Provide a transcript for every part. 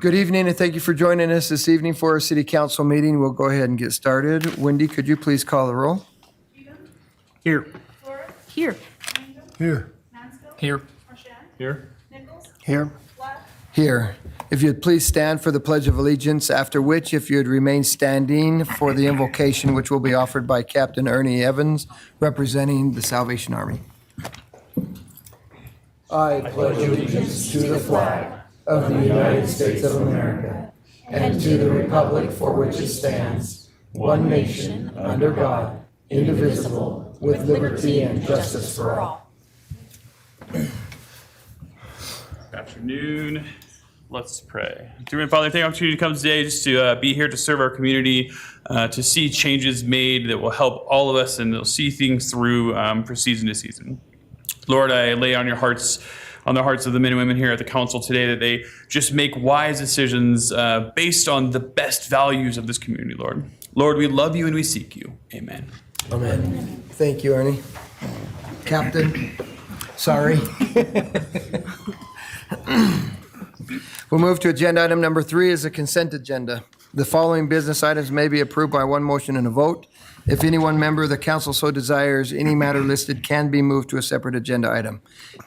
Good evening, and thank you for joining us this evening for our City Council meeting. We'll go ahead and get started. Wendy, could you please call the roll? Here. Here. Here. Here. Here. Here. Here. If you'd please stand for the Pledge of Allegiance, after which, if you'd remain standing for the invocation, which will be offered by Captain Ernie Evans, representing the Salvation Army. I pledge allegiance to the flag of the United States of America and to the republic for which it stands, one nation, under God, indivisible, with liberty and justice for all. Good afternoon. Let's pray. Dear Father, thank you for the opportunity to come today just to be here to serve our community, to see changes made that will help all of us and they'll see things through for season to season. Lord, I lay on the hearts of the men and women here at the council today that they just make wise decisions based on the best values of this community, Lord. Lord, we love you and we seek you. Amen. Amen. Thank you, Ernie. Captain, sorry. We'll move to agenda item number 3 is a consent agenda. The following business items may be approved by one motion and a vote. If any one member of the council so desires, any matter listed can be moved to a separate agenda item.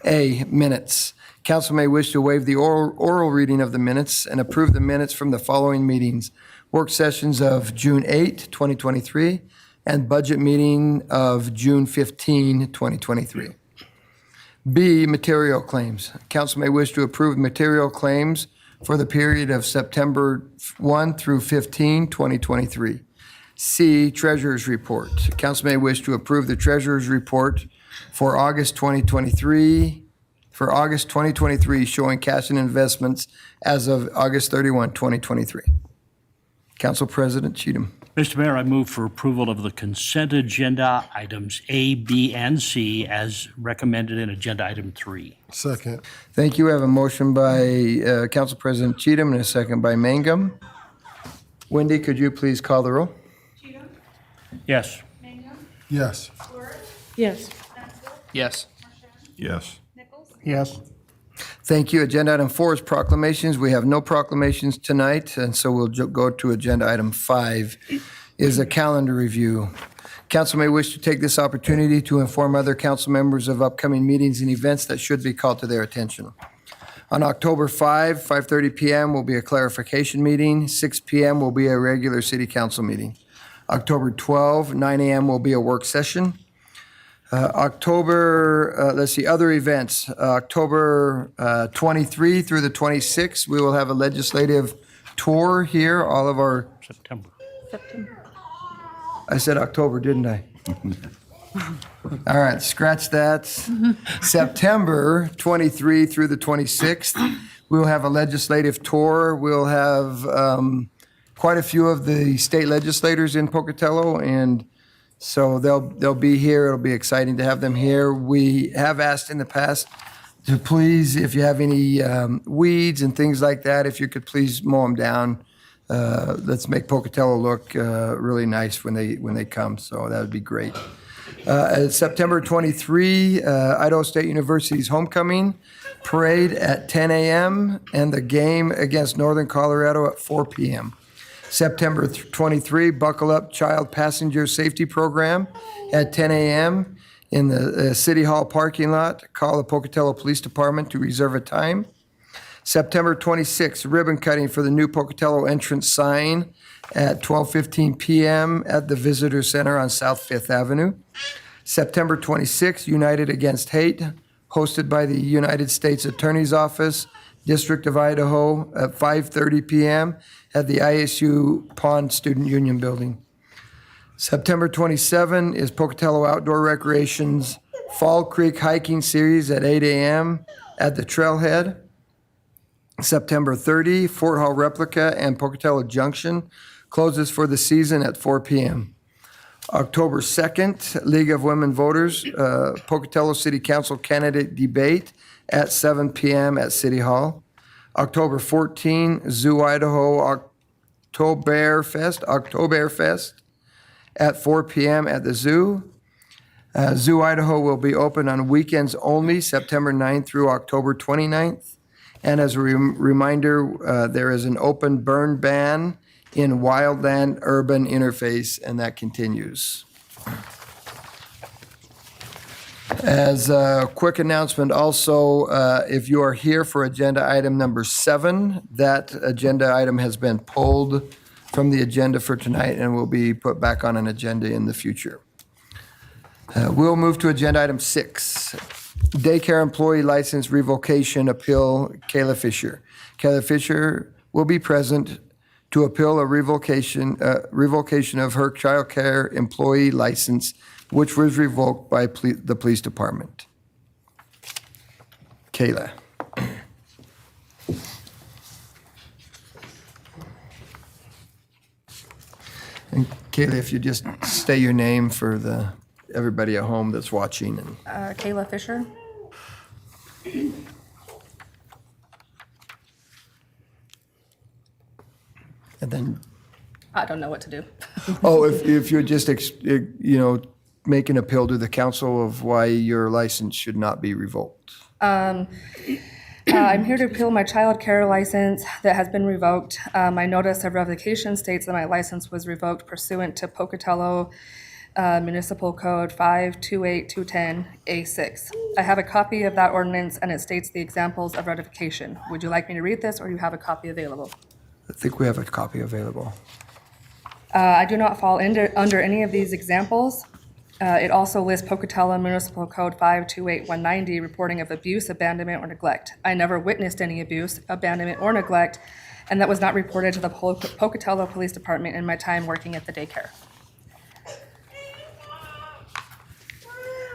A, minutes. Council may wish to waive the oral reading of the minutes and approve the minutes from the following meetings. Work sessions of June 8, 2023, and budget meeting of June 15, 2023. B, material claims. Council may wish to approve material claims for the period of September 1 through 15, 2023. C, treasurer's report. Council may wish to approve the treasurer's report for August 2023, showing cash and investments as of August 31, 2023. Council President Cheatham. Mr. Mayor, I move for approval of the consent agenda items A, B, and C as recommended in agenda item 3. Second. Thank you. We have a motion by Council President Cheatham and a second by Mangum. Wendy, could you please call the roll? Cheatham? Yes. Mangum? Yes. Flores? Yes. Mansell? Yes. Marchand? Yes. Nichols? Yes. Thank you. Agenda item 4 is proclamations. We have no proclamations tonight, and so we'll go to agenda item 5 is a calendar review. Council may wish to take this opportunity to inform other council members of upcoming meetings and events that should be called to their attention. On October 5, 5:30 p.m. will be a clarification meeting. 6 p.m. will be a regular city council meeting. October 12, 9 a.m. will be a work session. Other events. October 23 through the 26th, we will have a legislative tour here. All of our, September. I said October, didn't I? All right, scratch that. September 23 through the 26th, we'll have a legislative tour. We'll have quite a few of the state legislators in Pocatello, and so they'll be here. It'll be exciting to have them here. We have asked in the past to please, if you have any weeds and things like that, if you could please mow them down. Let's make Pocatello look really nice when they come. So that would be great. September 23, Idaho State University's homecoming parade at 10 a.m. and the game against Northern Colorado at 4 p.m. September 23, Buckle Up Child Passenger Safety Program at 10 a.m. in the City Hall parking lot. Call the Pocatello Police Department to reserve a time. September 26, ribbon cutting for the new Pocatello entrance sign at 12:15 p.m. at the Visitor Center on South 5th Avenue. September 26, United Against Hate, hosted by the United States Attorney's Office, District of Idaho at 5:30 p.m. at the ISU Pond Student Union Building. September 27 is Pocatello Outdoor Recreation's Fall Creek Hiking Series at 8 a.m. at the Trailhead. September 30, Fort Hall Replica and Pocatello Junction closes for the season at 4 p.m. October 2nd, League of Women Voters, Pocatello City Council candidate debate at 7 p.m. at City Hall. October 14, Zoo Idaho Oktoberfest at 4 p.m. at the zoo. Zoo Idaho will be open on weekends only, September 9th through October 29th. And as a reminder, there is an open burn ban in wildland urban interface, and that continues. As a quick announcement also, if you are here for agenda item number 7, that agenda item has been pulled from the agenda for tonight and will be put back on an agenda in the future. We'll move to agenda item 6, Daycare Employee License Revocation Appeal, Kayla Fisher. Kayla Fisher will be present to appeal a revocation of her child care employee license, which was revoked by the police department. Kayla. And Kayla, if you just say your name for everybody at home that's watching. And Kayla Fisher. and then, I don't know what to do. if you're just, make an appeal to the council of why your license should not be revoked. I'm here to appeal my child care license that has been revoked. My notice of revocation states that my license was revoked pursuant to Pocatello Municipal Code 528210A6. I have a copy of that ordinance, and it states the examples of revocation. Would you like me to read this, or you have a copy available? I think we have a copy available. I do not fall under any of these examples. It also lists Pocatello Municipal Code 528190, reporting of abuse, abandonment, or neglect. I never witnessed any abuse, abandonment, or neglect, and that was not reported to the Pocatello Police Department in my time working at the daycare.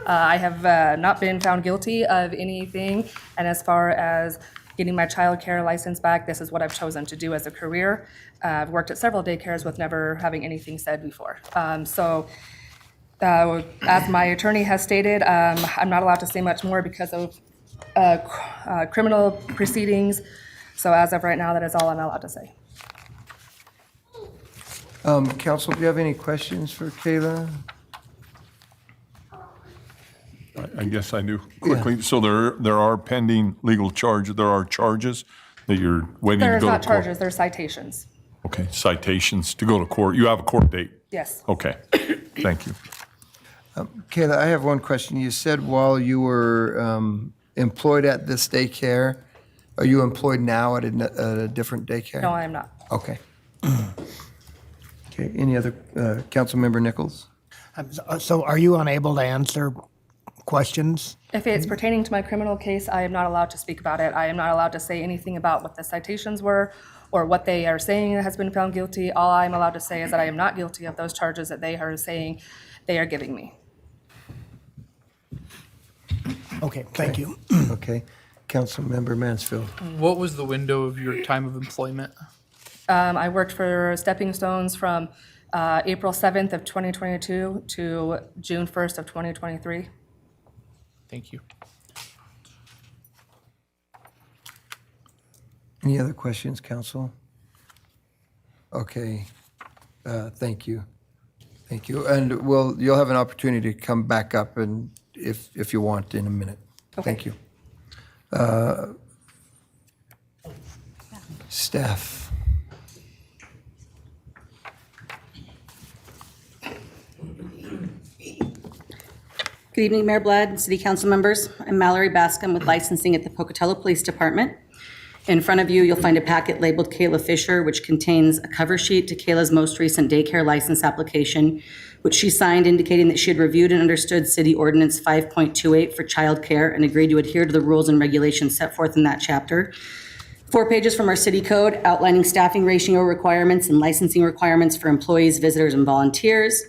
I have not been found guilty of anything, and as far as getting my child care license back, this is what I've chosen to do as a career. I've worked at several daycares with never having anything said before. As my attorney has stated, I'm not allowed to say much more because of criminal proceedings. So as of right now, that is all I'm allowed to say. Council, do you have any questions for Kayla? I guess I do. Quickly, so there are pending legal charges, there are charges that you're waiting to There's go to not court? charges, there's citations. Okay, citations to go to court. You have a court date? Yes. Okay, thank you. Kayla, I have one question. You said while you were employed at this daycare, are you employed now at a different daycare? No, I am not. Okay. Okay, any other, Councilmember Nichols? So are you unable to answer questions? If it's pertaining to my criminal case, I am not allowed to speak about it. I am not allowed to say anything about what the citations were or what they are saying has been found guilty. All I'm allowed to say is that I am not guilty of those charges that they are saying they are giving me. Okay, thank you. Okay. Councilmember Mansfield. What was the window of your time of employment? I worked for Stepping Stones from April 7th of 2022 to June 1st of 2023. Thank you. Any other questions, council? Okay, thank you. Thank you. And you'll have an opportunity to come back up and if you want in a minute. Okay. Thank you. Staff. Good evening, Mayor Blood, City Council members. I'm Mallory Bascom with licensing at the Pocatello Police Department. In front of you, you'll find a packet labeled Kayla Fisher, which contains a cover sheet to Kayla's most recent daycare license application, which she signed indicating that she had reviewed and understood City Ordinance 5.28 for child care and agreed to adhere to the rules and regulations set forth in that chapter. 4 pages from our city code outlining staffing ratio requirements and licensing requirements for employees, visitors, and volunteers.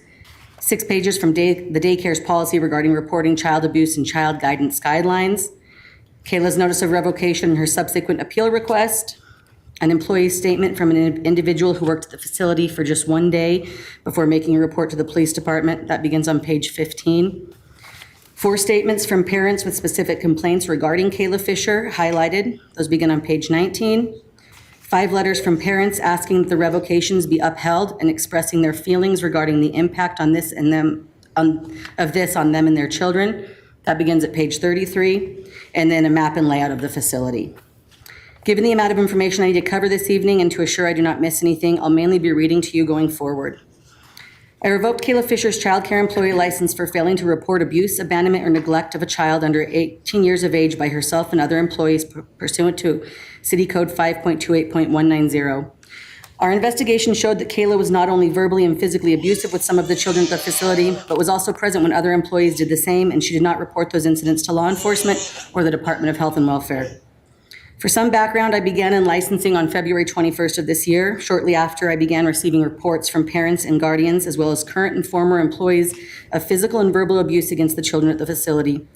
6 pages from the daycare's policy regarding reporting child abuse and child guidance guidelines. Kayla's notice of revocation and her subsequent appeal request. An employee statement from an individual who worked at the facility for just 1 day before making a report to the police department. That begins on page 15. 4 statements from parents with specific complaints regarding Kayla Fisher, highlighted. Those begin on page 19. 5 letters from parents asking that the revocations be upheld and expressing their feelings regarding the impact on this and them of this on them and their children. That begins at page 33. And then a map and layout of the facility. Given the amount of information I need to cover this evening and to assure I do not miss anything, I'll mainly be reading to you going forward. I revoked Kayla Fisher's child care employee license for failing to report abuse, abandonment, or neglect of a child under 18 years of age by herself and other employees pursuant to City Code 5.28.190. Our investigation showed that Kayla was not only verbally and physically abusive with some of the children at the facility, but was also present when other employees did the same, and she did not report those incidents to law enforcement or the Department of Health and Welfare. For some background, I began in licensing on February 21st of this year. Shortly after, I began receiving reports from parents and guardians, as well as current and former employees, of physical and verbal abuse against the children at the facility.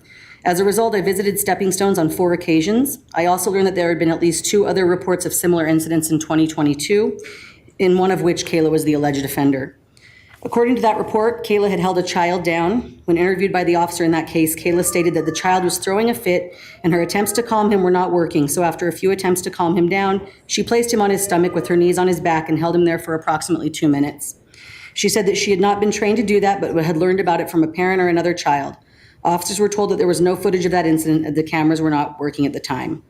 As a result, I visited Stepping Stones on 4 occasions. I also learned that there had been at least 2 other reports of similar incidents in 2022, in one of which Kayla was the alleged offender. According to that report, Kayla had held a child down. When interviewed by the officer in that case, Kayla stated that the child was throwing a fit and her attempts to calm him were not working. So after a few attempts to calm him down, she placed him on his stomach with her knees on his back and held him there for approximately 2 minutes. She said that she had not been trained to do that, but had learned about it from a parent or another child. Officers were told that there was no footage of that incident and the cameras were not working at the time.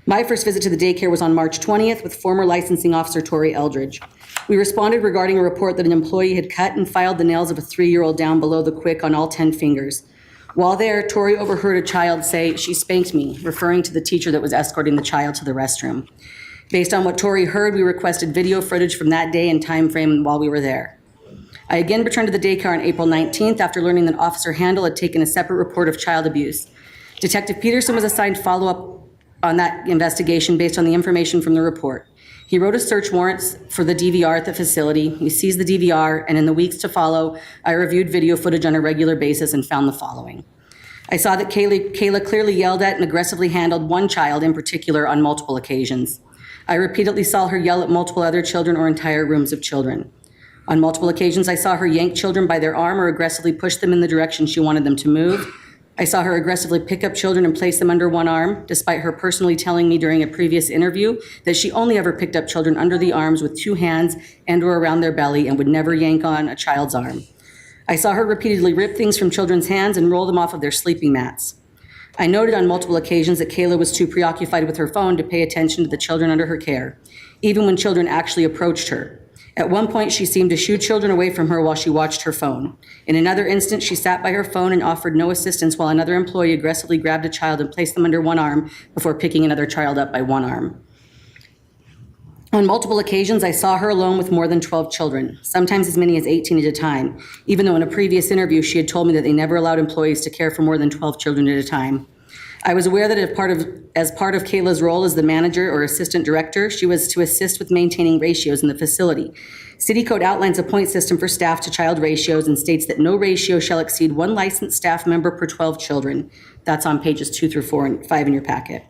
My first visit to the daycare was on March 20th with former licensing officer Tori Eldridge. We responded regarding a report that an employee had cut and filed the nails of a 3-year-old down below the quick on all 10 fingers. While there, Tori overheard a child say, "She spanked me," referring to the teacher that was escorting the child to the restroom. Based on what Tori heard, we requested video footage from that day and time frame while we were there. I again returned to the daycare on April 19th after learning that Officer Handel had taken a separate report of child abuse. Detective Peterson was assigned follow-up on that investigation based on the information from the report. He wrote a search warrant for the DVR at the facility. We seized the DVR, and in the weeks to follow, I reviewed video footage on a regular basis and found the following. I saw that Kayla clearly yelled at and aggressively handled one child in particular on multiple occasions. I repeatedly saw her yell at multiple other children or entire rooms of children. On multiple occasions, I saw her yank children by their arm or aggressively push them in the direction she wanted them to move. I saw her aggressively pick up children and place them under one arm, despite her personally telling me during a previous interview that she only ever picked up children under the arms with 2 hands and or around their belly and would never yank on a child's arm. I saw her repeatedly rip things from children's hands and roll them off of their sleeping mats. I noted on multiple occasions that Kayla was too preoccupied with her phone to pay attention to the children under her care, even when children actually approached her. At one point, she seemed to shoo children away from her while she watched her phone. In another instance, she sat by her phone and offered no assistance while another employee aggressively grabbed a child and placed them under one arm before picking another child up by one arm. On multiple occasions, I saw her alone with more than 12 children, sometimes as many as 18 at a time, even though in a previous interview she had told me that they never allowed employees to care for more than 12 children at a time. I was aware that as part of Kayla's role as the manager or assistant director, she was to assist with maintaining ratios in the facility. City Code outlines a point system for staff to child ratios and states that no ratio shall exceed 1 licensed staff member per 12 children. That's on pages 2 through 4 and 5 in your packet.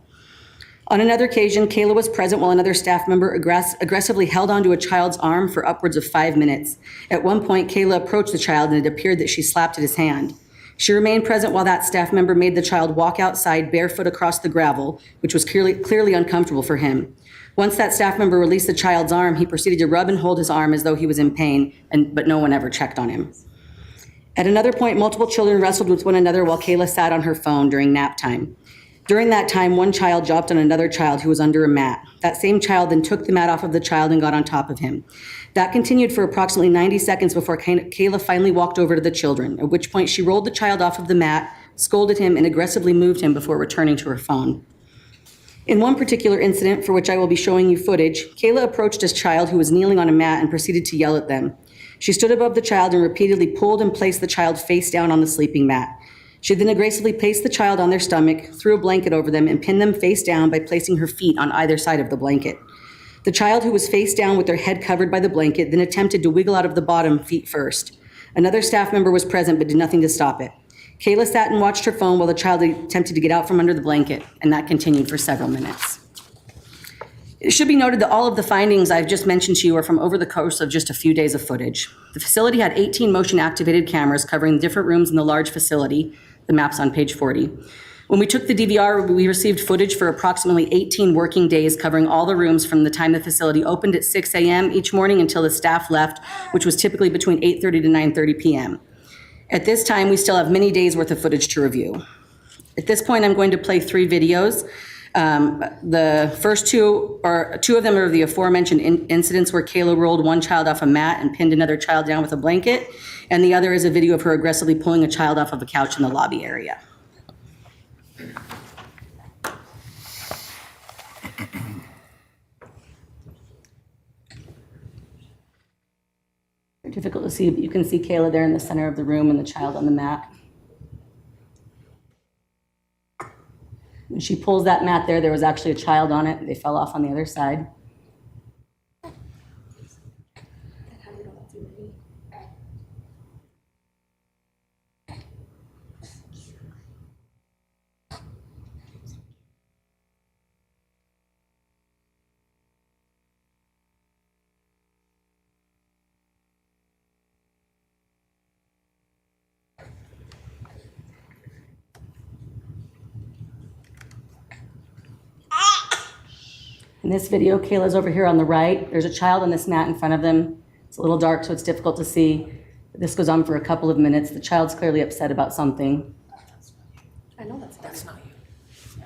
On another occasion, Kayla was present while another staff member aggressively held onto a child's arm for upwards of 5 minutes. At one point, Kayla approached the child and it appeared that she slapped at his hand. She remained present while that staff member made the child walk outside barefoot across the gravel, which was clearly uncomfortable for him. Once that staff member released the child's arm, he proceeded to rub and hold his arm as though he was in pain, but no one ever checked on him. At another point, multiple children wrestled with one another while Kayla sat on her phone during nap time. During that time, one child jumped on another child who was under a mat. That same child then took the mat off of the child and got on top of him. That continued for approximately 90 seconds before Kayla finally walked over to the children, at which point she rolled the child off of the mat, scolded him, and aggressively moved him before returning to her phone. In one particular incident, for which I will be showing you footage, Kayla approached a child who was kneeling on a mat and proceeded to yell at them. She stood above the child and repeatedly pulled and placed the child face down on the sleeping mat. She then aggressively placed the child on their stomach, threw a blanket over them, and pinned them face down by placing her feet on either side of the blanket. The child, who was face down with their head covered by the blanket, then attempted to wiggle out of the bottom feet first. Another staff member was present but did nothing to stop it. Kayla sat and watched her phone while the child attempted to get out from under the blanket, and that continued for several minutes. It should be noted that all of the findings I've just mentioned to you are from over the course of just a few days of footage. The facility had 18 motion-activated cameras covering different rooms in the large facility. The map's on page 40. When we took the DVR, we received footage for approximately 18 working days covering all the rooms from the time the facility opened at 6 a.m. each morning until the staff left, which was typically between 8:30 to 9:30 p.m. At this time, we still have many days worth of footage to review. At this point, I'm going to play 3 videos. The first two of them are the aforementioned incidents where Kayla rolled one child off a mat and pinned another child down with a blanket, and the other is a video of her aggressively pulling a child off of a couch in the lobby area. Difficult to see, but you can see Kayla there in the center of the room and the child on the mat. When she pulls that mat there was actually a child on it. They fell off on the other side. In this video, Kayla's over here on the right. There's a child on this mat in front of them. It's a little dark, so it's difficult to see. This goes on for a couple of minutes. The child's clearly upset about something. I know that's not you.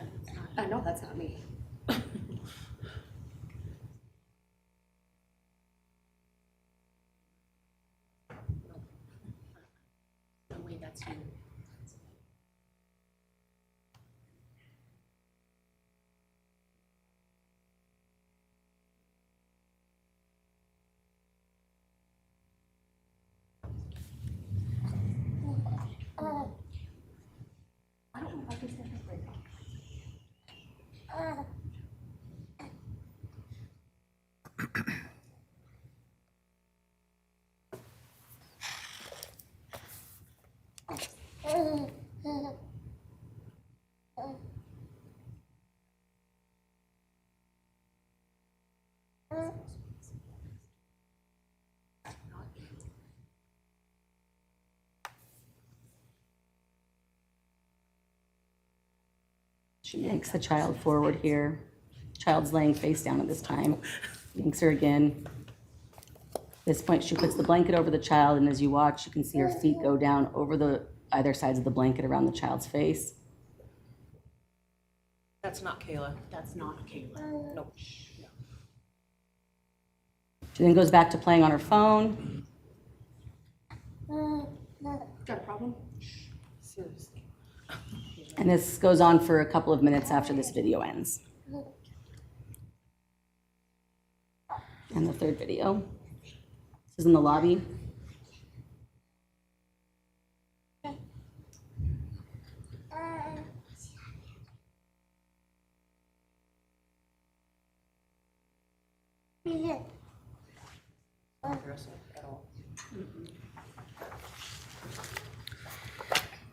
I know that's not me. She yanks the child forward here. Child's laying face down at this time. Yanks her again. At this point, she puts the blanket over the child, and as you watch, you can see her feet go down over the either sides of the blanket around the child's face. That's not Kayla. That's not Kayla. Nope. No. She then goes back to playing on her phone. Got a problem? Seriously. And this goes on for a couple of minutes after this video ends. And the third video. This is in the lobby.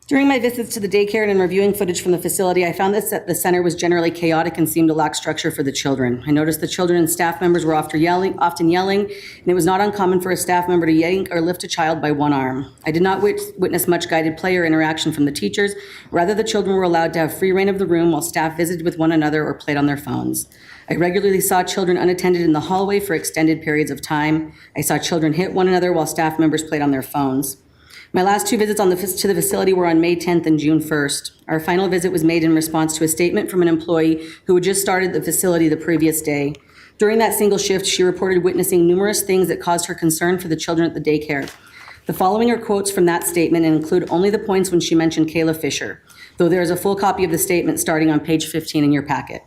During my visits to the daycare and in reviewing footage from the facility, I found that the center was generally chaotic and seemed to lack structure for the children. I noticed the children and staff members were often yelling, and it was not uncommon for a staff member to yank or lift a child by one arm. I did not witness much guided play or interaction from the teachers. Rather, the children were allowed to have free reign of the room while staff visited with one another or played on their phones. I regularly saw children unattended in the hallway for extended periods of time. I saw children hit one another while staff members played on their phones. My last two visits to the facility were on May 10th and June 1st. Our final visit was made in response to a statement from an employee who had just started the facility the previous day. During that single shift, she reported witnessing numerous things that caused her concern for the children at the daycare. The following are quotes from that statement and include only the points when she mentioned Kayla Fisher, though there is a full copy of the statement starting on page 15 in your packet.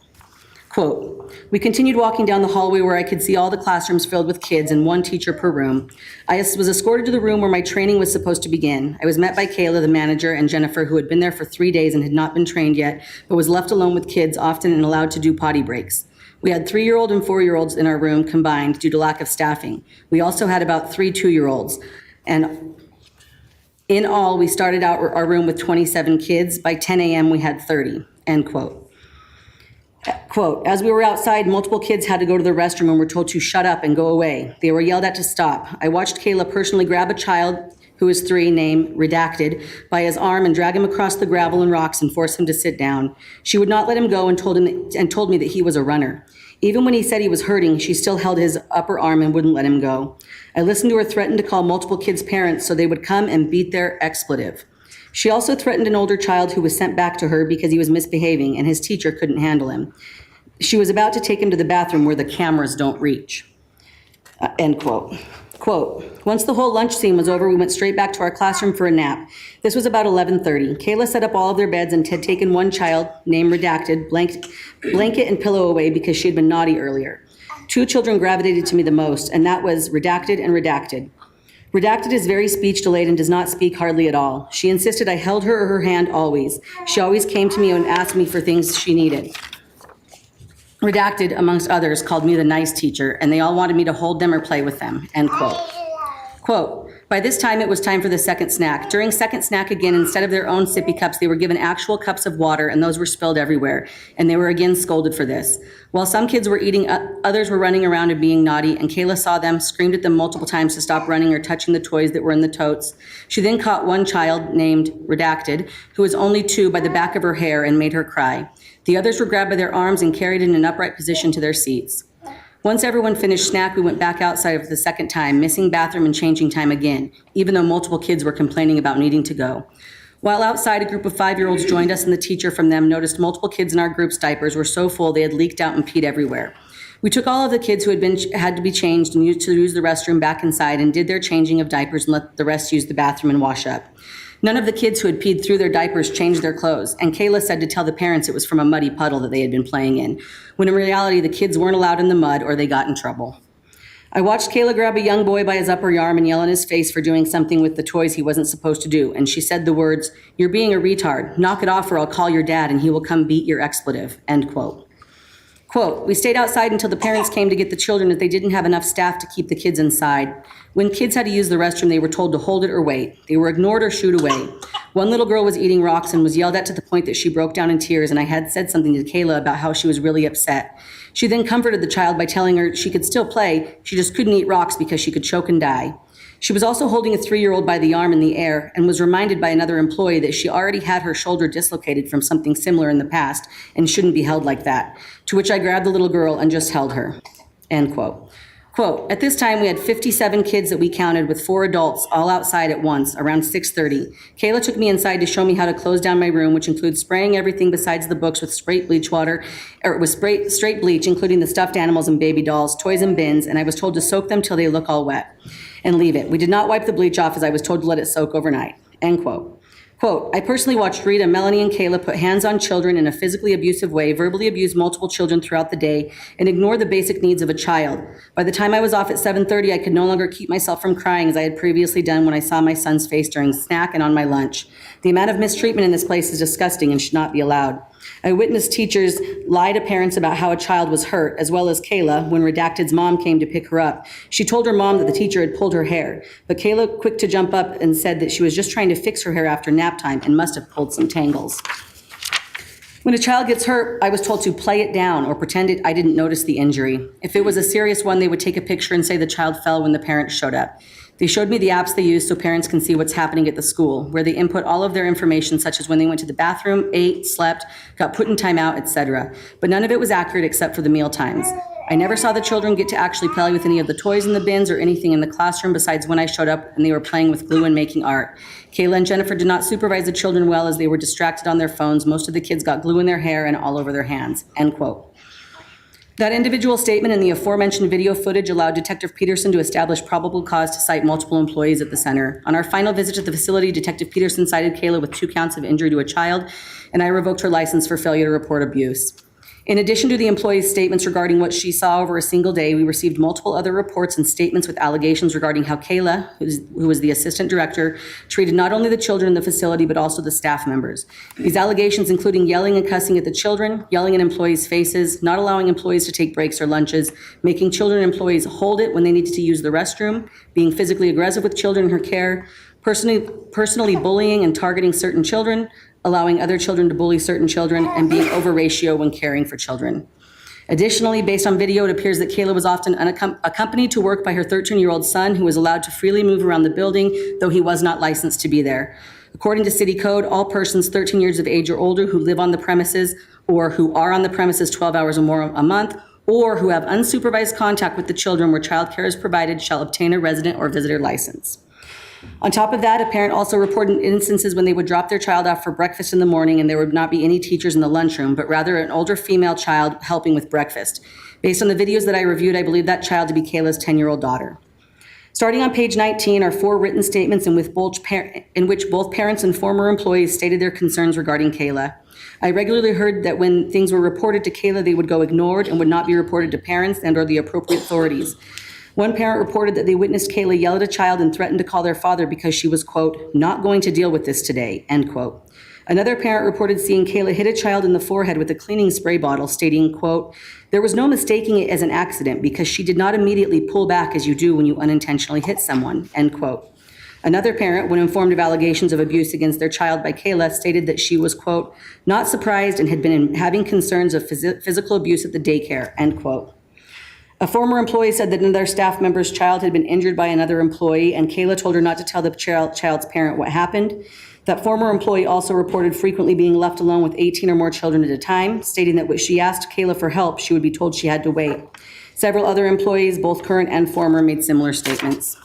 Quote, "We continued walking down the hallway where I could see all the classrooms filled with kids and one teacher per room. I was escorted to the room where my training was supposed to begin. I was met by Kayla, the manager, and Jennifer, who had been there for 3 days and had not been trained yet, but was left alone with kids often and allowed to do potty breaks. We had 3-year-old and 4-year-olds in our room combined due to lack of staffing. We also had about 3 2-year-olds. And in all, we started out our room with 27 kids. By 10 a.m., we had 30, end quote. Quote, "As we were outside, multiple kids had to go to the restroom and were told to shut up and go away. They were yelled at to stop. I watched Kayla personally grab a child who is 3, name redacted, by his arm and drag him across the gravel and rocks and force him to sit down. She would not let him go and told me that he was a runner. Even when he said he was hurting, she still held his upper arm and wouldn't let him go. I listened to her threaten to call multiple kids' parents so they would come and beat their expletive. She also threatened an older child who was sent back to her because he was misbehaving and his teacher couldn't handle him. She was about to take him to the bathroom where the cameras don't reach. End quote. Quote, once the whole lunch scene was over, we went straight back to our classroom for a nap. This was about 11:30. Kayla set up all of their beds and had taken one child, name redacted, blanket and pillow away because she had been naughty earlier. Two children gravitated to me the most, and that was redacted and redacted. Redacted is very speech delayed and does not speak hardly at all. She insisted I held her or her hand always. She always came to me and asked me for things she needed. Redacted, amongst others, called me the nice teacher, and they all wanted me to hold them or play with them, end quote. Quote, by this time it was time for the second snack. During second snack again, instead of their own sippy cups, they were given actual cups of water, and those were spilled everywhere, and they were again scolded for this. While some kids were eating, others were running around and being naughty, and Kayla saw them, screamed at them multiple times to stop running or touching the toys that were in the totes. She then caught one child named Redacted, who was only 2, by the back of her hair and made her cry. The others were grabbed by their arms and carried in an upright position to their seats. Once everyone finished snack, we went back outside for the second time, missing bathroom and changing time again, even though multiple kids were complaining about needing to go. While outside, a group of 5-year-olds joined us, and the teacher from them noticed multiple kids in our group's diapers were so full they had leaked out and peed everywhere. We took all of the kids who had to be changed and used the restroom back inside and did their changing of diapers and let the rest use the bathroom and wash up. None of the kids who had peed through their diapers changed their clothes, and Kayla said to tell the parents it was from a muddy puddle that they had been playing in, when in reality the kids weren't allowed in the mud or they got in trouble. I watched Kayla grab a young boy by his upper arm and yell in his face for doing something with the toys he wasn't supposed to do, and she said the words, "You're being a retard. Knock it off or I'll call your dad and he will come beat your expletive," end quote. Quote, we stayed outside until the parents came to get the children as they didn't have enough staff to keep the kids inside. When kids had to use the restroom, they were told to hold it or wait. They were ignored or shooed away. One little girl was eating rocks and was yelled at to the point that she broke down in tears, and I had said something to Kayla about how she was really upset. She then comforted the child by telling her she could still play, she just couldn't eat rocks because she could choke and die. She was also holding a 3-year-old by the arm in the air and was reminded by another employee that she already had her shoulder dislocated from something similar in the past and shouldn't be held like that, to which I grabbed the little girl and just held her, end quote. Quote, at this time we had 57 kids that we counted with 4 adults all outside at once around 6:30. Kayla took me inside to show me how to close down my room, which includes spraying everything besides the books with straight bleach, including the stuffed animals and baby dolls, toys and bins, and I was told to soak them till they look all wet and leave it. We did not wipe the bleach off as I was told to let it soak overnight, end quote. Quote, I personally watched Rita, Melanie, and Kayla put hands on children in a physically abusive way, verbally abuse multiple children throughout the day, and ignore the basic needs of a child. By the time I was off at 7:30, I could no longer keep myself from crying as I had previously done when I saw my son's face during snack and on my lunch. The amount of mistreatment in this place is disgusting and should not be allowed. I witnessed teachers lie to parents about how a child was hurt, as well as Kayla, when Redacted's mom came to pick her up. She told her mom that the teacher had pulled her hair, but Kayla, quick to jump up, and said that she was just trying to fix her hair after nap time and must have pulled some tangles. When a child gets hurt, I was told to play it down or pretend I didn't notice the injury. If it was a serious one, they would take a picture and say the child fell when the parents showed up. They showed me the apps they use so parents can see what's happening at the school, where they input all of their information, such as when they went to the bathroom, ate, slept, got put in timeout, etc. But none of it was accurate except for the meal times. I never saw the children get to actually play with any of the toys in the bins or anything in the classroom besides when I showed up and they were playing with glue and making art. Kayla and Jennifer did not supervise the children well as they were distracted on their phones. Most of the kids got glue in their hair and all over their hands, end quote. That individual statement and the aforementioned video footage allowed Detective Peterson to establish probable cause to cite multiple employees at the center. On our final visit to the facility, Detective Peterson cited Kayla with 2 counts of injury to a child, and I revoked her license for failure to report abuse. In addition to the employee's statements regarding what she saw over a single day, we received multiple other reports and statements with allegations regarding how Kayla, who was the assistant director, treated not only the children in the facility, but also the staff members. These allegations including yelling and cussing at the children, yelling in employees' faces, not allowing employees to take breaks or lunches, making children and employees hold it when they needed to use the restroom, being physically aggressive with children in her care, personally bullying and targeting certain children, allowing other children to bully certain children, and being over ratio when caring for children. Additionally, based on video, it appears that Kayla was often accompanied to work by her 13-year-old son, who was allowed to freely move around the building, though he was not licensed to be there. According to city code, all persons 13 years of age or older who live on the premises or who are on the premises 12 hours or more a month, or who have unsupervised contact with the children where childcare is provided shall obtain a resident or visitor license. On top of that, a parent also reported instances when they would drop their child off for breakfast in the morning and there would not be any teachers in the lunchroom, but rather an older female child helping with breakfast. Based on the videos that I reviewed, I believe that child to be Kayla's 10-year-old daughter. Starting on page 19 are 4 written statements in which both parents and former employees stated their concerns regarding Kayla. I regularly heard that when things were reported to Kayla, they would go ignored and would not be reported to parents and or the appropriate authorities. One parent reported that they witnessed Kayla yell at a child and threaten to call their father because she was, quote, not going to deal with this today, end quote. Another parent reported seeing Kayla hit a child in the forehead with a cleaning spray bottle, stating, quote, there was no mistaking it as an accident because she did not immediately pull back as you do when you unintentionally hit someone, end quote. Another parent, when informed of allegations of abuse against their child by Kayla, stated that she was, quote, not surprised and had been having concerns of physical abuse at the daycare, end quote. A former employee said that another staff member's child had been injured by another employee, and Kayla told her not to tell the child's parent what happened. That former employee also reported frequently being left alone with 18 or more children at a time, stating that when she asked Kayla for help, she would be told she had to wait. Several other employees, both current and former, made similar statements.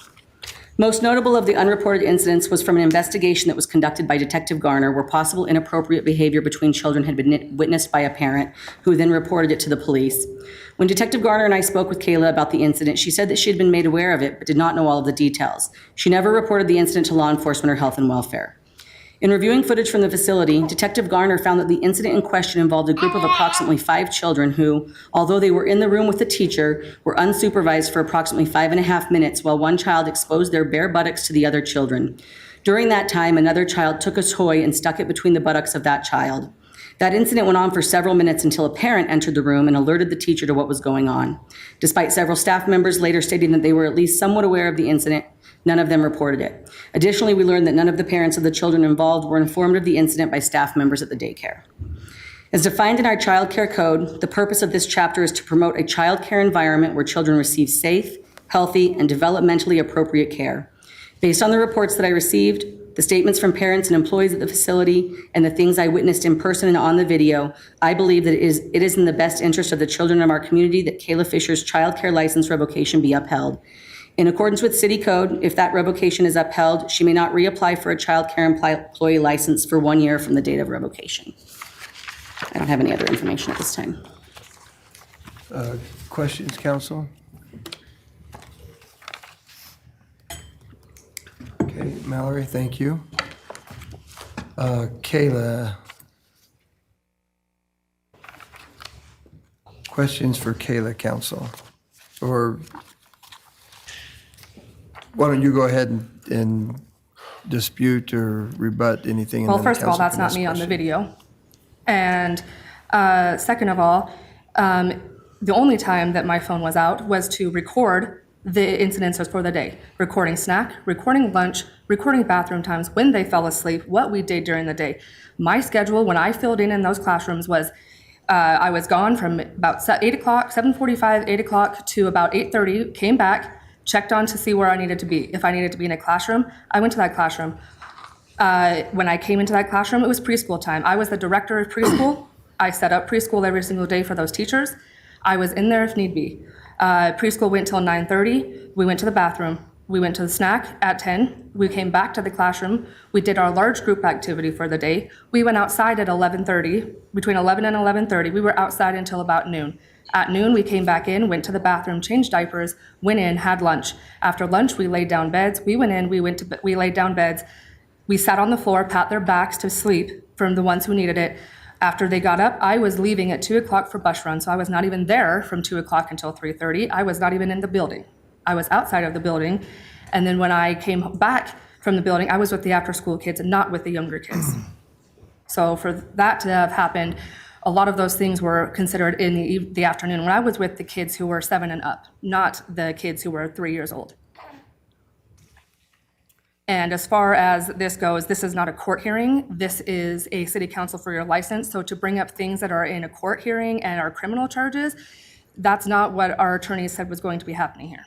Most notable of the unreported incidents was from an investigation that was conducted by Detective Garner, where possible inappropriate behavior between children had been witnessed by a parent, who then reported it to the police. When Detective Garner and I spoke with Kayla about the incident, she said that she had been made aware of it, but did not know all of the details. She never reported the incident to law enforcement or health and welfare. In reviewing footage from the facility, Detective Garner found that the incident in question involved a group of approximately 5 children who, although they were in the room with the teacher, were unsupervised for approximately 5.5 minutes while one child exposed their bare buttocks to the other children. During that time, another child took a toy and stuck it between the buttocks of that child. That incident went on for several minutes until a parent entered the room and alerted the teacher to what was going on. Despite several staff members later stating that they were at least somewhat aware of the incident, none of them reported it. Additionally, we learned that none of the parents of the children involved were informed of the incident by staff members at the daycare. As defined in our child care code, the purpose of this chapter is to promote a child care environment where children receive safe, healthy, and developmentally appropriate care. Based on the reports that I received, the statements from parents and employees at the facility, and the things I witnessed in person and on the video, I believe that it is in the best interest of the children of our community that Kayla Fisher's child care license revocation be upheld. In accordance with City Code, if that revocation is upheld, she may not reapply for a child care employee license for 1 year from the date of revocation. I don't have any other information at this time. Questions, council? Okay, Mallory, thank you. Kayla. Questions for Kayla, council? Or why don't you go ahead and dispute or rebut anything? and Well, then the first of all, council that's can not ask me on the questions. video. And second of all, the only time that my phone was out was to record the incidences for the day. Recording snack, recording lunch, recording bathroom times, when they fell asleep, what we did during the day. My schedule, when I filled in those classrooms, was I was gone from about 8 o'clock, 7:45, 8 o'clock to about 8:30, came back, checked on to see where I needed to be. If I needed to be in a classroom, I went to that classroom. When I came into that classroom, it was preschool time. I was the director of preschool. I set up preschool every single day for those teachers. I was in there if need be. Preschool went till 9:30. We went to the bathroom. We went to the snack at 10. We came back to the classroom. We did our large group activity for the day. We went outside at 11:30. Between 11 and 11:30, we were outside until about noon. At noon, we came back in, went to the bathroom, changed diapers, went in, had lunch. After lunch, we laid down beds. We went in, we laid down beds. We sat on the floor, pat their backs to sleep from the ones who needed it. After they got up, I was leaving at 2 o'clock for bus run, so I was not even there from 2 o'clock until 3:30. I was not even in the building. I was outside of the building. And then when I came back from the building, I was with the after-school kids and not with the younger kids. So for that to have happened, a lot of those things were considered in the afternoon when I was with the kids who were 7 and up, not the kids who were 3 years old. And as far as this goes, this is not a court hearing. This is a city council for your license. So to bring up things that are in a court hearing and are criminal charges, that's not what our attorney said was going to be happening here.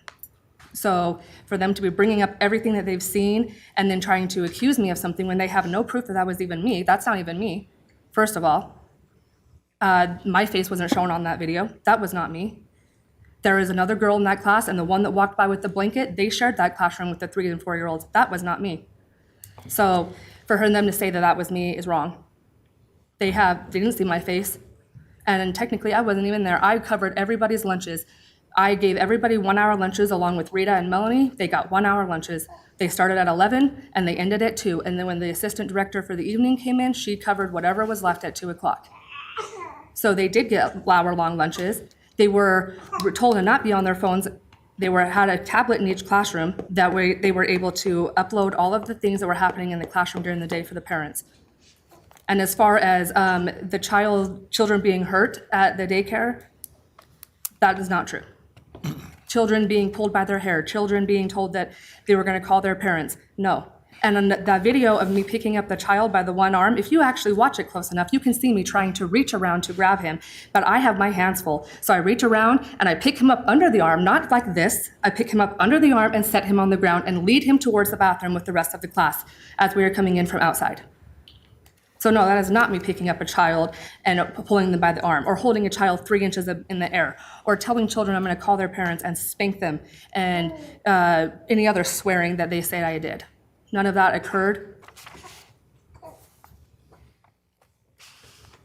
So for them to be bringing up everything that they've seen and then trying to accuse me of something when they have no proof that that was even me, that's not even me, first of all. My face wasn't shown on that video. That was not me. There is another girl in that class, and the one that walked by with the blanket, they shared that classroom with the 3 and 4-year-olds. That was not me. So for them to say that that was me is wrong. They didn't see my face, and technically I wasn't even there. I covered everybody's lunches. I gave everybody 1-hour lunches along with Rita and Melanie. They got 1-hour lunches. They started at 11 and they ended at 2. And then when the assistant director for the evening came in, she covered whatever was left at 2 o'clock. So they did get hour-long lunches. They were told to not be on their phones. They had a tablet in each classroom. That way they were able to upload all of the things that were happening in the classroom during the day for the parents. And as far as the children being hurt at the daycare, that is not true. Children being pulled by their hair, children being told that they were going to call their parents, no. And then that video of me picking up the child by the one arm, if you actually watch it close enough, you can see me trying to reach around to grab him, but I have my hands full. So I reach around and I pick him up under the arm, not like this. I pick him up under the arm and set him on the ground and lead him towards the bathroom with the rest of the class as we were coming in from outside. So no, that is not me picking up a child and pulling them by the arm, or holding a child 3 inches in the air, or telling children I'm going to call their parents and spank them, and any other swearing that they say I did. None of that occurred.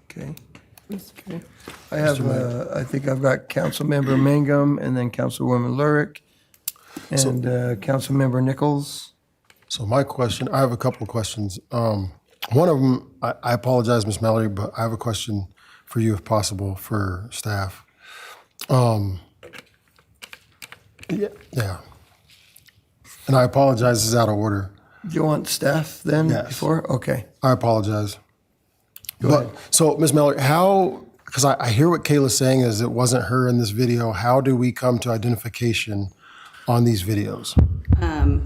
Okay. Okay. I think I've got Councilmember Mangum and then Councilwoman Lurick and Councilmember Nichols. So my question, I have a couple of questions. One of them, I apologize, Ms. Mallory, but I have a question for you, if possible, for staff. Yeah. And I apologize, this is out of order. Do you want staff then Yes. before? Okay. I apologize. Go ahead. So, Ms. Mallory, because I hear what Kayla's saying is it wasn't her in this video. How do we come to identification on these videos?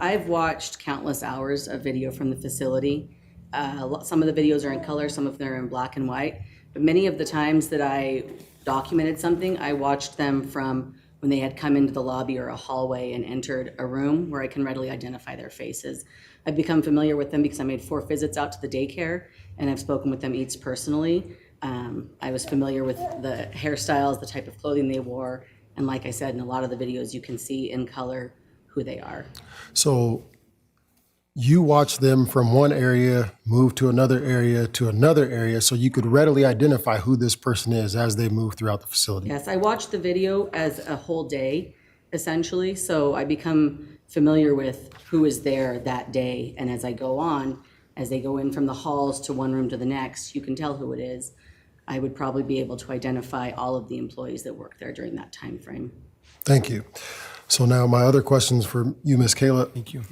I've watched countless hours of video from the facility. Some of the videos are in color, some of them are in black and white. But many of the times that I documented something, I watched them from when they had come into the lobby or a hallway and entered a room where I can readily identify their faces. I've become familiar with them because I made 4 visits out to the daycare, and I've spoken with them each personally. I was familiar with the hairstyles, the type of clothing they wore, and like I said, in a lot of the videos, you can see in color who they are. So you watch them from one area, move to another area, so you could readily identify who this person is as they move throughout the facility. Yes, I watched the video as a whole day, essentially, so I become familiar with who is there that day, and as I go on, as they go in from the halls to one room to the next, you can tell who it is. I would probably be able to identify all of the employees that work there during that time frame. Thank you. So now my other questions for you, Ms. Kayla. Thank you.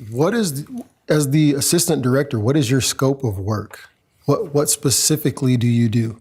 As the assistant director, what is your scope of work? What specifically do you do?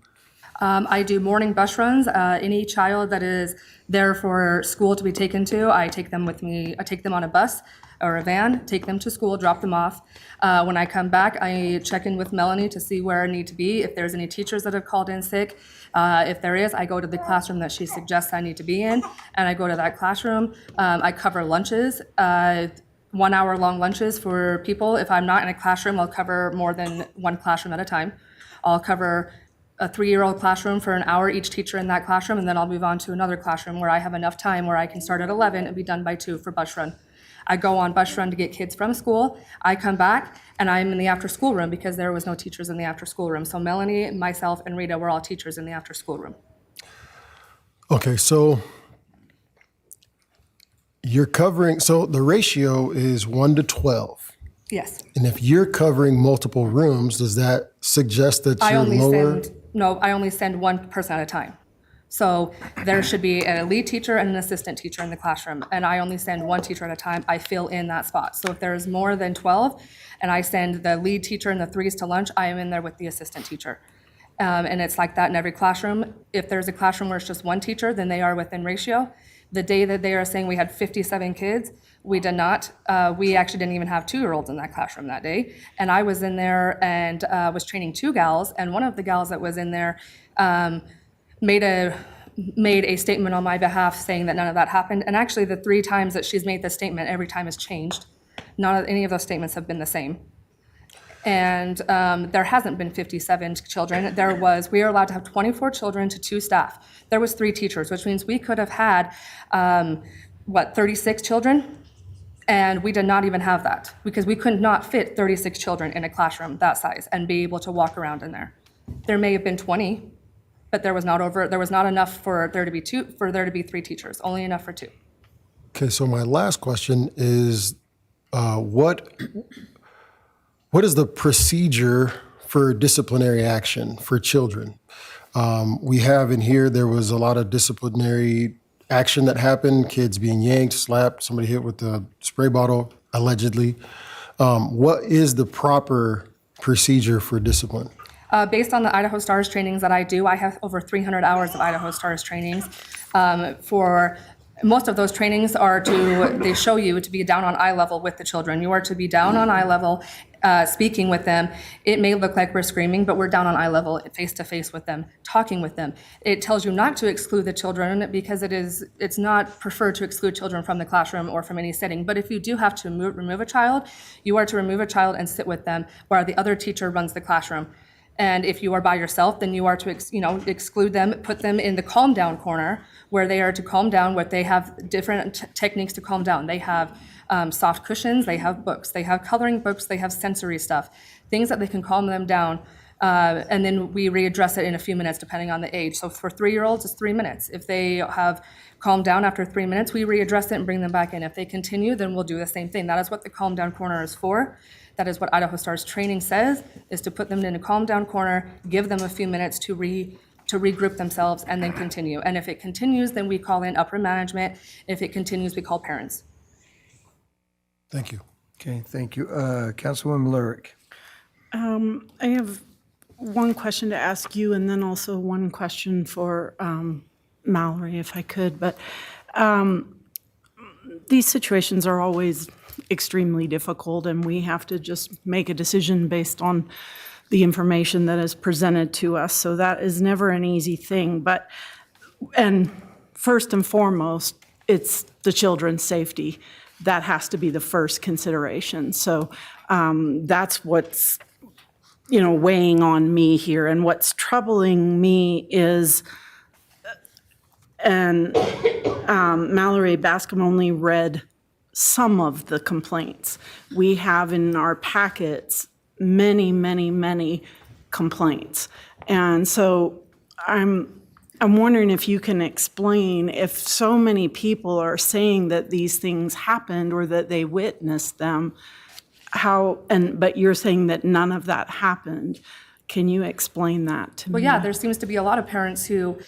I do morning bus runs. Any child that is there for school to be taken to, I take them with me. I take them on a bus or a van, take them to school, drop them off. When I come back, I check in with Melanie to see where I need to be, if there's any teachers that have called in sick. If there is, I go to the classroom that she suggests I need to be in, and I go to that classroom. I cover lunches, 1-hour-long lunches for people. If I'm not in a classroom, I'll cover more than one classroom at a time. I'll cover a 3-year-old classroom for an hour, each teacher in that classroom, and then I'll move on to another classroom where I have enough time where I can start at 11 and be done by 2 for bus run. I go on bus run to get kids from school. I come back and I'm in the after school room because there was no teachers in the after school room. So Melanie, myself, and Rita were all teachers in the after school room. Okay, so you're covering, so the ratio is 1 to 12. Yes. And if you're covering multiple rooms, does that suggest that you're lower? I only send one person at a time. So there should be a lead teacher and an assistant teacher in the classroom, and I only send one teacher at a time. I fill in that spot. So if there's more than 12 and I send the lead teacher and the 3s to lunch, I am in there with the assistant teacher. And it's like that in every classroom. If there's a classroom where it's just one teacher, then they are within ratio. The day that they are saying we had 57 kids, we did not. We actually didn't even have 2-year-olds in that classroom that day. And I was in there and was training 2 gals, and one of the gals that was in there made a statement on my behalf saying that none of that happened. And actually the 3 times that she's made this statement, every time has changed. Not any of those statements have been the same. And there hasn't been 57 children. We are allowed to have 24 children to 2 staff. There was 3 teachers, which means we could have had, 36 children? And we did not even have that because we could not fit 36 children in a classroom that size and be able to walk around in there. There may have been 20, but there was not enough for there to be 3 teachers, only enough for 2. Okay, so my last question is, what is the procedure for disciplinary action for children? We have in here, there was a lot of disciplinary action that happened, kids being yanked, slapped, somebody hit with a spray bottle, allegedly. What is the proper procedure for discipline? Based on the Idaho Stars trainings that I do, I have over 300 hours of Idaho Stars trainings. For most of those trainings they show you to be down on eye level with the children. You are to be down on eye level, speaking with them. It may look like we're screaming, but we're down on eye level, face to face with them, talking with them. It tells you not to exclude the children because it's not preferred to exclude children from the classroom or from any setting. But if you do have to remove a child, you are to remove a child and sit with them while the other teacher runs the classroom. And if you are by yourself, then you are to exclude them, put them in the calm down corner where they are to calm down. What they have different techniques to calm down. They have soft cushions, they have books, they have coloring books, they have sensory stuff, things that they can calm them down. And then we readdress it in a few minutes depending on the age. So for 3-year-olds, it's 3 minutes. If they have calmed down after 3 minutes, we readdress it and bring them back in. If they continue, then we'll do the same thing. That is what the calm down corner is for. That is what Idaho Stars training says, is to put them in a calm down corner, give them a few minutes to regroup themselves, and then continue. And if it continues, then we call in upper management. If it continues, we call parents. Thank you. Okay, thank you. Councilwoman Lurick. I have one question to ask you and then also one question for Mallory, if I could. But these situations are always extremely difficult, and we have to just make a decision based on the information that is presented to us. So that is never an easy thing. And first and foremost, it's the children's safety. That has to be the first consideration. So that's what's weighing on me here. And what's troubling me is, and Mallory Bascom only read some of the complaints. We have in our packets many, many, many complaints. And so I'm wondering if you can explain, if so many people are saying that these things happened or that they witnessed them, but you're saying that none of that happened. Can you explain that to me? Well, yeah, there seems to be a lot of parents who,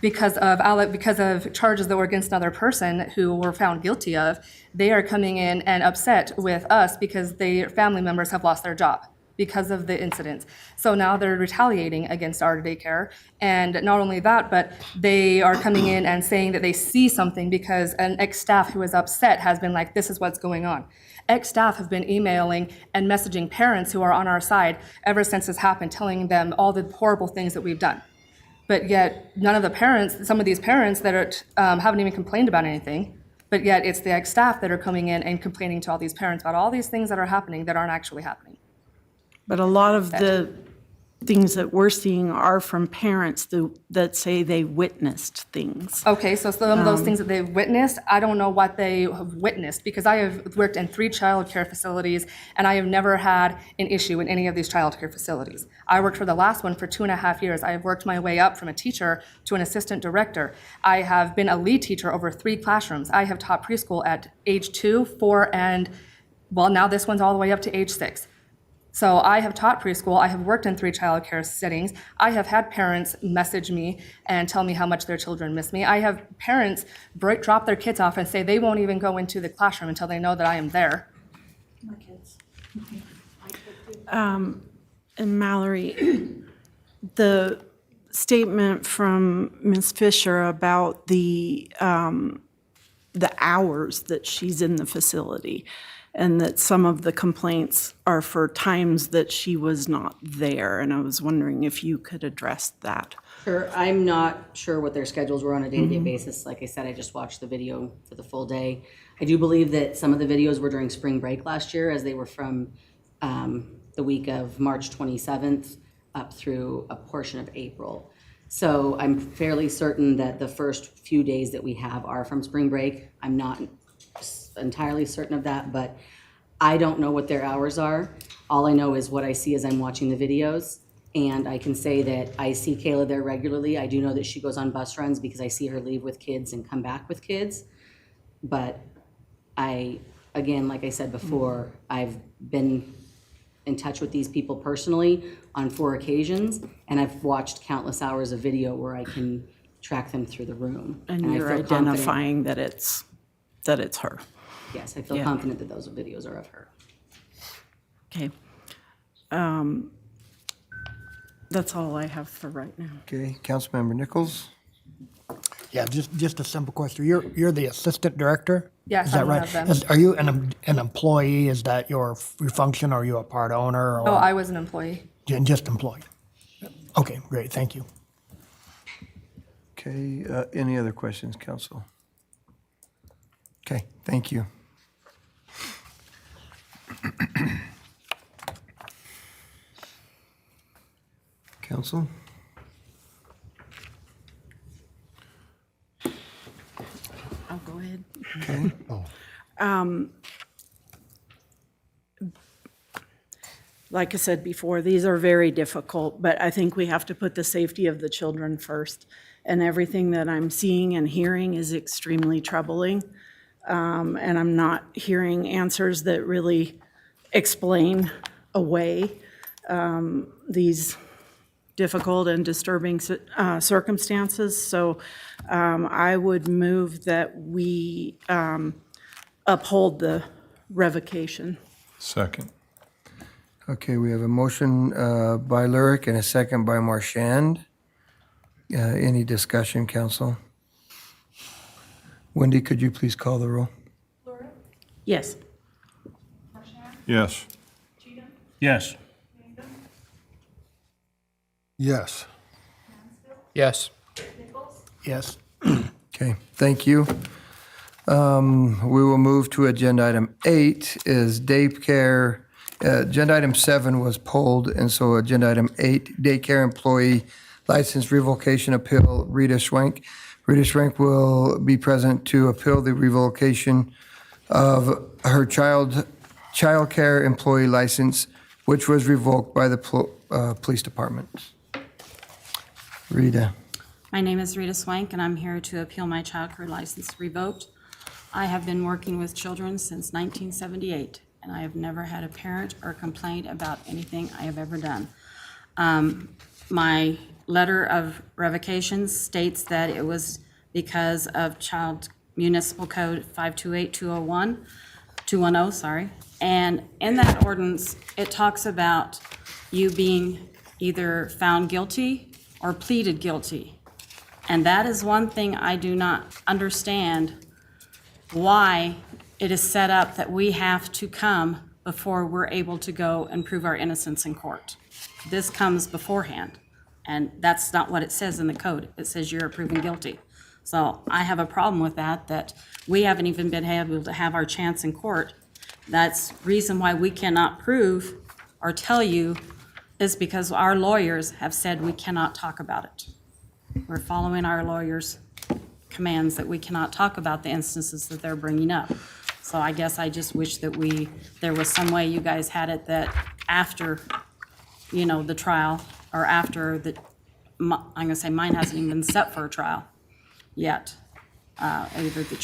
because of charges that were against another person who were found guilty of, they are coming in and upset with us because their family members have lost their job because of the incidents. So now they're retaliating against our daycare. And not only that, but they are coming in and saying that they see something because an ex-staff who is upset has been like, this is what's going on. Ex-staff have been emailing and messaging parents who are on our side ever since this happened, telling them all the horrible things that we've done. But yet none of the parents, some of these parents that haven't even complained about anything, but yet it's the ex-staff that are coming in and complaining to all these parents about all these things that are happening that aren't actually happening. But a lot of the things that we're seeing are from parents that say they witnessed things. Okay, so some of those things that they've witnessed, I don't know what they have witnessed because I have worked in 3 child care facilities and I have never had an issue in any of these child care facilities. I worked for the last one for 2.5 years. I have worked my way up from a teacher to an assistant director. I have been a lead teacher over 3 classrooms. I have taught preschool at age 2, 4, and well, now this one's all the way up to age 6. So I have taught preschool, I have worked in 3 child care settings, I have had parents message me and tell me how much their children miss me. I have parents drop their kids off and say they won't even go into the classroom until they know that I am there. My kids. And Mallory, the statement from Ms. Fisher about the hours that she's in the facility, and that some of the complaints are for times that she was not there. And I was wondering if you could address that. Sure. I'm not sure what their schedules were on a day-to-day basis. Like I said, I just watched the video for the full day. I do believe that some of the videos were during spring break last year, as they were from the week of March 27th up through a portion of April. So I'm fairly certain that the first few days that we have are from spring break. I'm not entirely certain of that, but I don't know what their hours are. All I know is what I see as I'm watching the videos. And I can say that I see Kayla there regularly. I do know that she goes on bus runs because I see her leave with kids and come back with kids. But again, like I said before, I've been in touch with these people personally on 4 occasions, and I've watched countless hours of video where I can track them through the room. And I you're feel confident- identifying that it's her. Yes, I feel Yeah. confident that those videos are of her. Okay. That's all I have for right now. Okay, Councilmember Nichols? Yeah, just a simple question. You're the assistant director? Yes, Is that I'm one right? of them. Are you an employee? Is that your function? Or are you a part owner? Or Oh, I was an employee. Just employed? Okay, great, thank you. Okay, any other questions, council? Okay, thank you. Council? I'll go ahead. Okay. Like I said before, these are very difficult, but I think we have to put the safety of the children first. And everything that I'm seeing and hearing is extremely troubling. And I'm not hearing answers that really explain away these difficult and disturbing circumstances. So I would move that we uphold the revocation. Second. Okay, we have a motion by Lurick and a second by Marchand. Any discussion, council? Wendy, could you please call the roll? Yes. Yes. Yes. Yes. Yes. Yes. Okay, thank you. We will move to agenda item 8 is daycare. Agenda item 7 was pulled, and so agenda item 8, daycare employee license revocation appeal, Rita Swank. Rita Swank will be present to appeal the revocation of her childcare employee license, which was revoked by the police department. Rita. My name is Rita Swank, and I'm here to appeal my childcare license revoked. I have been working with children since 1978, and I have never had a parent or complaint about anything I have ever done. My letter of revocation states that it was because of Municipal Code 210, sorry. And in that ordinance, it talks about you being either found guilty or pleaded guilty. And that is one thing I do not understand, why it is set up that we have to come before we're able to go and prove our innocence in court. This comes beforehand, and that's not what it says in the code. It says you're proven guilty. So I have a problem with that we haven't even been able to have our chance in court. That's reason why we cannot prove or tell you is because our lawyers have said we cannot talk about it. We're following our lawyers' commands that we cannot talk about the instances that they're bringing up. So I guess I just wish that there was some way you guys had it that after, the trial, or after I'm gonna say mine hasn't even been set for a trial yet. Either the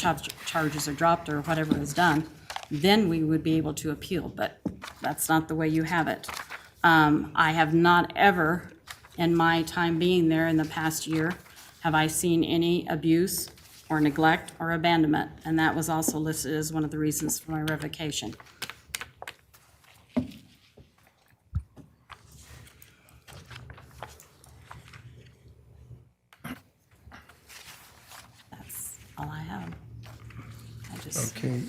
charges are dropped or whatever is done, then we would be able to appeal, but that's not the way you have it. I have not ever, in my time being there in the past year, have I seen any abuse or neglect or abandonment, and that was also listed as one of the reasons for my revocation. That's all I have. Okay,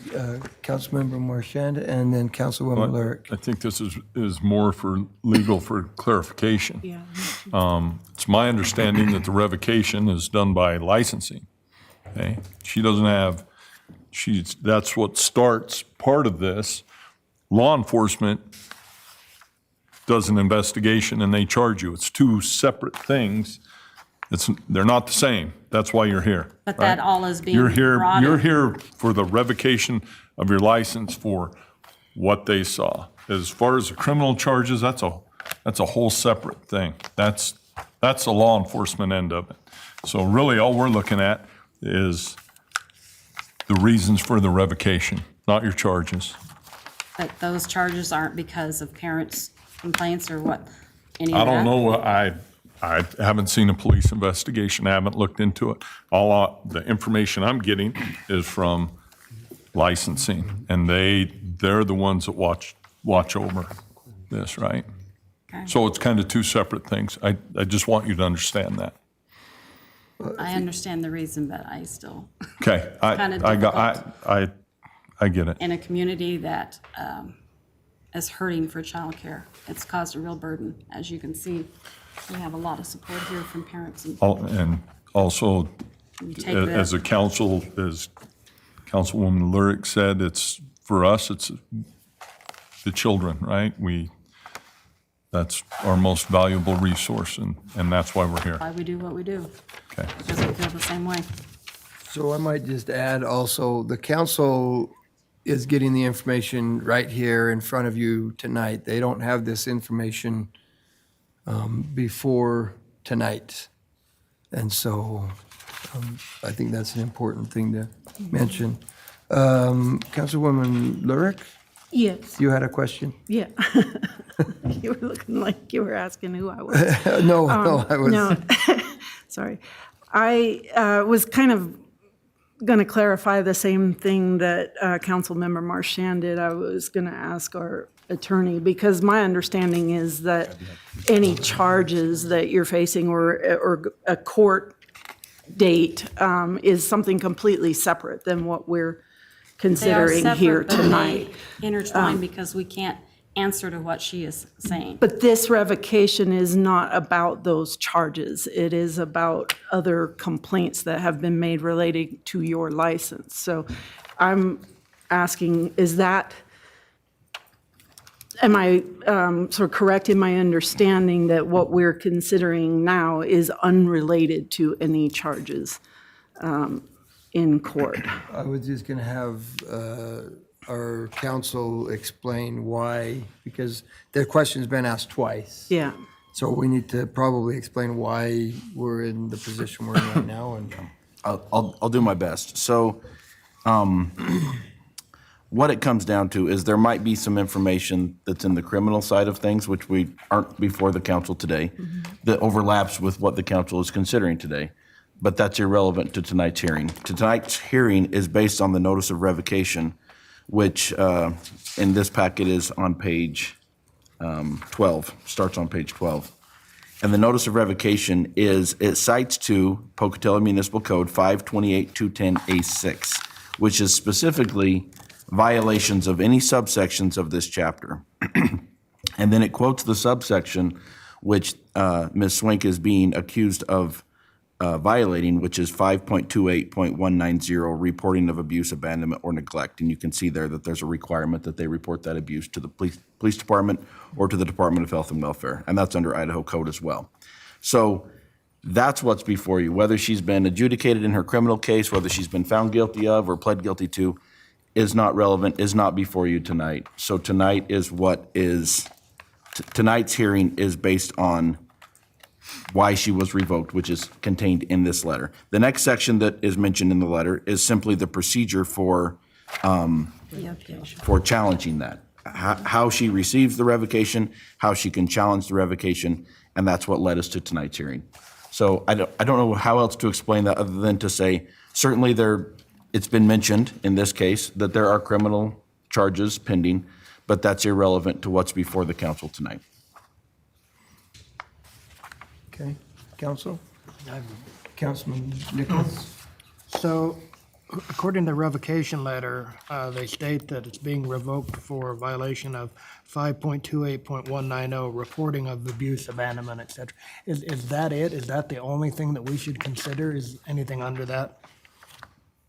Councilmember Marchand and then Councilwoman Lurick. I think this is more for legal for clarification. Yeah. It's my understanding that the revocation is done by licensing. Okay, she doesn't have. That's what starts part of this. Law enforcement does an investigation and they charge you. It's two separate things. They're not the same. That's why you're here. But that all is being You're here, brought you're in. here for the revocation of your license for what they saw. As far as the criminal charges, that's a whole separate thing. That's the law enforcement end of it. So really, all we're looking at is the reasons for the revocation, not your charges. But those charges aren't because of parents' complaints or what? Any of I don't that? know, I haven't seen a police investigation, I haven't looked into it. The information I'm getting is from licensing, and they're the ones that watch over this, right? Okay. So it's kind of two separate things. I just want you to understand that. I understand the reason, but I still, Okay, Kinda I get it. in a community that is hurting for childcare, it's caused a real burden. As you can see, we have a lot of support here from parents. And And also, you take as a council, as Councilwoman Lyric said, it's, for us, it's the children, right? That's our most valuable resource, and that's why we're here. why we do what we do, Okay. because we feel the same way. So I might just add also, the council is getting the information right here in front of you tonight. They don't have this information before tonight. And so I think that's an important thing to mention. Councilwoman Lyric, Yes, you had a question? yeah. You were looking like you were asking who I was. No, I was. No, sorry. I was kind of going to clarify the same thing that Councilmember Marchand did. I was going to ask our attorney, because my understanding is that any charges that you're facing or a court date is something completely separate than what we're They are considering here separate, but they tonight. intertwine because we can't answer to what she is saying. But this revocation is not about those charges. It is about other complaints that have been made relating to your license. So I'm asking, am I sort of correct in my understanding that what we're considering now is unrelated to any charges in court? I was just going to have our counsel explain why, because the question's been asked twice. Yeah. So we need to probably explain why we're in the position we're in right now. And I'll do my best. So what it comes down to is there might be some information that's in the criminal side of things, which we aren't before the council today, that overlaps with what the council is considering today. But that's irrelevant to tonight's hearing. Tonight's hearing is based on the notice of revocation, which in this packet is on page 12, starts on page 12. And the notice of revocation it cites to Pocatello Municipal Code 528-210A6, which is specifically violations of any subsections of this chapter. And then it quotes the subsection which Ms. Swank is being accused of violating, which is 5.28.190, reporting of abuse, abandonment, or neglect. And you can see there that there's a requirement that they report that abuse to the police department or to the Department of Health and Welfare, and that's under Idaho code as well. So that's what's before you. Whether she's been adjudicated in her criminal case, whether she's been found guilty of or pled guilty to, is not relevant, is not before you tonight. So tonight is tonight's hearing is based on why she was revoked, which is contained in this letter. The next section that is mentioned in the letter is simply the procedure for challenging that. How she receives the revocation, how she can challenge the revocation, and that's what led us to tonight's hearing. So I don't know how else to explain that other than to say, certainly it's been mentioned in this case that there are criminal charges pending, but that's irrelevant to what's before the council tonight. okay, counsel? Councilman Nichols? So, according to the revocation letter, they state that it's being revoked for violation of 5.28.190, reporting of abuse, abandonment, et cetera. Is that it? Is that the only thing that we should consider? Is anything under that?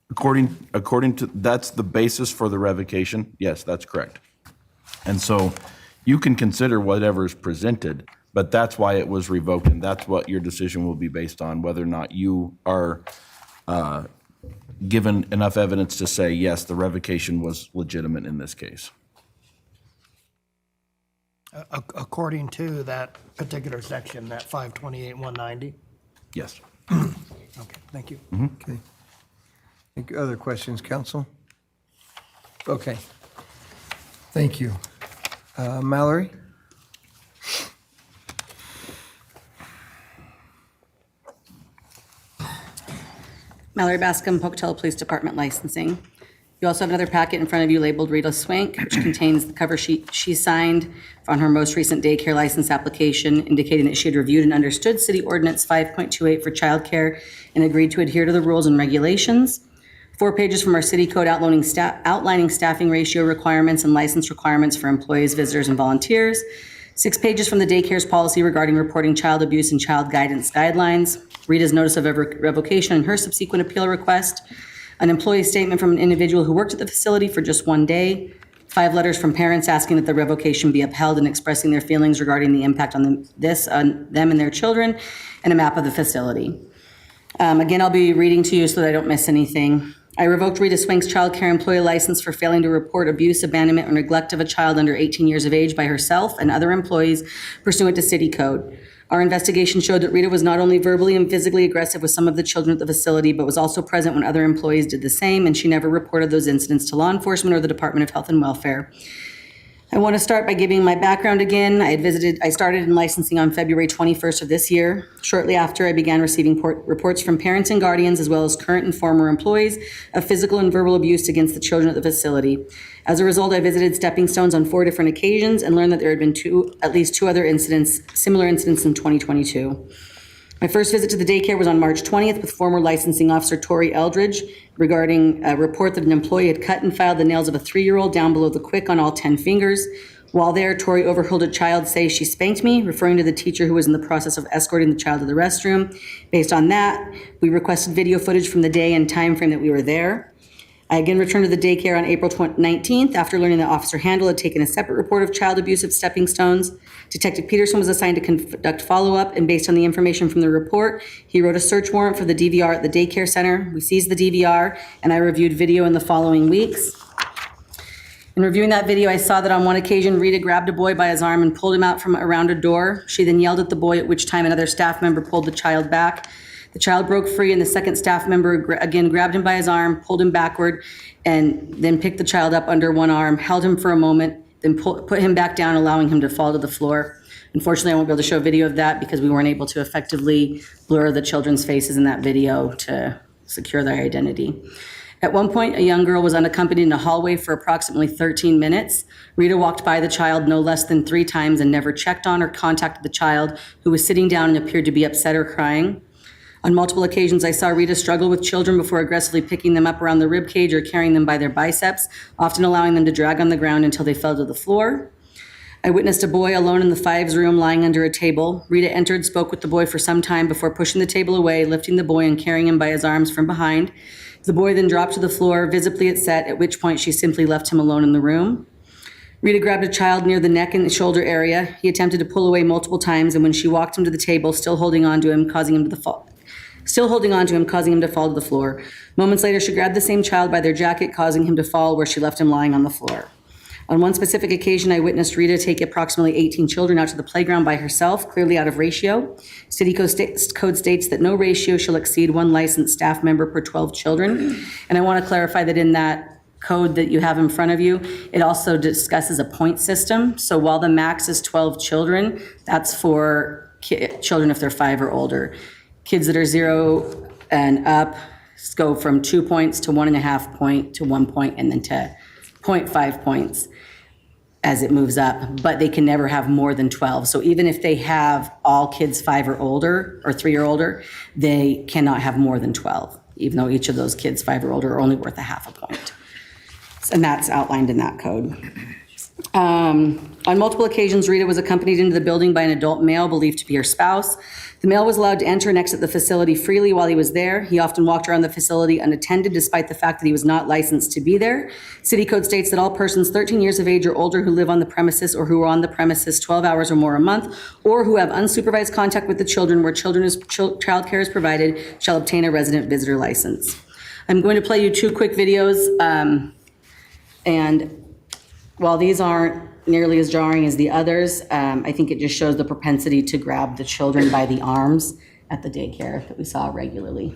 According to, that's the basis for the revocation. Yes, that's correct. And so You can consider whatever's presented, but that's why it was revoked, and that's what your decision will be based on, whether or not you are given enough evidence to say, yes, the revocation was legitimate in this case. According to that particular section, that 528-190? Yes. Okay, thank you. Okay. Any other questions, council? Okay. Thank you. Mallory? Mallory Bascom, Pocatello Police Department Licensing. You also have another packet in front of you labeled Rita Swank, which contains the cover sheet she signed on her most recent daycare license application, indicating that she had reviewed and understood City Ordinance 5.28 for childcare and agreed to adhere to the rules and regulations. 4 pages from our city code outlining staffing ratio requirements and license requirements for employees, visitors, and volunteers. 6 pages from the daycare's policy regarding reporting child abuse and child guidance guidelines. Rita's notice of revocation and her subsequent appeal request. An employee statement from an individual who worked at the facility for just 1 day. 5 letters from parents asking that the revocation be upheld and expressing their feelings regarding the impact on them and their children, and a map of the facility. Again, I'll be reading to you so that I don't miss anything. I revoked Rita Swank's child care employee license for failing to report abuse, abandonment, or neglect of a child under 18 years of age by herself and other employees pursuant to city code. Our investigation showed that Rita was not only verbally and physically aggressive with some of the children at the facility, but was also present when other employees did the same, and she never reported those incidents to law enforcement or the Department of Health and Welfare. I want to start by giving my background again. I started in licensing on February 21st of this year. Shortly after, I began receiving reports from parents and guardians, as well as current and former employees, of physical and verbal abuse against the children at the facility. As a result, I visited Stepping Stones on 4 different occasions and learned that there had been at least two other similar incidents in 2022. My first visit to the daycare was on March 20th with former licensing officer Tori Eldridge regarding a report that an employee had cut and filed the nails of a 3-year-old down below the quick on all 10 fingers. While there, Tori overheard a child say, "She spanked me," referring to the teacher who was in the process of escorting the child to the restroom. Based on that, we requested video footage from the day and time frame that we were there. I again returned to the daycare on April 19th after learning that Officer Handel had taken a separate report of child abuse at Stepping Stones. Detective Peterson was assigned to conduct follow-up, and based on the information from the report, he wrote a search warrant for the DVR at the daycare center. We seized the DVR, and I reviewed video in the following weeks. In reviewing that video, I saw that on one occasion, Rita grabbed a boy by his arm and pulled him out from around a door. She then yelled at the boy, at which time another staff member pulled the child back. The child broke free, and the second staff member again grabbed him by his arm, pulled him backward, and then picked the child up under one arm, held him for a moment, then put him back down, allowing him to fall to the floor. Unfortunately, I won't be able to show video of that because we weren't able to effectively blur the children's faces in that video to secure their identity. At one point, a young girl was unaccompanied in a hallway for approximately 13 minutes. Rita walked by the child no less than 3 times and never checked on or contacted the child, who was sitting down and appeared to be upset or crying. On multiple occasions, I saw Rita struggle with children before aggressively picking them up around the rib cage or carrying them by their biceps, often allowing them to drag on the ground until they fell to the floor. I witnessed a boy alone in the 5's room lying under a table. Rita entered, spoke with the boy for some time before pushing the table away, lifting the boy and carrying him by his arms from behind. The boy then dropped to the floor, visibly upset, at which point she simply left him alone in the room. Rita grabbed a child near the neck and shoulder area. He attempted to pull away multiple times, and when she walked him to the table, still holding on to him, causing him to fall to the floor. Moments later, she grabbed the same child by their jacket, causing him to fall, where she left him lying on the floor. On one specific occasion, I witnessed Rita take approximately 18 children out to the playground by herself, clearly out of ratio. City code states that no ratio shall exceed 1 licensed staff member per 12 children. And I want to clarify that in that code that you have in front of you, it also discusses a point system. So while the max is 12 children, that's for children if they're 5 or older. Kids that are 0 and up go from 2 points to 1.5 point to 1 point and then to 0.5 points as it moves up, but they can never have more than 12. So even if they have all kids 5 or older or 3 or older, they cannot have more than 12, even though each of those kids 5 or older are only worth 0.5 point. And that's outlined in that code. On multiple occasions, Rita was accompanied into the building by an adult male believed to be her spouse. The male was allowed to enter and exit the facility freely while he was there. He often walked around the facility unattended despite the fact that he was not licensed to be there. City code states that all persons 13 years of age or older who live on the premises or who are on the premises 12 hours or more a month, or who have unsupervised contact with the children where child care is provided, shall obtain a resident visitor license. I'm going to play you 2 quick videos, and while these aren't nearly as jarring as the others, I think it just shows the propensity to grab the children by the arms at the daycare that we saw regularly.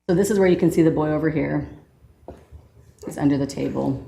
So this is where you can see the boy over here. He's under the table.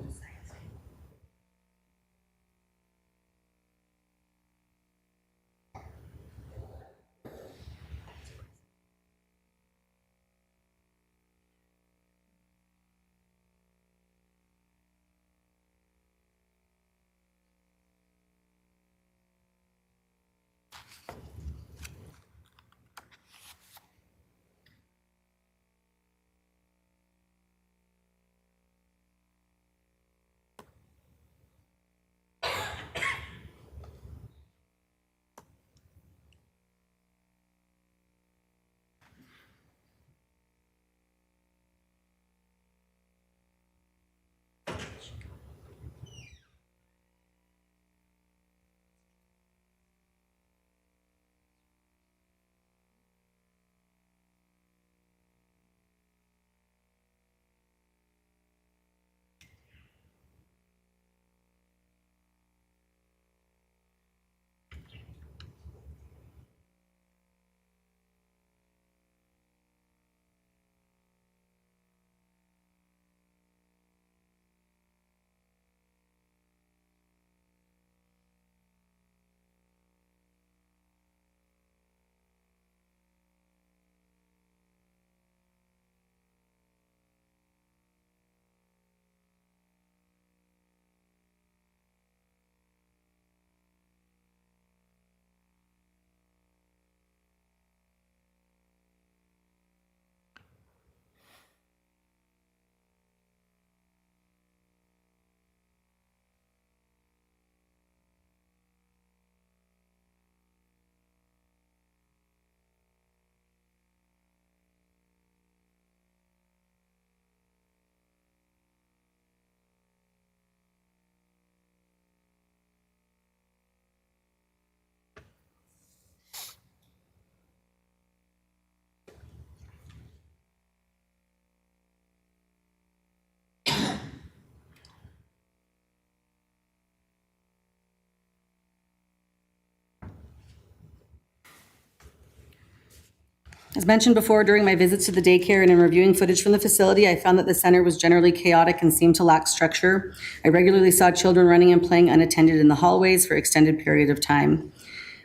As mentioned before, during my visits to the daycare and in reviewing footage from the facility, I found that the center was generally chaotic and seemed to lack structure. I regularly saw children running and playing unattended in the hallways for extended period of time.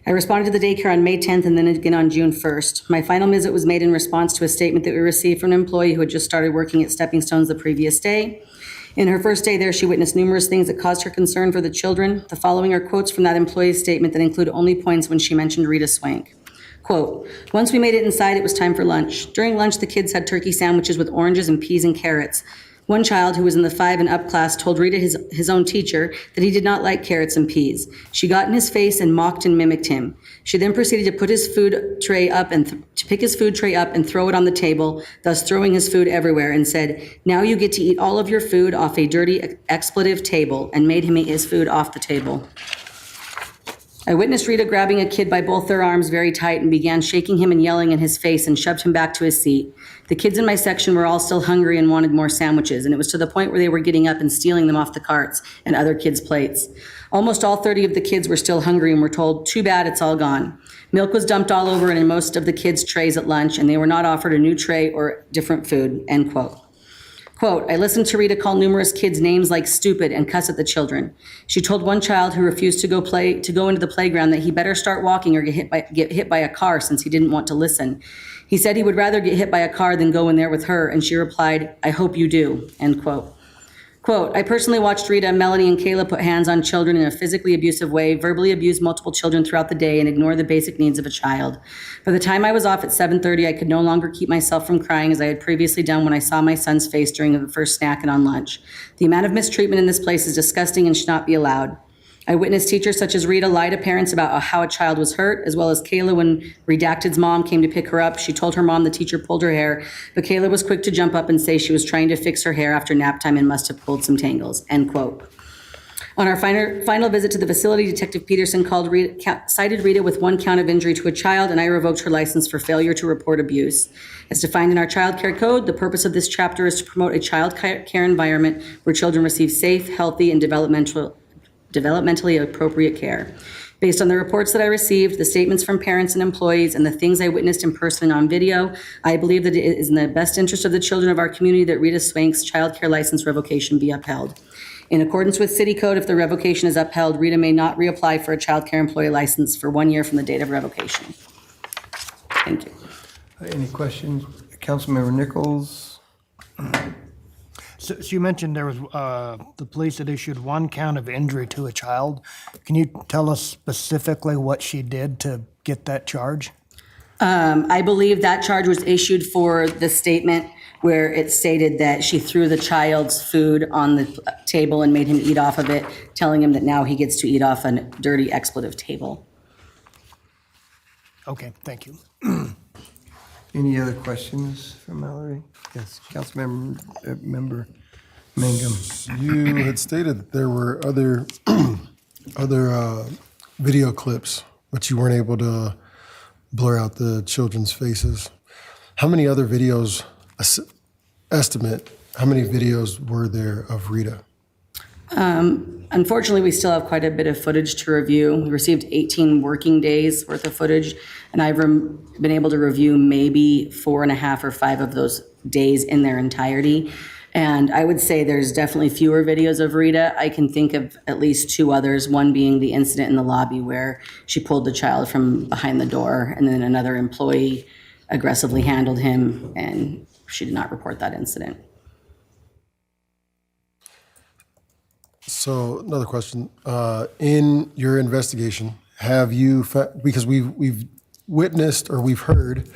I responded to the daycare on May 10th and then again on June 1st. My final visit was made in response to a statement that we received from an employee who had just started working at Stepping Stones the previous day. In her first day there, she witnessed numerous things that caused her concern for the children. The following are quotes from that employee's statement that include only points when she mentioned Rita Swank. Quote, "Once we made it inside, it was time for lunch. During lunch, the kids had turkey sandwiches with oranges and peas and carrots. One child who was in the 5 and up class told Rita, his own teacher, that he did not like carrots and peas. She got in his face and mocked and mimicked him. She then proceeded to put his food tray up and to pick his food tray up and throw it on the table, thus throwing his food everywhere, and said, 'Now you get to eat all of your food off a dirty expletive table,' and made him eat his food off the table. I witnessed Rita grabbing a kid by both their arms very tight and began shaking him and yelling in his face and shoved him back to his seat. The kids in my section were all still hungry and wanted more sandwiches, and it was to the point where they were getting up and stealing them off the carts and other kids' plates. Almost all 30 of the kids were still hungry and were told, 'Too bad, it's all gone.' Milk was dumped all over and in most of the kids' trays at lunch, and they were not offered a new tray or different food," end quote. Quote, "I listened to Rita call numerous kids names like stupid and cuss at the children. She told one child who refused to go into the playground that he better start walking or get hit by a car since he didn't want to listen. He said he would rather get hit by a car than go in there with her, and she replied, 'I hope you do,' end quote. Quote, I personally watched Rita, Melanie, and Kayla put hands on children in a physically abusive way, verbally abuse multiple children throughout the day, and ignore the basic needs of a child. By the time I was off at 7:30, I could no longer keep myself from crying as I had previously done when I saw my son's face during the first snack and on lunch. The amount of mistreatment in this place is disgusting and should not be allowed. I witnessed teachers such as Rita lie to parents about how a child was hurt, as well as Kayla when Redacted's mom came to pick her up. She told her mom the teacher pulled her hair, but Kayla was quick to jump up and say she was trying to fix her hair after nap time and must have pulled some tangles, end quote. On our final visit to the facility, Detective Peterson cited Rita with 1 count of injury to a child, and I revoked her license for failure to report abuse. As defined in our child care code, the purpose of this chapter is to promote a child care environment where children receive safe, healthy, and developmentally appropriate care. Based on the reports that I received, the statements from parents and employees, and the things I witnessed in person and on video, I believe that it is in the best interest of the children of our community that Rita Swank's child care license revocation be upheld. In accordance with City Code, if the revocation is upheld, Rita may not reapply for a child care employee license for 1 year from the date of revocation. Thank you. Any questions? Councilmember Nichols? So you mentioned there was, the police had issued 1 count of injury to a child. Can you tell us specifically what she did to get that charge? I believe that charge was issued for the statement where it stated that she threw the child's food on the table and made him eat off of it, telling him that now he gets to eat off a dirty expletive table. Okay, thank you. Any other questions for Mallory? Yes, Member Mangum. You had stated that there were other video clips, but you weren't able to blur out the children's faces. How many other videos, estimate, how many videos were there of Rita? Unfortunately, we still have quite a bit of footage to review. We received 18 working days worth of footage, and I've been able to review maybe 4.5 or 5 of those days in their entirety. And I would say there's definitely fewer videos of Rita. I can think of at least 2 others, one being the incident in the lobby where she pulled the child from behind the door, and then another employee aggressively handled him, and she did not report that incident. So another question, in your investigation, have you, because we've witnessed or we've heard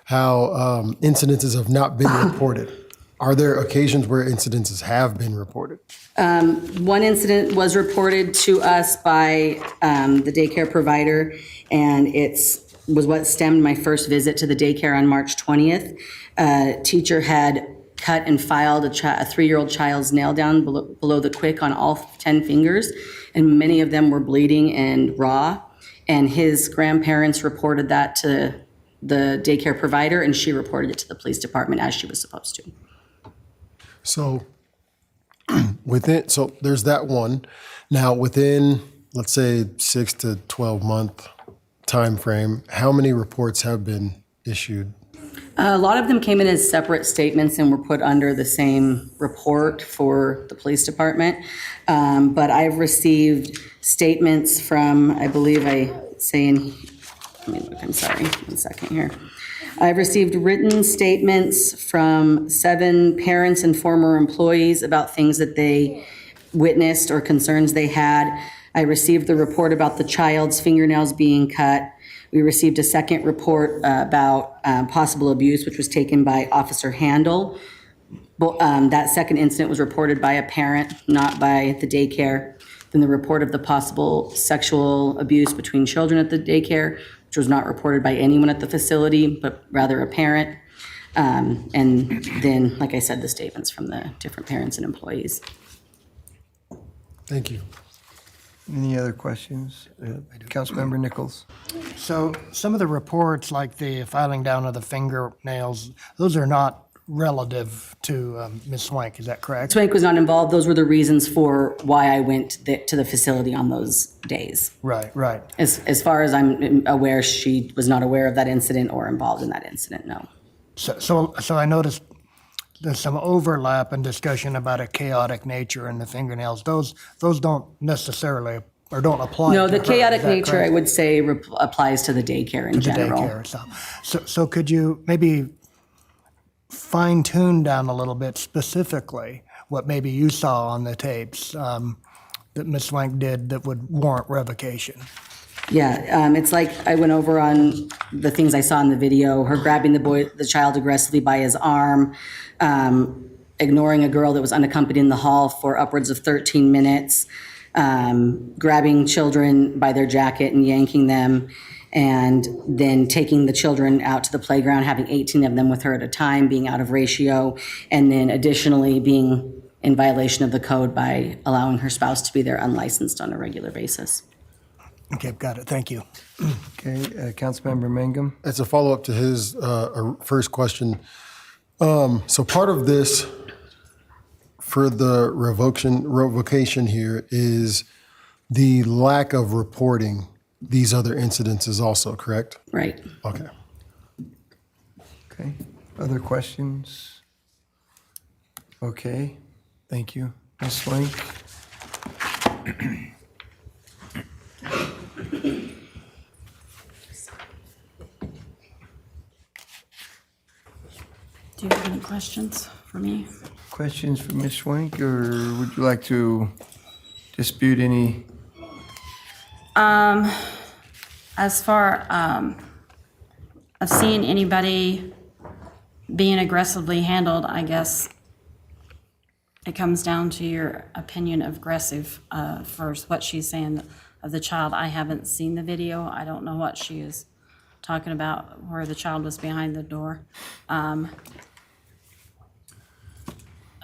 how incidences have not been reported. Are there occasions where incidences have been reported? One incident was reported to us by the daycare provider, and was what stemmed my first visit to the daycare on March 20th. A teacher had cut and filed a 3-year-old child's nail down below the quick on all 10 fingers, and many of them were bleeding and raw. And his grandparents reported that to the daycare provider, and she reported it to the police department as she was supposed to. So so there's that one. Now within, let's say 6 to 12 month time frame, how many reports have been issued? A lot of them came in as separate statements and were put under the same report for the police department. But I've received statements from, I believe I'm sorry, 1 second here. I've received written statements from 7 parents and former employees about things that they witnessed or concerns they had. I received the report about the child's fingernails being cut. We received a second report about possible abuse, which was taken by Officer Handel. That second incident was reported by a parent, not by the daycare. Then the report of the possible sexual abuse between children at the daycare, which was not reported by anyone at the facility, but rather a parent. And then, like I said, the statements from the different parents and employees. Thank you. Any other questions? Councilmember Nichols? So some of the reports, like the filing down of the fingernails, those are not relative to Ms. Swank, is that correct? Swank was not involved. Those were the reasons for why I went to the facility on those days. Right. As far as I'm aware, she was not aware of that incident or involved in that incident, no. So I noticed there's some overlap and discussion about a chaotic nature in the fingernails. Those don't necessarily, or don't apply. No, to the her, chaotic is that nature, correct? I would say, applies to the daycare in The general. daycare itself. So could you maybe fine tune down a little bit specifically what maybe you saw on the tapes that Ms. Swank did that would warrant revocation? Yeah, it's like I went over on the things I saw in the video, her grabbing the child aggressively by his arm, ignoring a girl that was unaccompanied in the hall for upwards of 13 minutes, grabbing children by their jacket and yanking them, and then taking the children out to the playground, having 18 of them with her at a time, being out of ratio, and then additionally being in violation of the code by allowing her spouse to be there unlicensed on a regular basis. Okay, got it. Thank you. Okay, Councilmember Mangum? As a follow-up to his first question, so part of this for the revocation here is the lack of reporting these other incidences also, correct? Right. Okay. Okay, other questions? Okay, thank you. Ms. Swank? Do you have any questions for me? Questions for Ms. Swank, or would you like to dispute any? As far of seeing anybody being aggressively handled, I guess it comes down to your opinion of aggressive for what she's saying of the child. I haven't seen the video. I don't know what she is talking about, where the child was behind the door.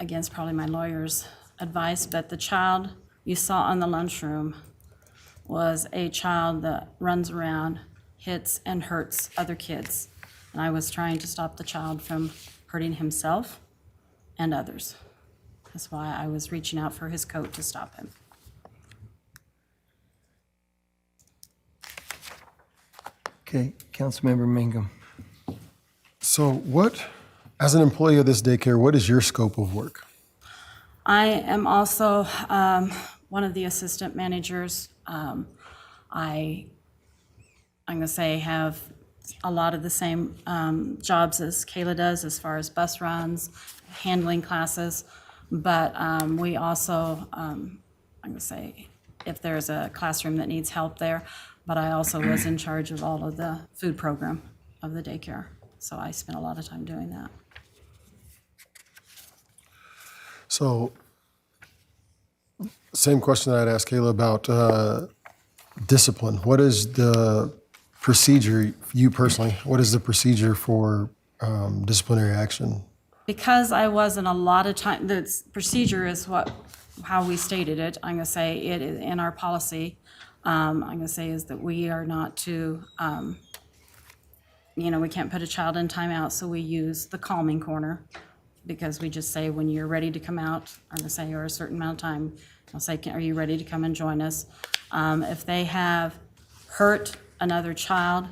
Against probably my lawyer's advice, but the child you saw in the lunchroom was a child that runs around, hits and hurts other kids. And I was trying to stop the child from hurting himself and others. That's why I was reaching out for his coat to stop him. Okay, Councilmember Mangum. So what, as an employee of this daycare, what is your scope of work? I am also one of the assistant managers. I'm going to say have a lot of the same jobs as Kayla does as far as bus runs, handling classes, but we also, I'm going to say, if there's a classroom that needs help there, but I also was in charge of all of the food program of the daycare, so I spent a lot of time doing that. So, same question that I'd asked Kayla about discipline. What is the procedure, you personally, what is the procedure for disciplinary action? Because I wasn't a lot of time, the procedure is how we stated it. I'm going to say it is in our policy. I'm going to say is that we are not to, we can't put a child in timeout, so we use the calming corner, because we just say when you're ready to come out, I'm going to say, or a certain amount of time, I'll say, are you ready to come and join us? If they have hurt another child,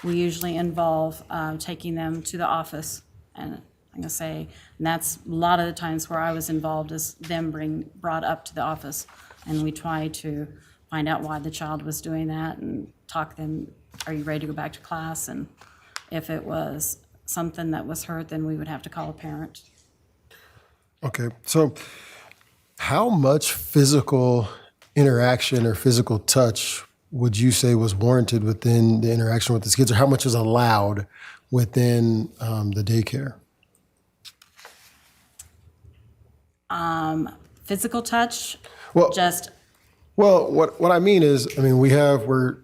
we usually involve taking them to the office. And I'm going to say, and that's a lot of the times where I was involved, is them brought up to the office. And we try to find out why the child was doing that and talk them, are you ready to go back to class? And if it was something that was hurt, then we would have to call a parent. Okay, so how much physical interaction or physical touch would you say was warranted within the interaction with these kids, or how much is allowed within the daycare? Physical touch, Well, just, Well, what I mean is, we're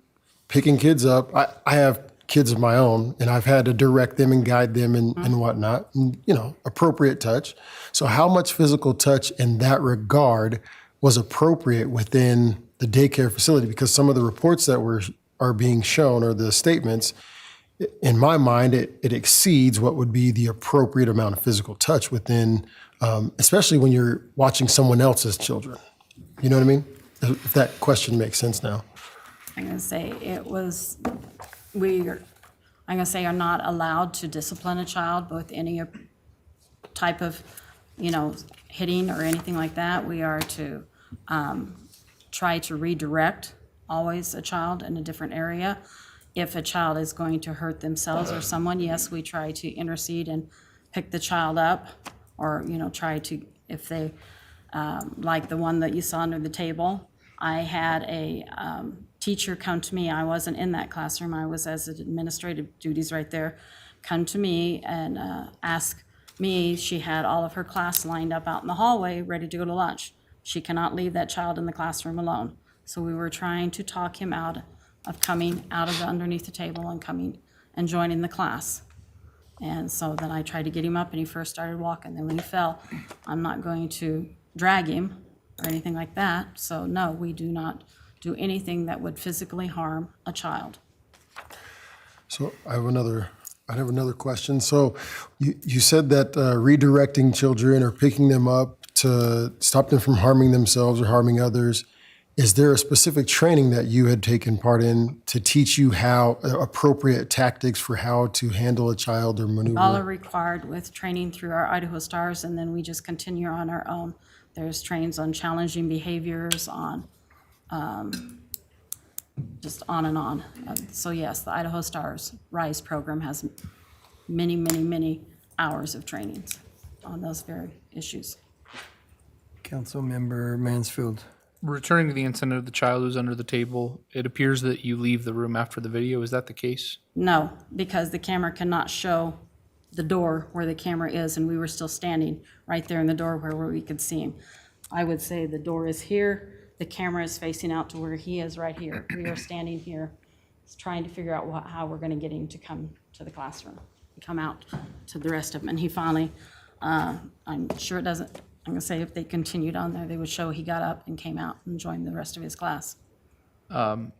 picking kids up. I have kids of my own, and I've had to direct them and guide them and whatnot, and, appropriate touch. So how much physical touch in that regard was appropriate within the daycare facility? Because some of the reports that are being shown, or the statements, in my mind, it exceeds what would be the appropriate amount of physical touch within, especially when you're watching someone else's children. You know what I mean? If that question makes sense now. I'm going to say are not allowed to discipline a child with any type of, hitting or anything like that. We are to try to redirect always a child in a different area. If a child is going to hurt themselves or someone, yes, we try to intercede and pick the child up, or, try to, if they like the one that you saw under the table. I had a teacher come to me. I wasn't in that classroom. I was as administrative duties right there. Come to me and ask me. She had all of her class lined up out in the hallway, ready to go to lunch. She cannot leave that child in the classroom alone. So we were trying to talk him out of coming out of underneath the table and coming and joining the class. And so then I tried to get him up, and he first started walking. Then when he fell, I'm not going to drag him or anything like that. So no, we do not do anything that would physically harm a child. So I have another question. So you said that redirecting children or picking them up to stop them from harming themselves or harming others, is there a specific training that you had taken part in to teach you how appropriate tactics for how to handle a child or maneuver? All are required with training through our Idaho Stars, and then we just continue on our own. There's trainings on challenging behaviors, on just on and on. So yes, the Idaho Stars RISE program has many, many, many hours of trainings on those very issues. Councilmember Mansfield. Returning to the incident of the child who's under the table, it appears that you leave the room after the video. Is that the case? No, because the camera cannot show the door where the camera is, and we were still standing right there in the door where we could see him. I would say the door is here, the camera is facing out to where he is right here. We are standing here, trying to figure out how we're gonna get him to come to the classroom, come out to the rest of them. And he finally, I'm sure it doesn't, I'm gonna say if they continued on there, they would show he got up and came out and joined the rest of his class. The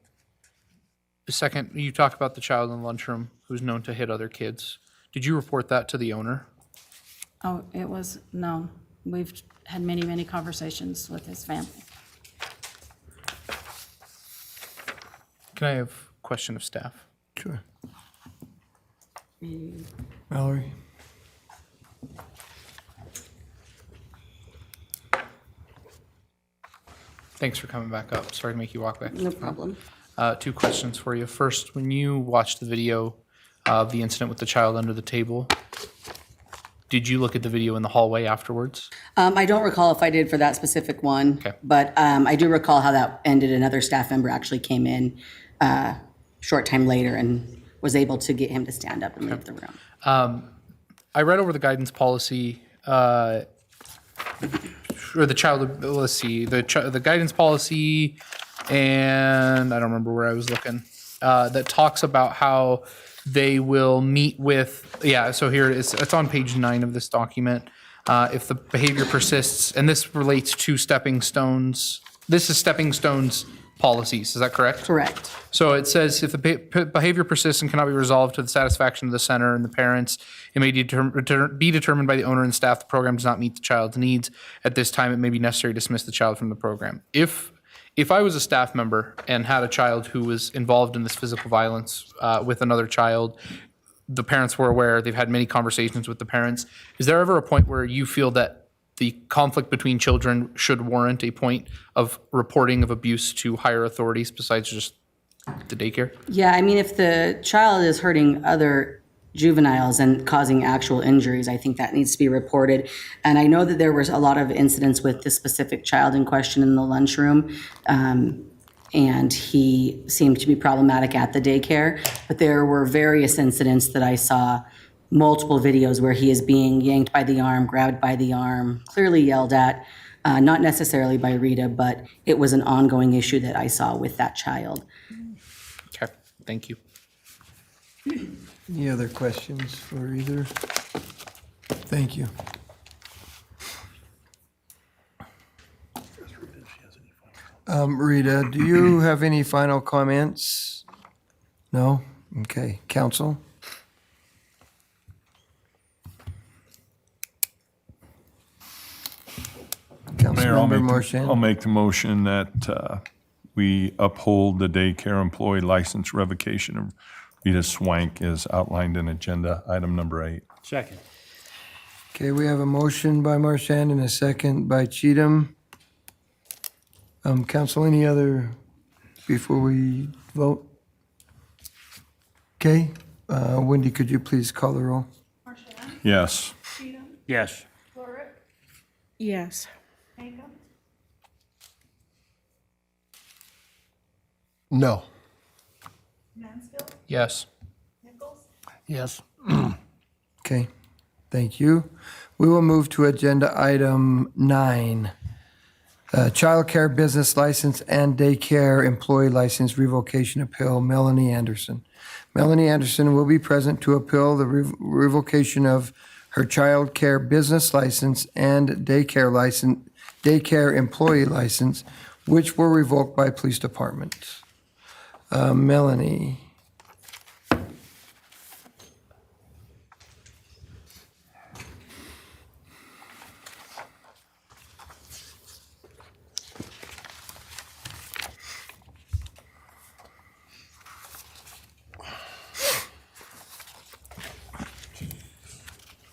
second, you talked about the child in the lunchroom who's known to hit other kids. Did you report that to the owner? Oh, it was known. We've had many, many conversations with his family. Can I have a question of staff? Sure. Mallory? Thanks for coming back up. Sorry to make you walk back. No problem. 2 questions for you. First, when you watched the video of the incident with the child under the table, did you look at the video in the hallway afterwards? I don't recall if I did for that specific one. Okay. But I do recall how that ended. Another staff member actually came in short time later and was able to get him to stand up and leave the room. I read over the guidance policy, or the child, let's see, the guidance policy, and I don't remember where I was looking, that talks about how they will meet with, so here it is, it's on page 9 of this document. If the behavior persists, and this relates to stepping stones, this is stepping stones policies, is that correct? Correct. So it says if the behavior persists and cannot be resolved to the satisfaction of the center and the parents, it may be determined by the owner and staff the program does not meet the child's needs. At this time, it may be necessary to dismiss the child from the program. If I was a staff member and had a child who was involved in this physical violence with another child, the parents were aware, they've had many conversations with the parents, is there ever a point where you feel that the conflict between children should warrant a point of reporting of abuse to higher authorities besides just the daycare? Yeah, I mean, if the child is hurting other juveniles and causing actual injuries, I think that needs to be reported. And I know that there was a lot of incidents with the specific child in question in the lunchroom, and he seemed to be problematic at the daycare. But there were various incidents that I saw, multiple videos where he is being yanked by the arm, grabbed by the arm, clearly yelled at, not necessarily by Rita, but it was an ongoing issue that I saw with that child. Okay, thank you. Any other questions for either? Thank you. Rita, do you have any final comments? No? Okay. Council? Mayor, I'll Councilmember make Marchand? the motion that we uphold the daycare employee license revocation of Rita Swank as outlined in agenda item number 8. Second. Okay, we have a motion by Marchand and a second by Cheatham. Council, any other before we vote? Okay, Wendy, could you please call the roll? Yes. Yes. Yes. No. Yes. Yes. Okay, thank you. We will move to agenda item 9. Childcare business license and daycare employee license revocation appeal, Melanie Anderson. Melanie Anderson will be present to appeal the revocation of her childcare business license and daycare employee license, which were revoked by police department. Melanie.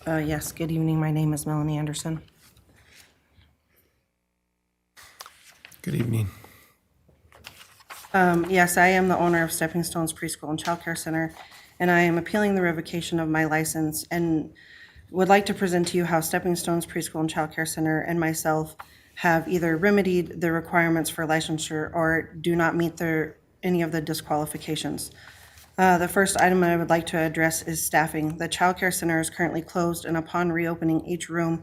Yes, good evening. My name is Melanie Anderson. Good evening. Yes, I am the owner of Stepping Stones Preschool and Child Care Center, and I am appealing the revocation of my license and would like to present to you how Stepping Stones Preschool and Child Care Center and myself have either remedied the requirements for licensure or do not meet any of the disqualifications. The first item I would like to address is staffing. The Child Care Center is currently closed, and upon reopening, each room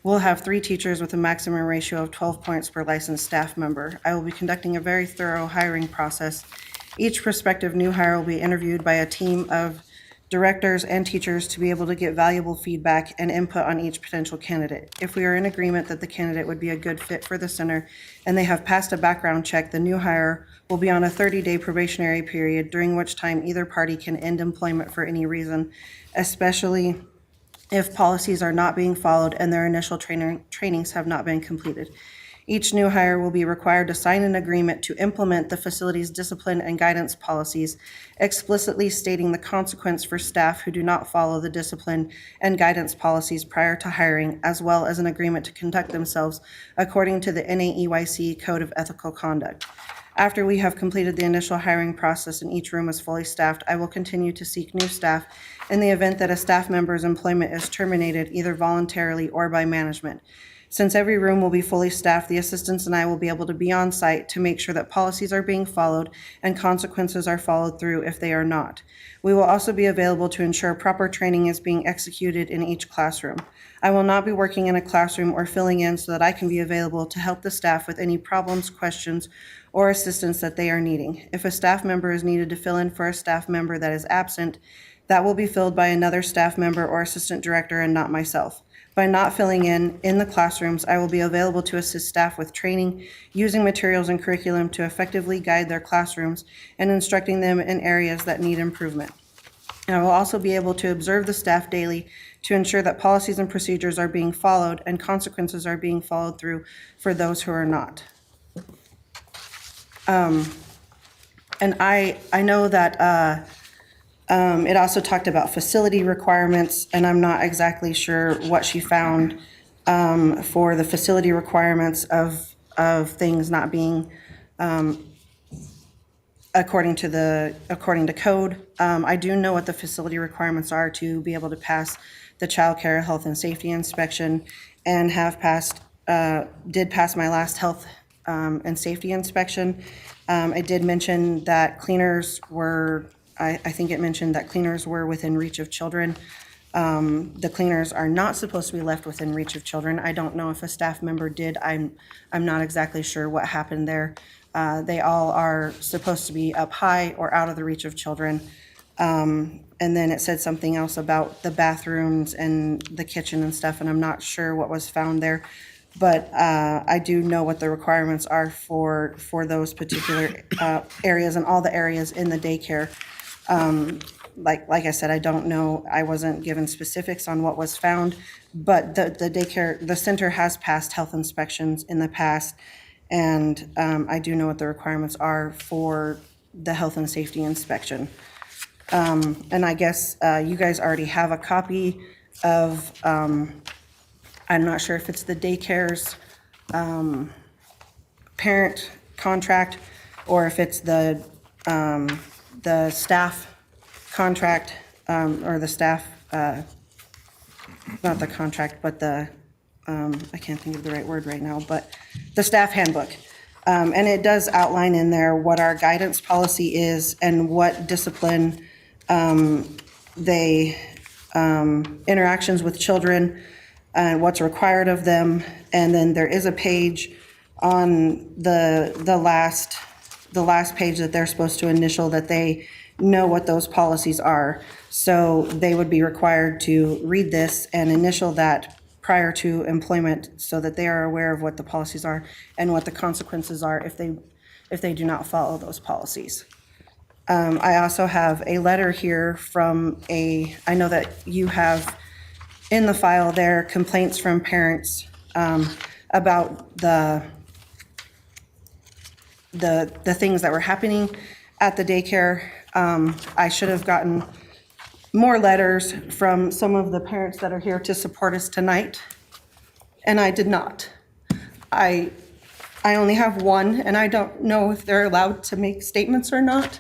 will have 3 teachers with a maximum ratio of 12 points per licensed staff member. I will be conducting a very thorough hiring process. Each prospective new hire will be interviewed by a team of directors and teachers to be able to get valuable feedback and input on each potential candidate. If we are in agreement that the candidate would be a good fit for the center and they have passed a background check, the new hire will be on a 30-day probationary period, during which time either party can end employment for any reason, especially if policies are not being followed and their initial trainings have not been completed. Each new hire will be required to sign an agreement to implement the facility's discipline and guidance policies, explicitly stating the consequence for staff who do not follow the discipline and guidance policies prior to hiring, as well as an agreement to conduct themselves according to the NAEYC Code of Ethical Conduct. After we have completed the initial hiring process and each room is fully staffed, I will continue to seek new staff in the event that a staff member's employment is terminated either voluntarily or by management. Since every room will be fully staffed, the assistants and I will be able to be on site to make sure that policies are being followed and consequences are followed through if they are not. We will also be available to ensure proper training is being executed in each classroom. I will not be working in a classroom or filling in so that I can be available to help the staff with any problems, questions, or assistance that they are needing. If a staff member is needed to fill in for a staff member that is absent, that will be filled by another staff member or assistant director and not myself. By not filling in the classrooms, I will be available to assist staff with training, using materials and curriculum to effectively guide their classrooms, and instructing them in areas that need improvement. And I will also be able to observe the staff daily to ensure that policies and procedures are being followed and consequences are being followed through for those who are not. And I know that it also talked about facility requirements, and I'm not exactly sure what she found for the facility requirements of things not being according to code. I do know what the facility requirements are to be able to pass the child care health and safety inspection, and did pass my last health and safety inspection. I did mention that cleaners were, I think it mentioned that cleaners were within reach of children. The cleaners are not supposed to be left within reach of children. I don't know if a staff member did. I'm not exactly sure what happened there. They all are supposed to be up high or out of the reach of children. And then it said something else about the bathrooms and the kitchen and stuff, and I'm not sure what was found there. But I do know what the requirements are for those particular areas and all the areas in the daycare. Like I said, I don't know. I wasn't given specifics on what was found, but the center has passed health inspections in the past, and I do know what the requirements are for the health and safety inspection. And I guess you guys already have a copy of, I'm not sure if it's the daycare's parent contract or if it's the staff contract, or the staff, not the contract, but the I can't think of the right word right now, but the staff handbook. And it does outline in there what our guidance policy is and what discipline interactions with children and what's required of them. And then there is a page on the last page that they're supposed to initial that they know what those policies are. So they would be required to read this and initial that prior to employment so that they are aware of what the policies are and what the consequences are if they do not follow those policies. I also have a letter here from I know that you have in the file there complaints from parents about the things that were happening at the daycare. I should have gotten more letters from some of the parents that are here to support us tonight, and I did not. I only have one, and I don't know if they're allowed to make statements or not,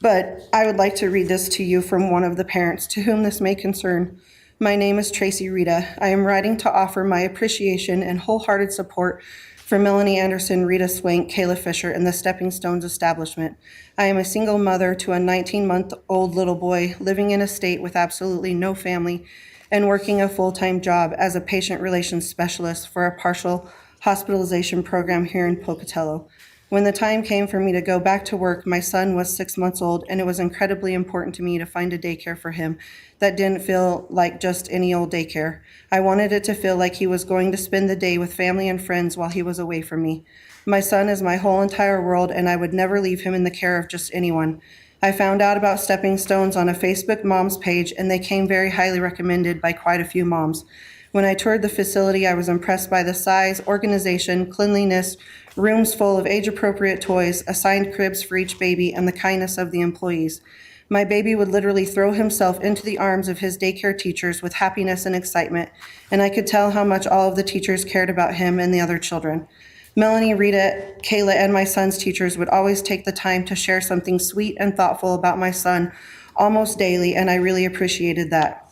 but I would like to read this to you from one of the parents to whom this may concern. My name is Tracy Rita. I am writing to offer my appreciation and wholehearted support for Melanie Anderson, Rita Swank, Kayla Fisher, and the Stepping Stones establishment. I am a single mother to a 19-month-old little boy living in a state with absolutely no family and working a full-time job as a patient relations specialist for a partial hospitalization program here in Pocatello. When the time came for me to go back to work, my son was 6 months old, and it was incredibly important to me to find a daycare for him that didn't feel like just any old daycare. I wanted it to feel like he was going to spend the day with family and friends while he was away from me. My son is my whole entire world, and I would never leave him in the care of just anyone. I found out about Stepping Stones on a Facebook moms page, and they came very highly recommended by quite a few moms. When I toured the facility, I was impressed by the size, organization, cleanliness, rooms full of age-appropriate toys, assigned cribs for each baby, and the kindness of the employees. My baby would literally throw himself into the arms of his daycare teachers with happiness and excitement, and I could tell how much all of the teachers cared about him and the other children. Melanie, Rita, Kayla, and my son's teachers would always take the time to share something sweet and thoughtful about my son almost daily, and I really appreciated that.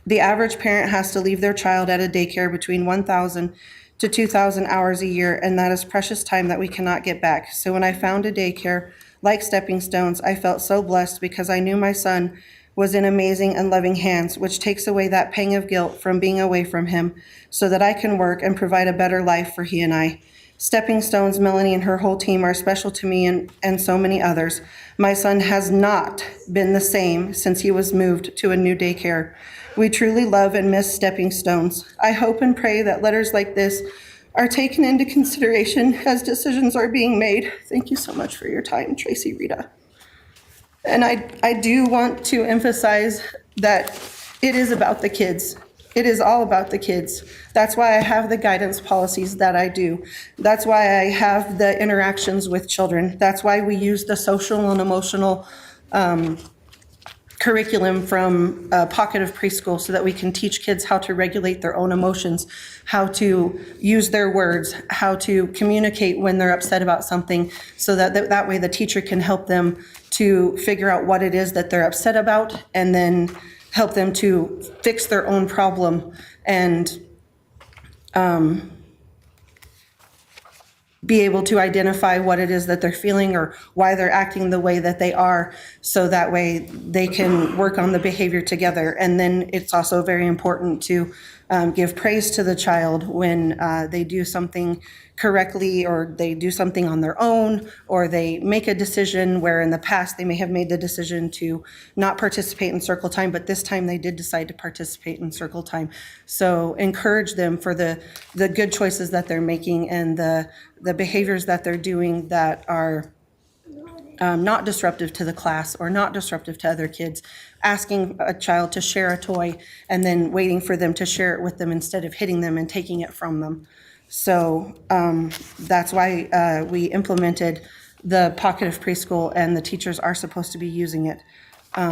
The average parent has to leave their child at a daycare between 1,000 to 2,000 hours a year, and that is precious time that we cannot get back. So when I found a daycare like Stepping Stones, I felt so blessed because I knew my son was in amazing and loving hands, which takes away that pang of guilt from being away from him so that I can work and provide a better life for he and I. Stepping Stones, Melanie, and her whole team are special to me and so many others. My son has not been the same since he was moved to a new daycare. We truly love and miss Stepping Stones. I hope and pray that letters like this are taken into consideration as decisions are being made. Thank you so much for your time, Tracy Rita. And I do want to emphasize that it is about the kids. It is all about the kids. That's why I have the guidance policies that I do. That's why I have the interactions with children. That's why we use the social and emotional curriculum from Pocket of Preschool so that we can teach kids how to regulate their own emotions, how to use their words, how to communicate when they're upset about something, so that way the teacher can help them to figure out what it is that they're upset about and then help them to fix their own problem and be able to identify what it is that they're feeling or why they're acting the way that they are, so that way they can work on the behavior together. And then it's also very important to give praise to the child when they do something correctly, or they do something on their own, or they make a decision where in the past they may have made the decision to not participate in circle time, but this time they did decide to participate in circle time. So encourage them for the good choices that they're making and the behaviors that they're doing that are not disruptive to the class or not disruptive to other kids. Asking a child to share a toy and then waiting for them to share it with them instead of hitting them and taking it from them. So that's why we implemented the Pocket of Preschool, and the teachers are supposed to be using it. I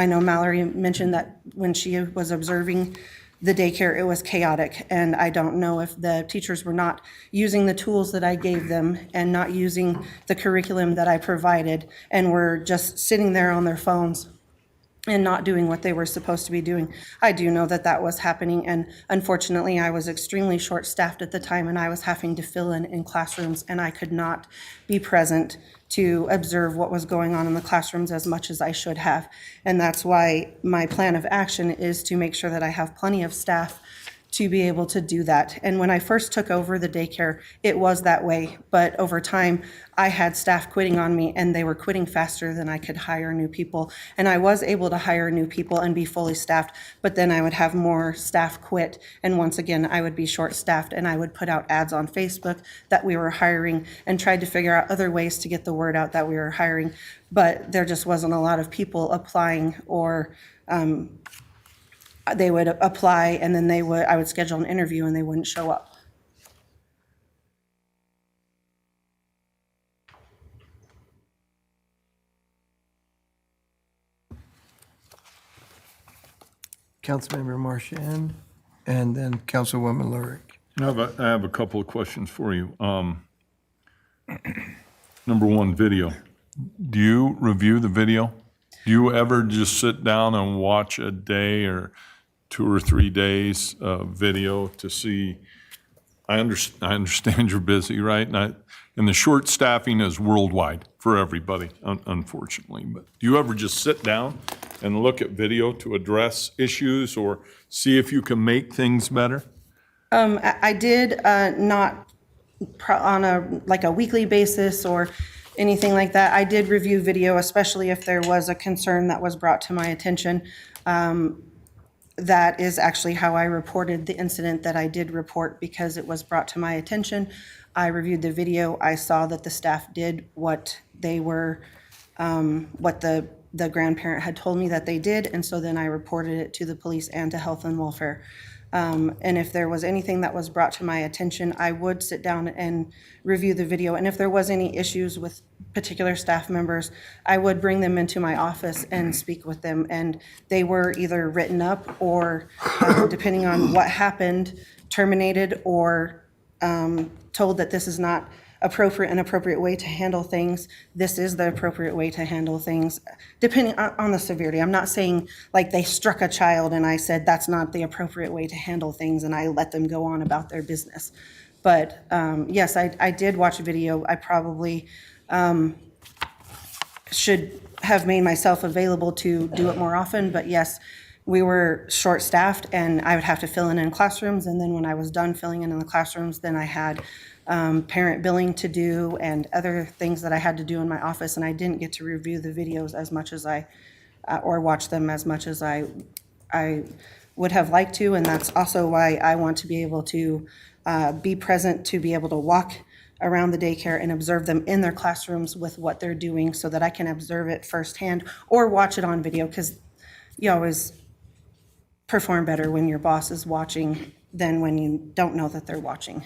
know Mallory mentioned that when she was observing the daycare, it was chaotic, and I don't know if the teachers were not using the tools that I gave them and not using the curriculum that I provided and were just sitting there on their phones. and not doing what they were supposed to be doing. I do know that that was happening, and unfortunately, I was extremely short-staffed at the time, and I was having to fill in classrooms, and I could not be present to observe what was going on in the classrooms as much as I should have. And that's why my plan of action is to make sure that I have plenty of staff to be able to do that. And when I first took over the daycare, it was that way. But over time, I had staff quitting on me, and they were quitting faster than I could hire new people. And I was able to hire new people and be fully staffed, but then I would have more staff quit. And once again, I would be short-staffed, and I would put out ads on Facebook that we were hiring and tried to figure out other ways to get the word out that we were hiring. But there just wasn't a lot of people applying, or they would apply and then I would schedule an interview and they wouldn't show up. Councilmember Marchand, and then Councilwoman Lurick. I have a couple of questions for you. Number one, video. Do you review the video? Do you ever just sit down and watch a day or 2 or 3 days of video to see? I understand you're busy, right? And the short staffing is worldwide for everybody, unfortunately. But do you ever just sit down and look at video to address issues or see if you can make things better? I did not on a weekly basis or anything like that. I did review video, especially if there was a concern that was brought to my attention. That is actually how I reported the incident that I did report, because it was brought to my attention. I reviewed the video. I saw that the staff did what they were, what the grandparent had told me that they did, and so then I reported it to the police and to health and welfare. And if there was anything that was brought to my attention, I would sit down and review the video. And if there was any issues with particular staff members, I would bring them into my office and speak with them. And they were either written up or, depending on what happened, terminated or told that this is not an appropriate way to handle things. This is the appropriate way to handle things, depending on the severity. I'm not saying like they struck a child and I said that's not the appropriate way to handle things and I let them go on about their business. But yes, I did watch a video. I probably should have made myself available to do it more often, but yes, we were short-staffed and I would have to fill in classrooms, and then when I was done filling in the classrooms, then I had parent billing to do and other things that I had to do in my office, and I didn't get to review the videos as much as or watch them as much as I would have liked to, and that's also why I want to be able to be present, to be able to walk around the daycare and observe them in their classrooms with what they're doing so that I can observe it firsthand or watch it on video, because you always perform better when your boss is watching than when you don't know that they're watching.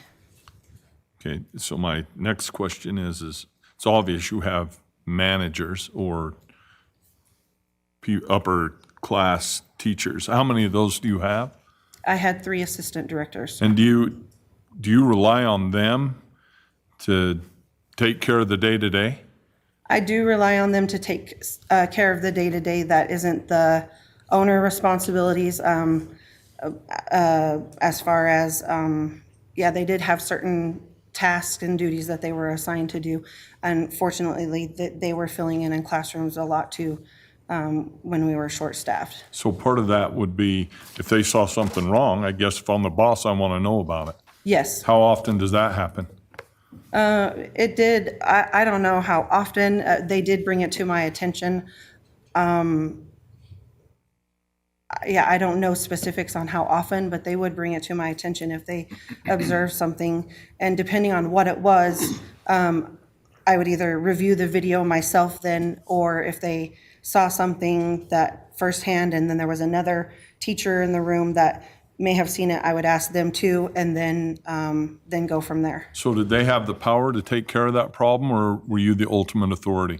Okay, so my next question is it's obvious you have managers or upper class teachers. How many of those do you have? I had 3 assistant directors. And do you rely on them to take care of the day-to-day? I do rely on them to take care of the day-to-day. That isn't the owner responsibilities. As far as, they did have certain tasks and duties that they were assigned to do. Unfortunately, they were filling in classrooms a lot too when we were short-staffed. So part of that would be if they saw something wrong, I guess if I'm the boss, I want to know about it. Yes. How often does that happen? It did. I don't know how often. They did bring it to my attention. I don't know specifics on how often, but they would bring it to my attention if they observed something. And depending on what it was, I would either review the video myself then, or if they saw something that firsthand and then there was another teacher in the room that may have seen it, I would ask them too, and then go from there. So did they have the power to take care of that problem, or were you the ultimate authority?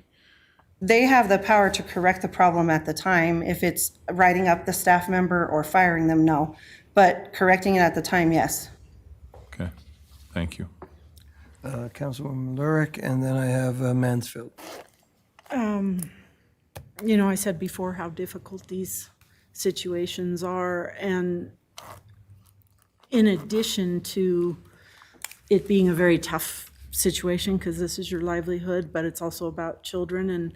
They have the power to correct the problem at the time. If it's writing up the staff member or firing them, no. But correcting it at the time, yes. Okay, thank you. Councilwoman Lurick, and then I have Mansfield. I said before how difficult these situations are, and in addition to it being a very tough situation, because this is your livelihood, but it's also about children and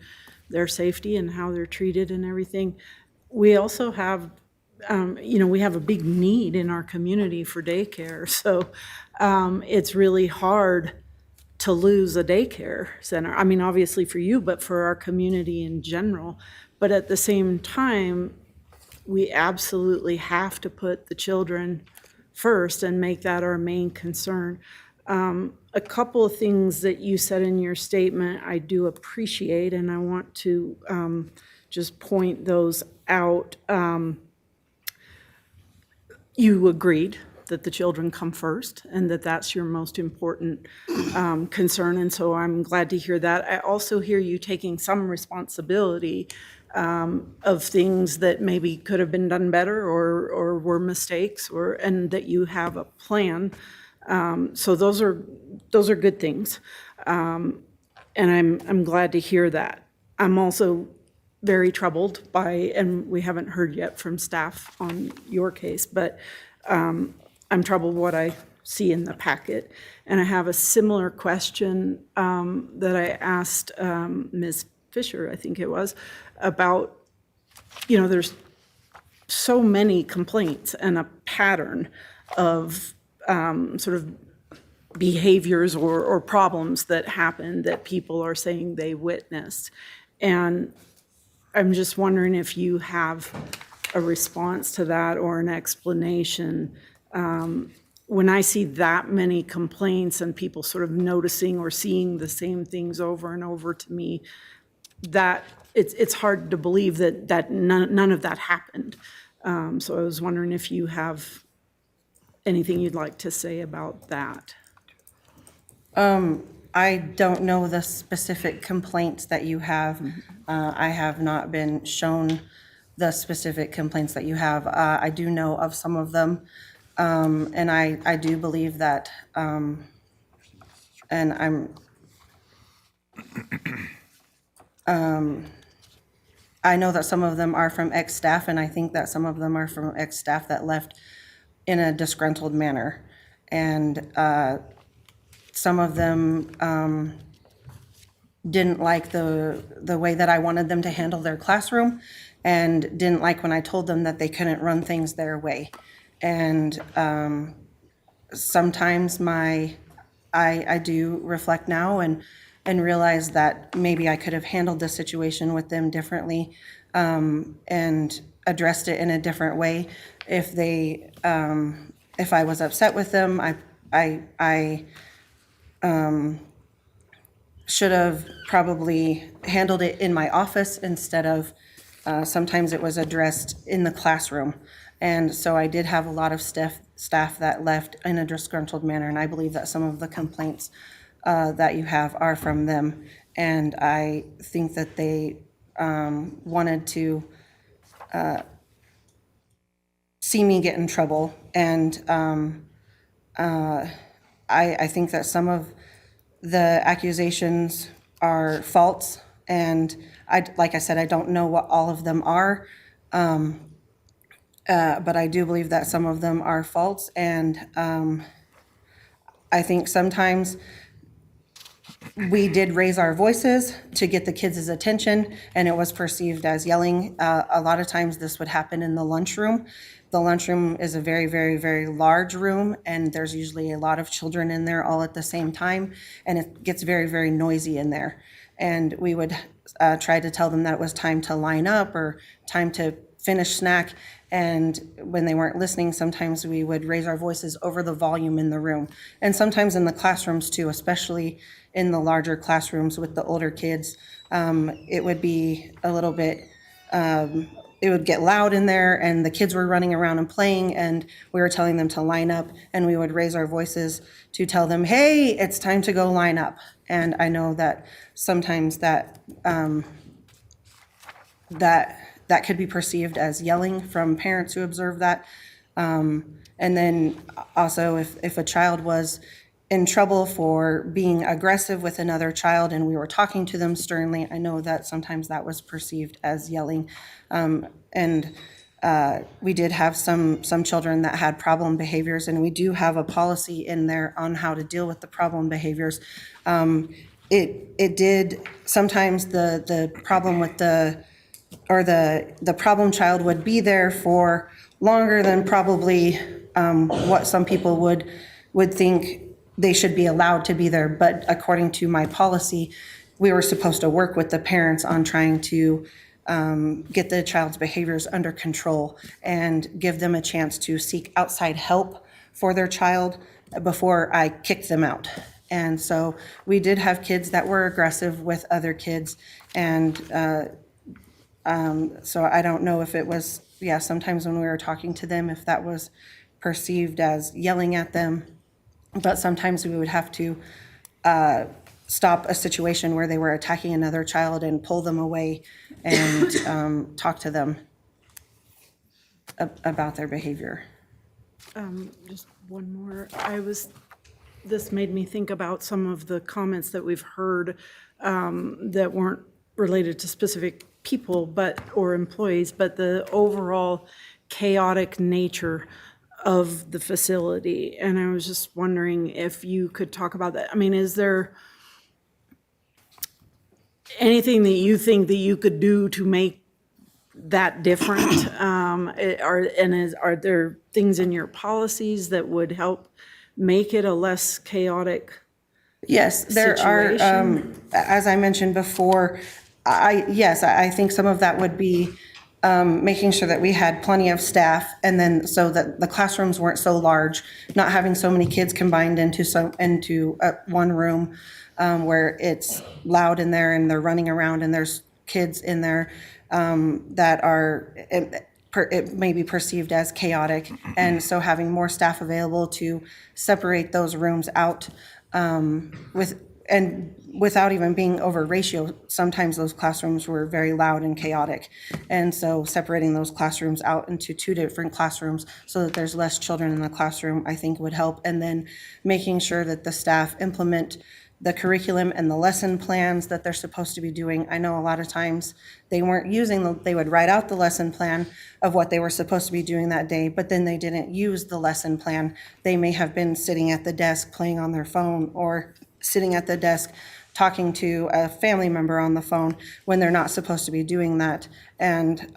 their safety and how they're treated and everything, we also have, we have a big need in our community for daycare. So it's really hard to lose a daycare center. I mean, obviously for you, but for our community in general. But at the same time, we absolutely have to put the children first and make that our main concern. A couple of things that you said in your statement I do appreciate, and I want to just point those out. You agreed that the children come first and that that's your most important concern, and so I'm glad to hear that. I also hear you taking some responsibility of things that maybe could have been done better or were mistakes, and that you have a plan. So those are good things, and I'm glad to hear that. I'm also very troubled by, and we haven't heard yet from staff on your case, but I'm troubled what I see in the packet. And I have a similar question that I asked Ms. Fisher, I think it was, about, there's so many complaints and a pattern of sort of behaviors or problems that happen that people are saying they witnessed. And I'm just wondering if you have a response to that or an explanation. When I see that many complaints and people sort of noticing or seeing the same things over and over, to me, that it's hard to believe that none of that happened. So I was wondering if you have anything you'd like to say about that. I don't know the specific complaints that you have. I have not been shown the specific complaints that you have. I do know of some of them, and I do believe that, and I know that some of them are from ex-staff, and I think that some of them are from ex-staff that left in a disgruntled manner. And some of them didn't like the way that I wanted them to handle their classroom, and didn't like when I told them that they couldn't run things their way. And sometimes I do reflect now and realize that maybe I could have handled the situation with them differently, and addressed it in a different way. If I was upset with them, I should have probably handled it in my office instead of, sometimes it was addressed in the classroom. And so I did have a lot of staff that left in a disgruntled manner, and I believe that some of the complaints that you have are from them. And I think that they wanted to see me get in trouble. And I think that some of the accusations are false, and like I said, I don't know what all of them are, but I do believe that some of them are false. And I think sometimes we did raise our voices to get the kids' attention, and it was perceived as yelling. A lot of times this would happen in the lunchroom. The lunchroom is a very, very, very large room, and there's usually a lot of children in there all at the same time, and it gets very, very noisy in there. And we would try to tell them that it was time to line up or time to finish snack. And when they weren't listening, sometimes we would raise our voices over the volume in the room. And sometimes in the classrooms too, especially in the larger classrooms with the older kids, it would be a little bit, it would get loud in there, and the kids were running around and playing, and we were telling them to line up, and we would raise our voices to tell them, hey, it's time to go line up. And I know that sometimes that that could be perceived as yelling from parents who observe that. And then also if a child was in trouble for being aggressive with another child and we were talking to them sternly. I know that sometimes that was perceived as yelling. We did have some children that had problem behaviors, and we do have a policy in there on how to deal with the problem behaviors. It did, sometimes the problem with the problem child would be there for longer than probably what some people would think they should be allowed to be there. But according to my policy, we were supposed to work with the parents on trying to get the child's behaviors under control and give them a chance to seek outside help for their child before I kicked them out. And so we did have kids that were aggressive with other kids. And so I don't know if it was, sometimes when we were talking to them, if that was perceived as yelling at them. But sometimes we would have to stop a situation where they were attacking another child and pull them away and talk to them about their behavior. Just one more. This made me think about some of the comments that we've heard that weren't related to specific people or employees, but the overall chaotic nature of the facility. And I was just wondering if you could talk about that. I mean, is there anything that you think that you could do to make that different? Are there things in your policies that would help make it a less chaotic Yes, there are, as I mentioned before, I think some of that would be making sure that we had plenty of staff, and then so that the classrooms weren't so large, not having so many kids combined into one room where it's loud in there and they're running around and there's kids in there that are it may be perceived as chaotic, and so having more staff available to separate those rooms out without even being over ratio. Sometimes those classrooms were very loud and chaotic, and so separating those classrooms out into 2 different classrooms so that there's less children in the classroom, I think would help. And then making sure that the staff implement the curriculum and the lesson plans that they're supposed to be doing. I know a lot of times they weren't they would write out the lesson plan of what they were supposed to be doing that day, but then they didn't use the lesson plan. They may have been sitting at the desk playing on their phone, or sitting at the desk talking to a family member on the phone when they're not supposed to be doing that. And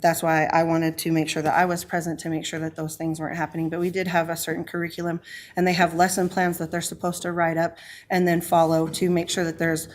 that's why I wanted to make sure that I was present to make sure that those things weren't happening. But we did have a certain curriculum, and they have lesson plans that they're supposed to write up and then follow to make sure that there's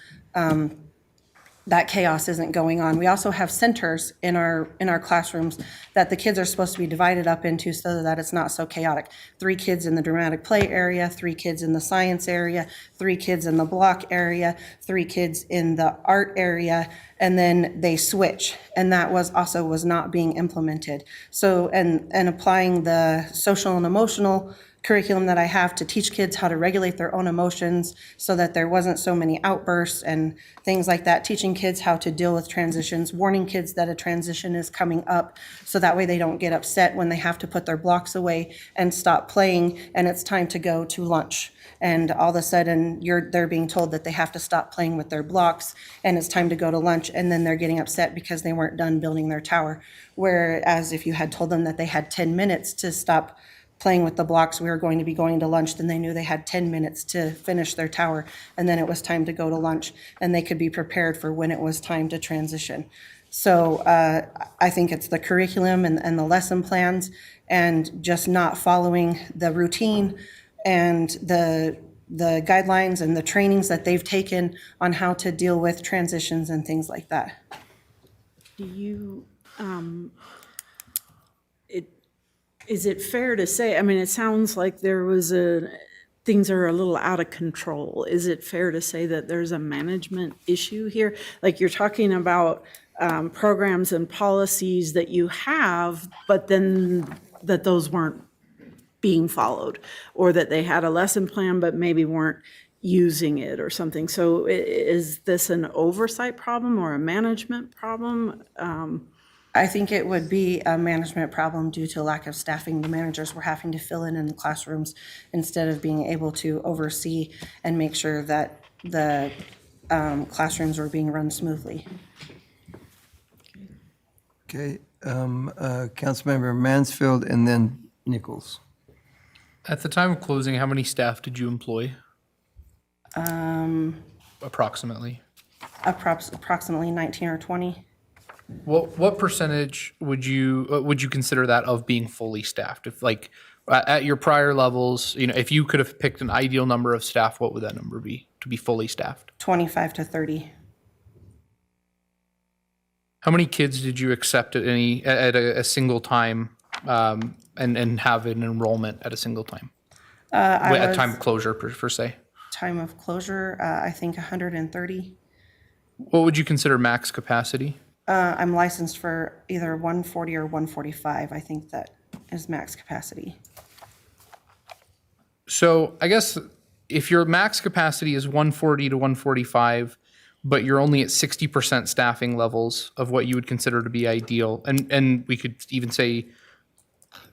that chaos isn't going on. We also have centers in our classrooms that the kids are supposed to be divided up into so that it's not so chaotic. 3 kids in the dramatic play area, 3 kids in the science area, 3 kids in the block area, 3 kids in the art area, and then they switch. And that was not being implemented. So, and applying the social and emotional curriculum that I have to teach kids how to regulate their own emotions so that there wasn't so many outbursts and things like that, teaching kids how to deal with transitions, warning kids that a transition is coming up so that way they don't get upset when they have to put their blocks away and stop playing and it's time to go to lunch. And all of a sudden they're being told that they have to stop playing with their blocks and it's time to go to lunch, and then they're getting upset because they weren't done building their tower. Whereas if you had told them that they had 10 minutes to stop playing with the blocks, we were going to be going to lunch, then they knew they had 10 minutes to finish their tower, and then it was time to go to lunch, and they could be prepared for when it was time to transition. So I think it's the curriculum and the lesson plans and just not following the routine and the guidelines and the trainings that they've taken on how to deal with transitions and things like that. Do you, is it fair to say, I mean, it sounds like things are a little out of control. Is it fair to say that there's a management issue here? Like you're talking about programs and policies that you have, but then that those weren't being followed, or that they had a lesson plan but maybe weren't using it or something. So is this an oversight problem or a management problem? I think it would be a management problem due to lack of staffing. The managers were having to fill in the classrooms instead of being able to oversee and make sure that the classrooms were being run smoothly. Okay, Councilmember Mansfield and then Nichols. At the time of closing, how many staff did you employ? Approximately. Approximately 19 or 20. What percentage would you consider that of being fully staffed? If like at your prior levels, if you could have picked an ideal number of staff, what would that number be to be fully staffed? 25 to 30. How many kids did you accept at a single time, and have an enrollment at a single time? At time of closure per se. Time of closure, I think 130. What would you consider max capacity? I'm licensed for either 140 or 145. I think that is max capacity. So I guess if your max capacity is 140 to 145, but you're only at 60% staffing levels of what you would consider to be ideal, and we could even say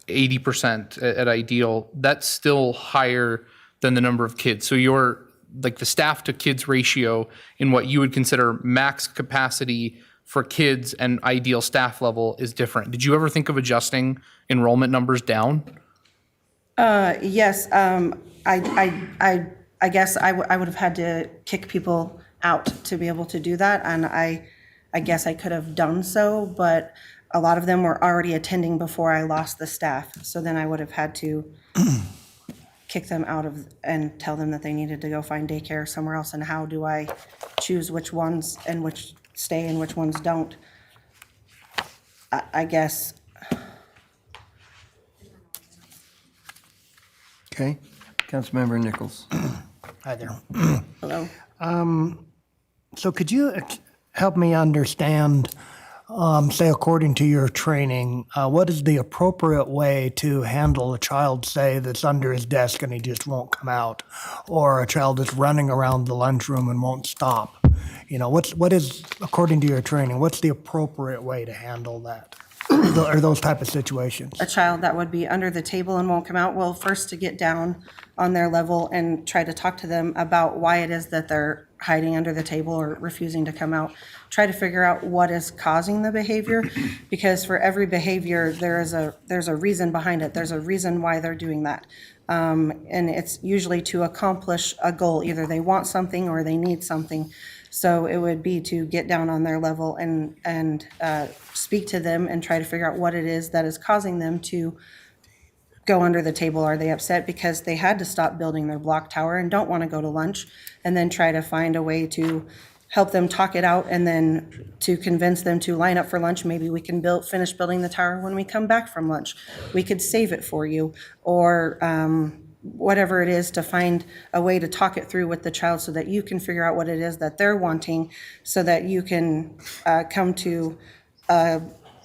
80% at ideal, that's still higher than the number of kids. So your like the staff to kids ratio in what you would consider max capacity for kids and ideal staff level is different. Did you ever think of adjusting enrollment numbers down? Yes, I guess I would have had to kick people out to be able to do that, and I guess I could have done so, but a lot of them were already attending before I lost the staff, so then I would have had to kick them out of and tell them that they needed to go find daycare somewhere else, and how do I choose which ones and which stay and which ones don't? I guess. Okay, Councilmember Nichols. Hi there. Hello. So could you help me understand, say according to your training, what is the appropriate way to handle a child, say, that's under his desk and he just won't come out, or a child that's running around the lunchroom and won't stop? What is, according to your training, what's the appropriate way to handle that? Or those type of situations? A child that would be under the table and won't come out, well, first to get down on their level and try to talk to them about why it is that they're hiding under the table or refusing to come out. Try to figure out what is causing the behavior, because for every behavior, there's a reason behind it. There's a reason why they're doing that. And it's usually to accomplish a goal. Either they want something or they need something. So it would be to get down on their level and speak to them and try to figure out what it is that is causing them to go under the table. Are they upset because they had to stop building their block tower and don't want to go to lunch? And then try to find a way to help them talk it out, and then to convince them to line up for lunch. Maybe we can finish building the tower when we come back from lunch. We could save it for you, or whatever it is, to find a way to talk it through with the child so that you can figure out what it is that they're wanting, so that you can come to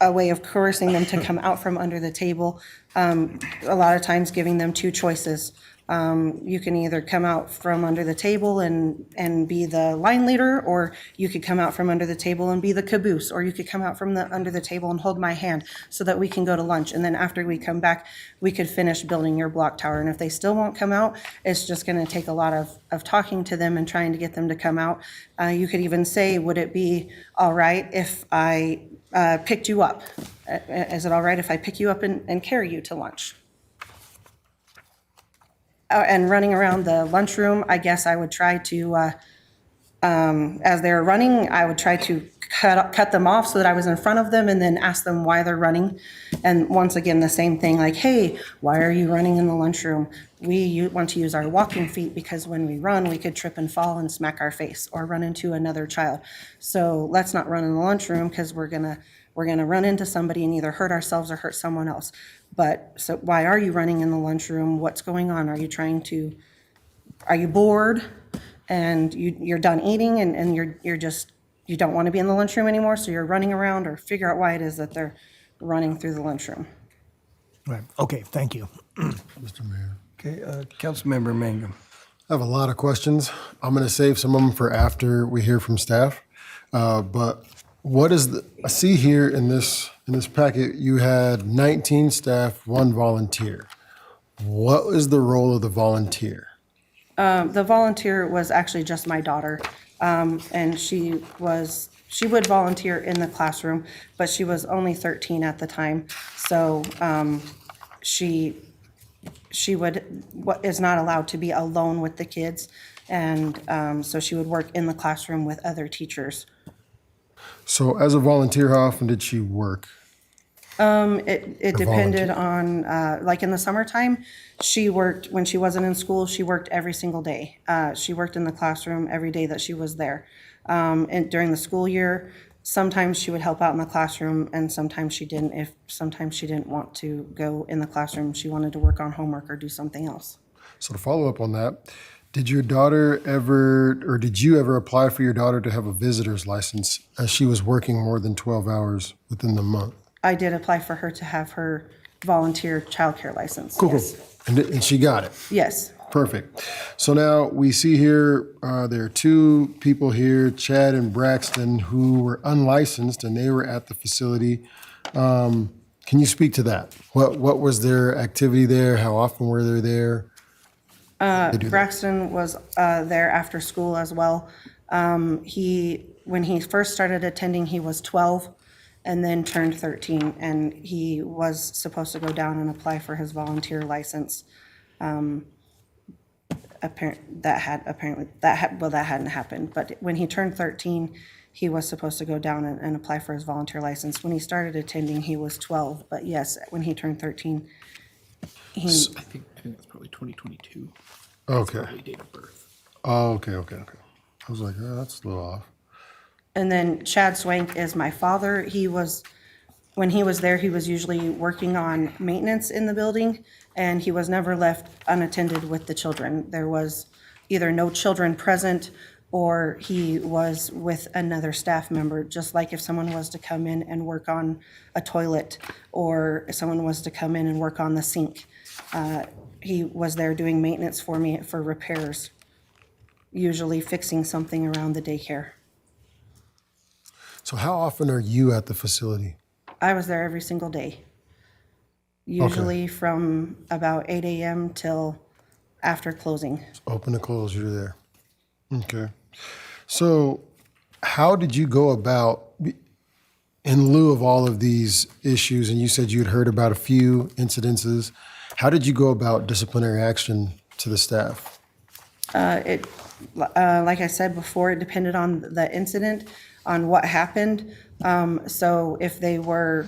a way of coercing them to come out from under the table. A lot of times giving them two choices. You can either come out from under the table and be the line leader, or you could come out from under the table and be the caboose, or you could come out from under the table and hold my hand so that we can go to lunch. And then after we come back, we could finish building your block tower. And if they still won't come out, it's just going to take a lot of talking to them and trying to get them to come out. You could even say, would it be all right if I picked you up? Is it all right if I pick you up and carry you to lunch? And running around the lunchroom, I guess I would try to, as they're running, I would try to cut them off so that I was in front of them, and then ask them why they're running. And once again, the same thing, like, hey, why are you running in the lunchroom? We want to use our walking feet because when we run, we could trip and fall and smack our face or run into another child. So let's not run in the lunchroom, because we're gonna run into somebody and either hurt ourselves or hurt someone else. But so why are you running in the lunchroom? What's going on? Are you bored and you're done eating and you don't want to be in the lunchroom anymore, so you're running around? Or figure out why it is that they're running through the lunchroom. Right. Okay, thank you. Mr. Mayor. Okay, Councilmember Mangum. I have a lot of questions. I'm going to save some of them for after we hear from staff. But what is I see here in this in this packet, you had 19 staff, 1 volunteer. What was the role of the volunteer? The volunteer was actually just my daughter, and she would volunteer in the classroom, but she was only 13 at the time, so she is not allowed to be alone with the kids, and so she would work in the classroom with other teachers. So as a volunteer, how often did she work? It depended on, like in the summertime, she worked, when she wasn't in school, she worked every single day. She worked in the classroom every day that she was there. And during the school year, sometimes she would help out in the classroom and sometimes she didn't. Sometimes she didn't want to go in the classroom, she wanted to work on homework or do something else. So to follow up on that, did your daughter ever, or did you ever apply for your daughter to have a visitor's license as she was working more than 12 hours within the month? I did apply for her to have her volunteer childcare license. Cool. Yes. And she got it? Yes. Perfect. So now we see here, there are 2 people here, Chad and Braxton, who were unlicensed and they were at the facility. Can you speak to that? What was their activity there? How often were they there? Braxton was there after school as well. When he first started attending, he was 12 and then turned 13, and he was supposed to go down and apply for his volunteer license. That hadn't happened, but when he turned 13, he was supposed to go down and apply for his volunteer license. When he started attending, he was 12, but yes, when he turned 13, I think that's probably 2022. Okay. Probably date of birth. Oh, okay. I was like, oh, that's a little off. And then Chad Swank is my father. When he was there, he was usually working on maintenance in the building, and he was never left unattended with the children. There was either no children present, or he was with another staff member, just like if someone was to come in and work on a toilet, or if someone was to come in and work on the sink. He was there doing maintenance for me for repairs, usually fixing something around the daycare. So how often are you at the facility? I was there every single day, usually from about 8 a.m. till after closing. Open to close, you're there. Okay. So how did you go about, in lieu of all of these issues, and you said you had heard about a few incidences, how did you go about disciplinary action to the staff? Like I said before, it depended on the incident, on what happened. So if they were,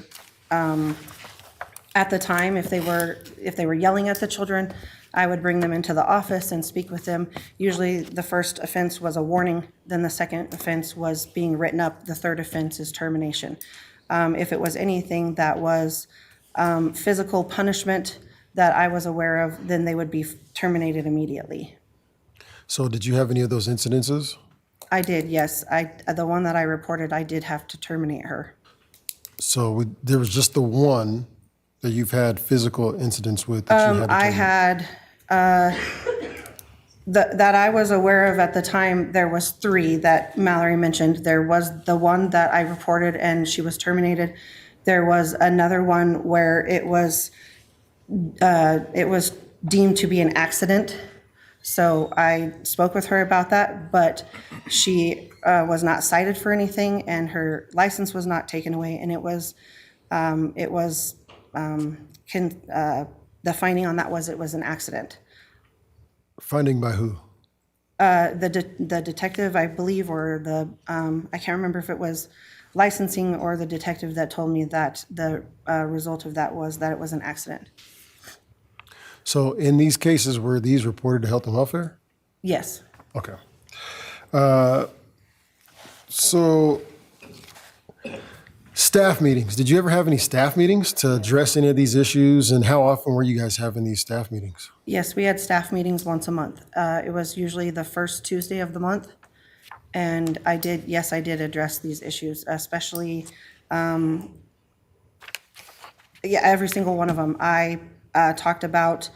at the time, if they were yelling at the children, I would bring them into the office and speak with them. Usually the first offense was a warning, then the second offense was being written up, the third offense is termination. If it was anything that was physical punishment that I was aware of, then they would be terminated immediately. So did you have any of those incidences? I did, yes. The one that I reported, I did have to terminate her. So there was just the one that you've had physical incidents with that you had to I terminate? had, that I was aware of at the time, there was 3 that Mallory mentioned. There was the one that I reported and she was terminated. There was another one where it was deemed to be an accident. So I spoke with her about that, but she was not cited for anything and her license was not taken away. And the finding on that was it was an accident. Finding by who? The detective, I believe, or I can't remember if it was licensing or the detective that told me that the result of that was that it was an accident. So in these cases, were these reported to Health and Welfare? Yes. Okay. So staff meetings. Did you ever have any staff meetings to address any of these issues? And how often were you guys having these staff meetings? Yes, we had staff meetings once a month. It was usually the first Tuesday of the month. And I did address these issues, especially, every single one of them. I talked about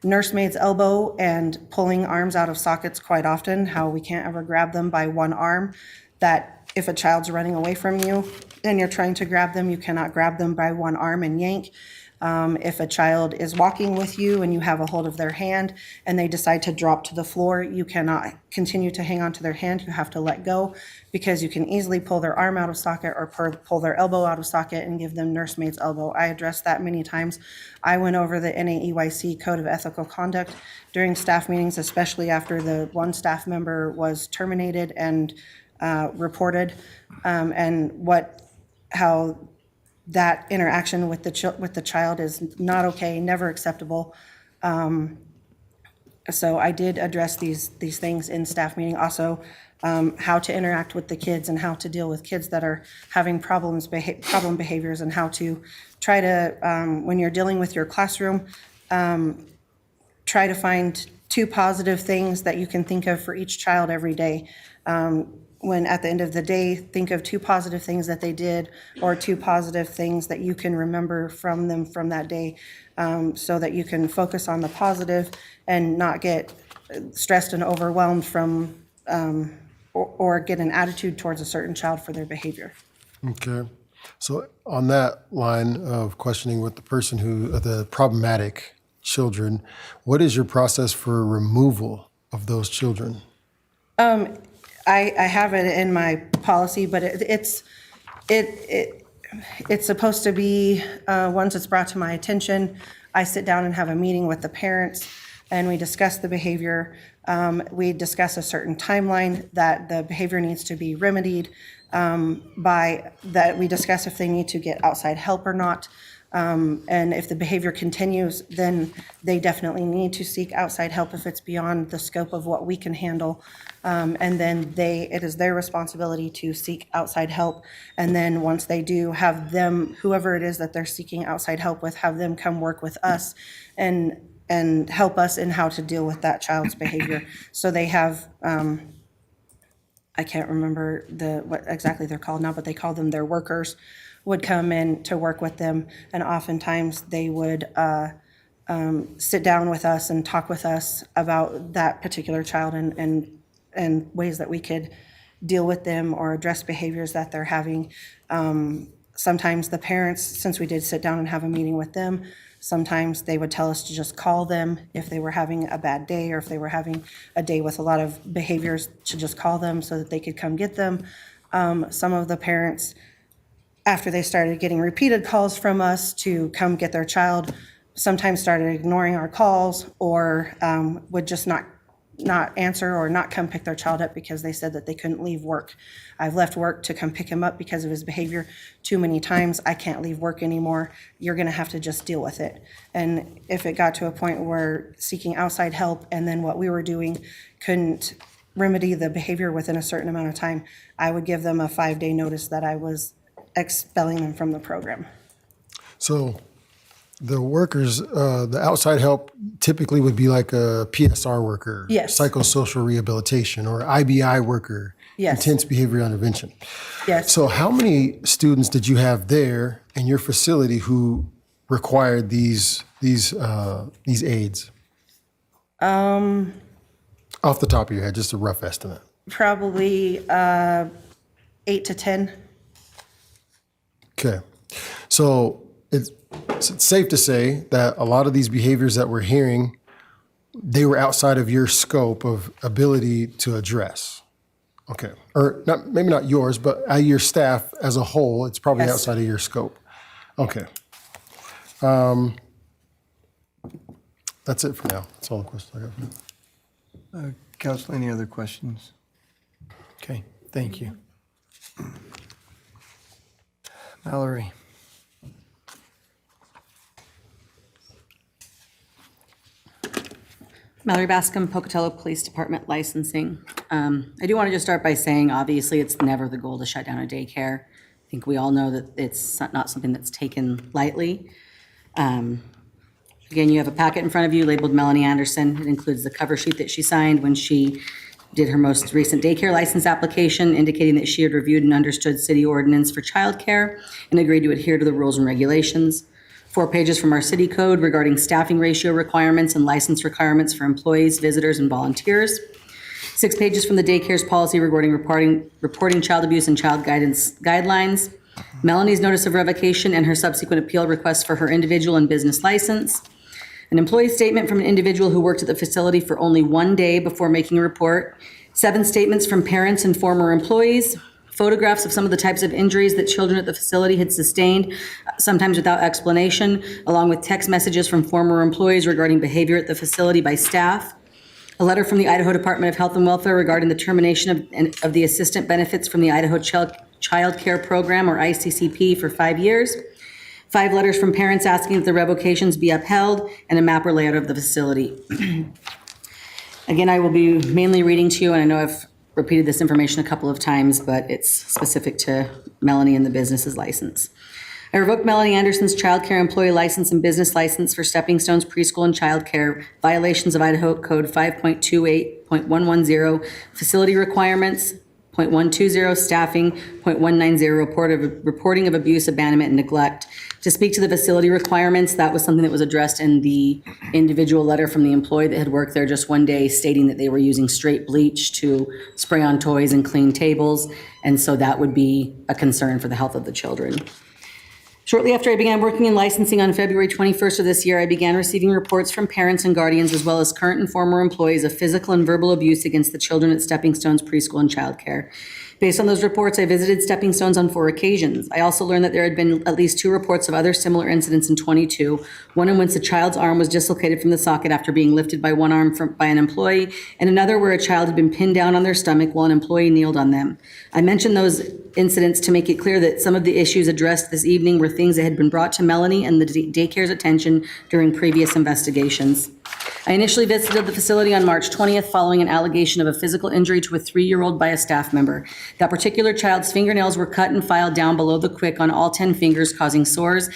nursemaid's elbow and pulling arms out of sockets quite often, how we can't ever grab them by one arm, that if a child's running away from you, and you're trying to grab them, you cannot grab them by one arm and yank. If a child is walking with you and you have a hold of their hand and they decide to drop to the floor, you cannot continue to hang on to their hand. You have to let go, because you can easily pull their arm out of socket or pull their elbow out of socket and give them nursemaid's elbow. I addressed that many times. I went over the NAEYC Code of Ethical Conduct during staff meetings, especially after the one staff member was terminated and reported, and how that interaction with the child is not okay, never acceptable. So I did address these things in staff meeting. Also, how to interact with the kids and how to deal with kids that are having problem behaviors, and how to try to, when you're dealing with your classroom, try to find 2 positive things that you can think of for each child every day. When at the end of the day, think of 2 positive things that they did, or 2 positive things that you can remember from them from that day, so that you can focus on the positive and not get stressed and overwhelmed from, or get an attitude towards a certain child for their behavior. Okay. So on that line of questioning with the person the problematic children, what is your process for removal of those children? I have it in my policy, but it's supposed to be, once it's brought to my attention, I sit down and have a meeting with the parents, and we discuss the behavior. We discuss a certain timeline that the behavior needs to be remedied, by that we discuss if they need to get outside help or not. And if the behavior continues, then they definitely need to seek outside help if it's beyond the scope of what we can handle. And then it is their responsibility to seek outside help. And then once they do, have them, whoever it is that they're seeking outside help with, have them come work with us and help us in how to deal with that child's behavior. So they have, I can't remember what exactly they're called now, but they call them their workers, would come in to work with them, and oftentimes they would sit down with us and talk with us about that particular child and ways that we could deal with them or address behaviors that they're having. Sometimes the parents, since we did sit down and have a meeting with them, sometimes they would tell us to just call them if they were having a bad day, or if they were having a day with a lot of behaviors, to just call them so that they could come get them. Some of the parents, after they started getting repeated calls from us to come get their child, sometimes started ignoring our calls, or would just not answer or not come pick their child up because they said that they couldn't leave work. I've left work to come pick him up because of his behavior too many times. I can't leave work anymore. You're gonna have to just deal with it. And if it got to a point where seeking outside help and then what we were doing couldn't remedy the behavior within a certain amount of time, I would give them a 5-day notice that I was expelling them from the program. So the workers, the outside help typically would be like a PSR worker. Yes. Psychosocial rehabilitation, or IBI worker. Yes. Intense behavioral intervention. Yes. So how many students did you have there in your facility who required these aids? Off the top of your head, just a rough estimate. Probably 8 to 10. Okay. So it's safe to say that a lot of these behaviors that we're hearing, they were outside of your scope of ability to address. Okay. Or not, maybe not yours, but your staff as a whole, it's probably Yes. outside of your scope. Okay. That's it for now. That's all the questions I got for you. Council, any other questions? Okay, thank you. Mallory. Mallory Bascom, Pocatello Police Department Licensing. I do want to just start by saying, obviously, it's never the goal to shut down a daycare. I think we all know that it's not something that's taken lightly. Again, you have a packet in front of you labeled Melanie Anderson. It includes the cover sheet that she signed when she did her most recent daycare license application, indicating that she had reviewed and understood city ordinance for childcare and agreed to adhere to the rules and regulations. 4 pages from our city code regarding staffing ratio requirements and license requirements for employees, visitors, and volunteers. 6 pages from the daycare's policy regarding reporting child abuse and child guidance guidelines. Melanie's notice of revocation and her subsequent appeal request for her individual and business license, an employee statement from an individual who worked at the facility for only 1 day before making a report, 7 statements from parents and former employees, photographs of some of the types of injuries that children at the facility had sustained, sometimes without explanation, along with text messages from former employees regarding behavior at the facility by staff, a letter from the Idaho Department of Health and Welfare regarding the termination of the assistant benefits from the Idaho Child Care Program, or ICCP, for 5 years, 5 letters from parents asking that the revocations be upheld, and a map or layout of the facility. Again, I will be mainly reading to you, and I know I've repeated this information a couple of times, but it's specific to Melanie and the business's license. I revoked Melanie Anderson's childcare employee license and business license for Stepping Stones Preschool and Childcare, violations of Idaho Code 5.28.110, facility requirements, .120, staffing, .190, reporting of abuse, abandonment, and neglect. To speak to the facility requirements, that was something that was addressed in the individual letter from the employee that had worked there just 1 day, stating that they were using straight bleach to spray on toys and clean tables, and so that would be a concern for the health of the children. Shortly after I began working in licensing on February 21st of this year, I began receiving reports from parents and guardians, as well as current and former employees, of physical and verbal abuse against the children at Stepping Stones Preschool and Childcare. Based on those reports, I visited Stepping Stones on 4 occasions. I also learned that there had been at least 2 reports of other similar incidents in 22, one in which the child's arm was dislocated from the socket after being lifted by one arm by an employee, and another where a child had been pinned down on their stomach while an employee kneeled on them. I mentioned those incidents to make it clear that some of the issues addressed this evening were things that had been brought to Melanie and the daycare's attention during previous investigations. I initially visited the facility on March 20th following an allegation of a physical injury to a 3-year-old by a staff member. That particular child's fingernails were cut and filed down below the quick on all 10 fingers, causing sores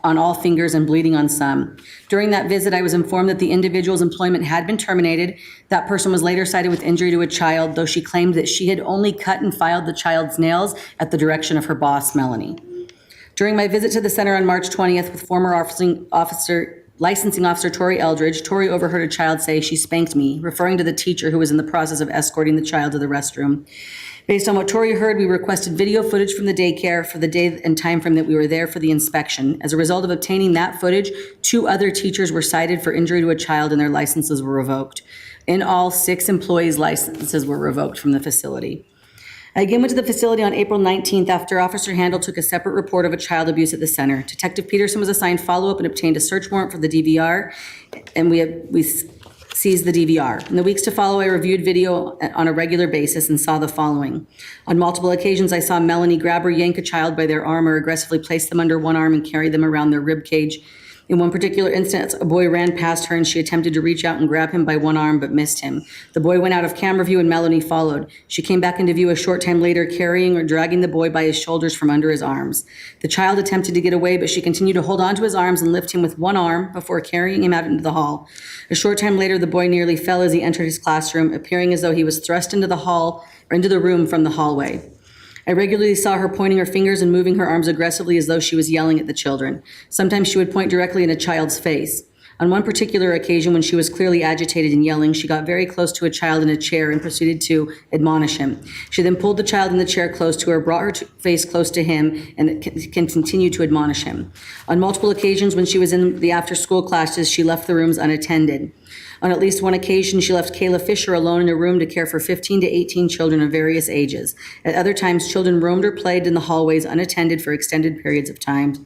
on all fingers and bleeding on some. During that visit, I was informed that the individual's employment had been terminated. That person was later cited with injury to a child, though she claimed that she had only cut and filed the child's nails at the direction of her boss, Melanie. During my visit to the center on March 20th with former licensing officer Tori Eldridge, Tori overheard a child say, "She spanked me," referring to the teacher who was in the process of escorting the child to the restroom. Based on what Tori heard, we requested video footage from the daycare for the day and time frame that we were there for the inspection. As a result of obtaining that footage, 2 other teachers were cited for injury to a child and their licenses were revoked. In all, 6 employees' licenses were revoked from the facility. I again went to the facility on April 19th after Officer Handel took a separate report of a child abuse at the center. Detective Peterson was assigned follow-up and obtained a search warrant for the DVR, and we seized the DVR. In the weeks to follow, I reviewed video on a regular basis and saw the following. On multiple occasions, I saw Melanie grab or yank a child by their arm or aggressively place them under one arm and carry them around their rib cage. In one particular instance, a boy ran past her and she attempted to reach out and grab him by one arm but missed him. The boy went out of camera view and Melanie followed. She came back into view a short time later, carrying or dragging the boy by his shoulders from under his arms. The child attempted to get away, but she continued to hold onto his arms and lift him with one arm before carrying him out into the hall. A short time later, the boy nearly fell as he entered his classroom, appearing as though he was thrust into the hall or into the room from the hallway. I regularly saw her pointing her fingers and moving her arms aggressively as though she was yelling at the children. Sometimes she would point directly in a child's face. On one particular occasion, when she was clearly agitated and yelling, she got very close to a child in a chair and proceeded to admonish him. She then pulled the child in the chair close to her, brought her face close to him, and continued to admonish him. On multiple occasions, when she was in the after-school classes, she left the rooms unattended. On at least one occasion, she left Kayla Fisher alone in a room to care for 15 to 18 children of various ages. At other times, children roamed or played in the hallways unattended for extended periods of time.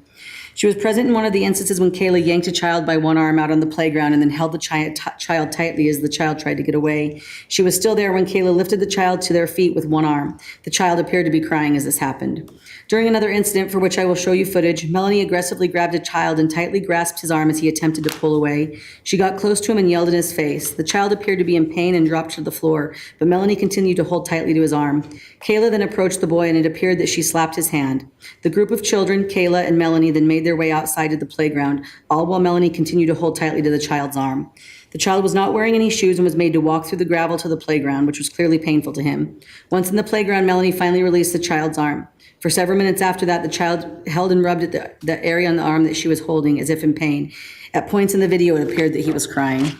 She was present in one of the instances when Kayla yanked a child by one arm out on the playground and then held the child tightly as the child tried to get away. She was still there when Kayla lifted the child to their feet with one arm. The child appeared to be crying as this happened. During another incident, for which I will show you footage, Melanie aggressively grabbed a child and tightly grasped his arm as he attempted to pull away. She got close to him and yelled in his face. The child appeared to be in pain and dropped to the floor, but Melanie continued to hold tightly to his arm. Kayla then approached the boy and it appeared that she slapped his hand. The group of children, Kayla and Melanie, then made their way outside to the playground, all while Melanie continued to hold tightly to the child's arm. The child was not wearing any shoes and was made to walk through the gravel to the playground, which was clearly painful to him. Once in the playground, Melanie finally released the child's arm. For several minutes after that, the child held and rubbed at the area on the arm that she was holding as if in pain. At points in the video, it appeared that he was crying.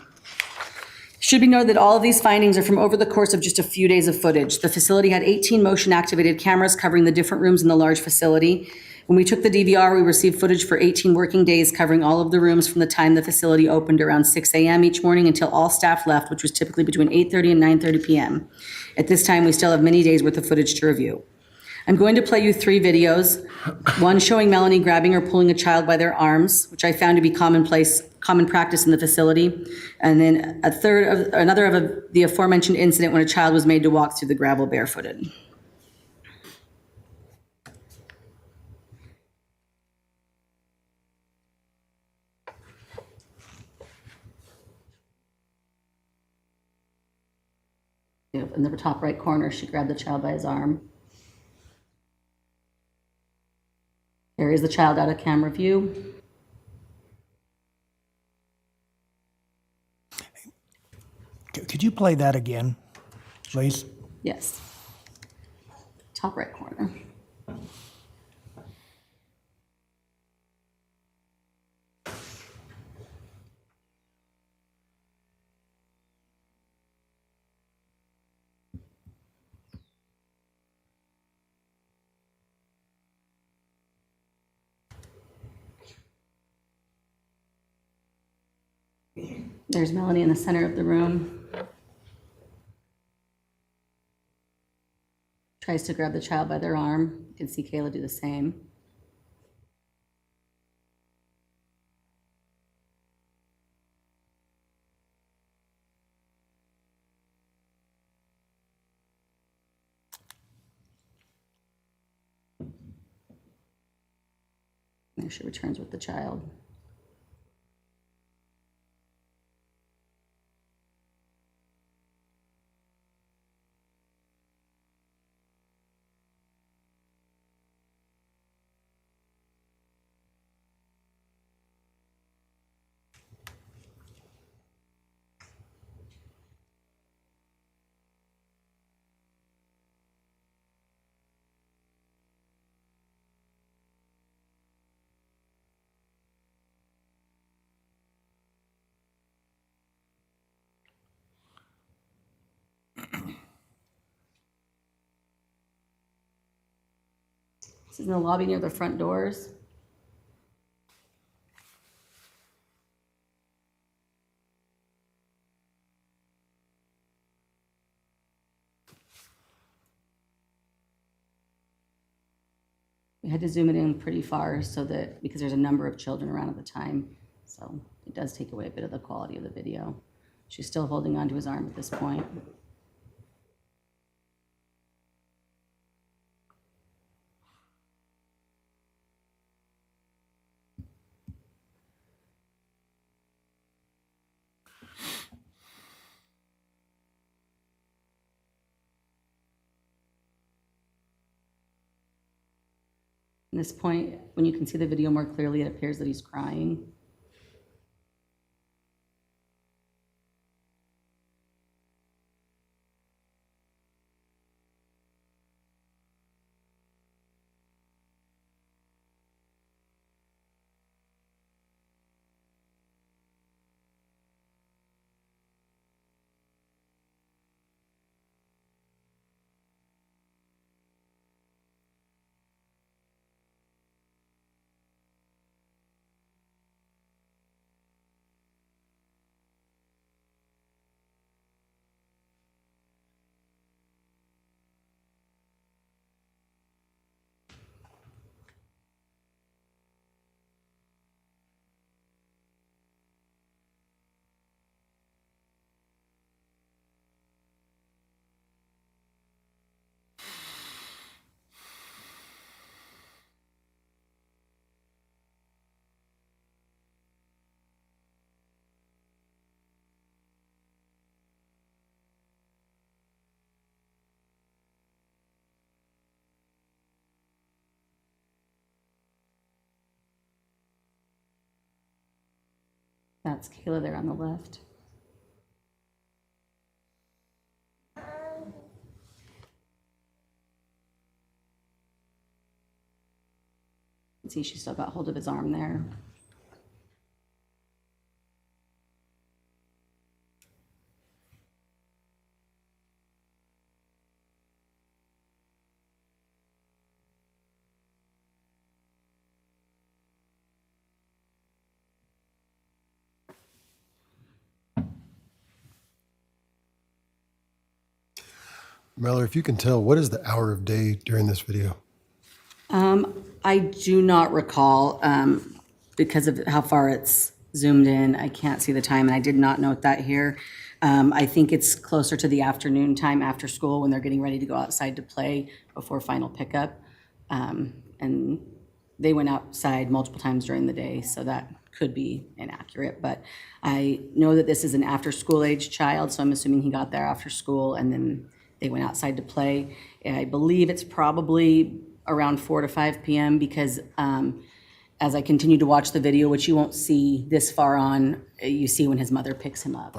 Should be noted that all of these findings are from over the course of just a few days of footage. The facility had 18 motion-activated cameras covering the different rooms in the large facility. When we took the DVR, we received footage for 18 working days covering all of the rooms from the time the facility opened around 6 a.m. each morning until all staff left, which was typically between 8:30 and 9:30 p.m. At this time, we still have many days worth of footage to review. I'm going to play you 3 videos, one showing Melanie grabbing or pulling a child by their arms, which I found to be common practice in the facility, and then another of the aforementioned incident when a child was made to walk through the gravel barefooted. In the top right corner, she grabbed the child by his arm. There is the child out of camera view. Could you play that again, please? Yes. Top right corner. There's Melanie in the center of the room. Tries to grab the child by their arm. You can see Kayla do the same. There she returns with the child. This is in the lobby near the front doors. We had to zoom it in pretty far so that, because there's a number of children around at the time, so it does take away a bit of the quality of the video. She's still holding onto his arm at this point. At this point, when you can see the video more clearly, it appears that he's crying. That's Kayla there on the left. You can see she's still got hold of his arm there. Mallory, if you can tell, what is the hour of day during this video? I do not recall, because of how far it's zoomed in, I can't see the time, and I did not note that here. I think it's closer to the afternoon time after school when they're getting ready to go outside to play before final pickup. And they went outside multiple times during the day, so that could be inaccurate. But I know that this is an after-school age child, so I'm assuming he got there after school and then they went outside to play. And I believe it's probably around 4 to 5 p.m. because as I continue to watch the video, which you won't see this far on, you see when his mother picks him up.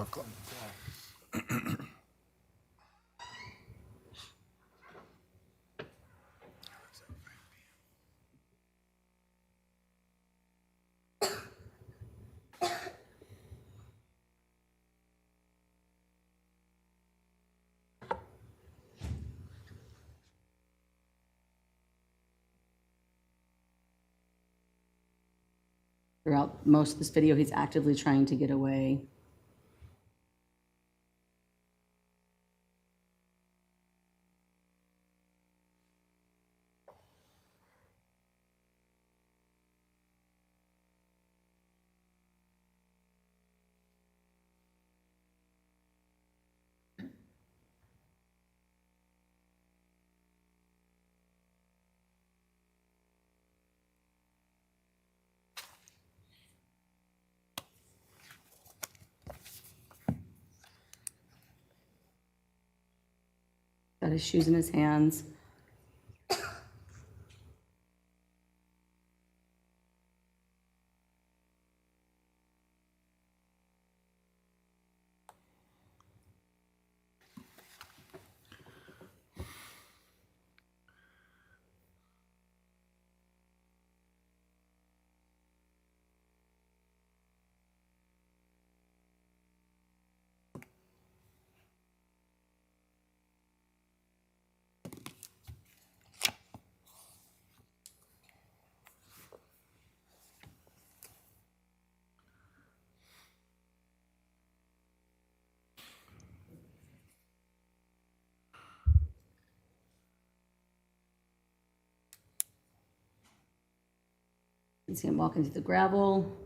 Throughout most of this video, he's actively trying to get away. Got his shoes in his hands. You can see him walking through the gravel.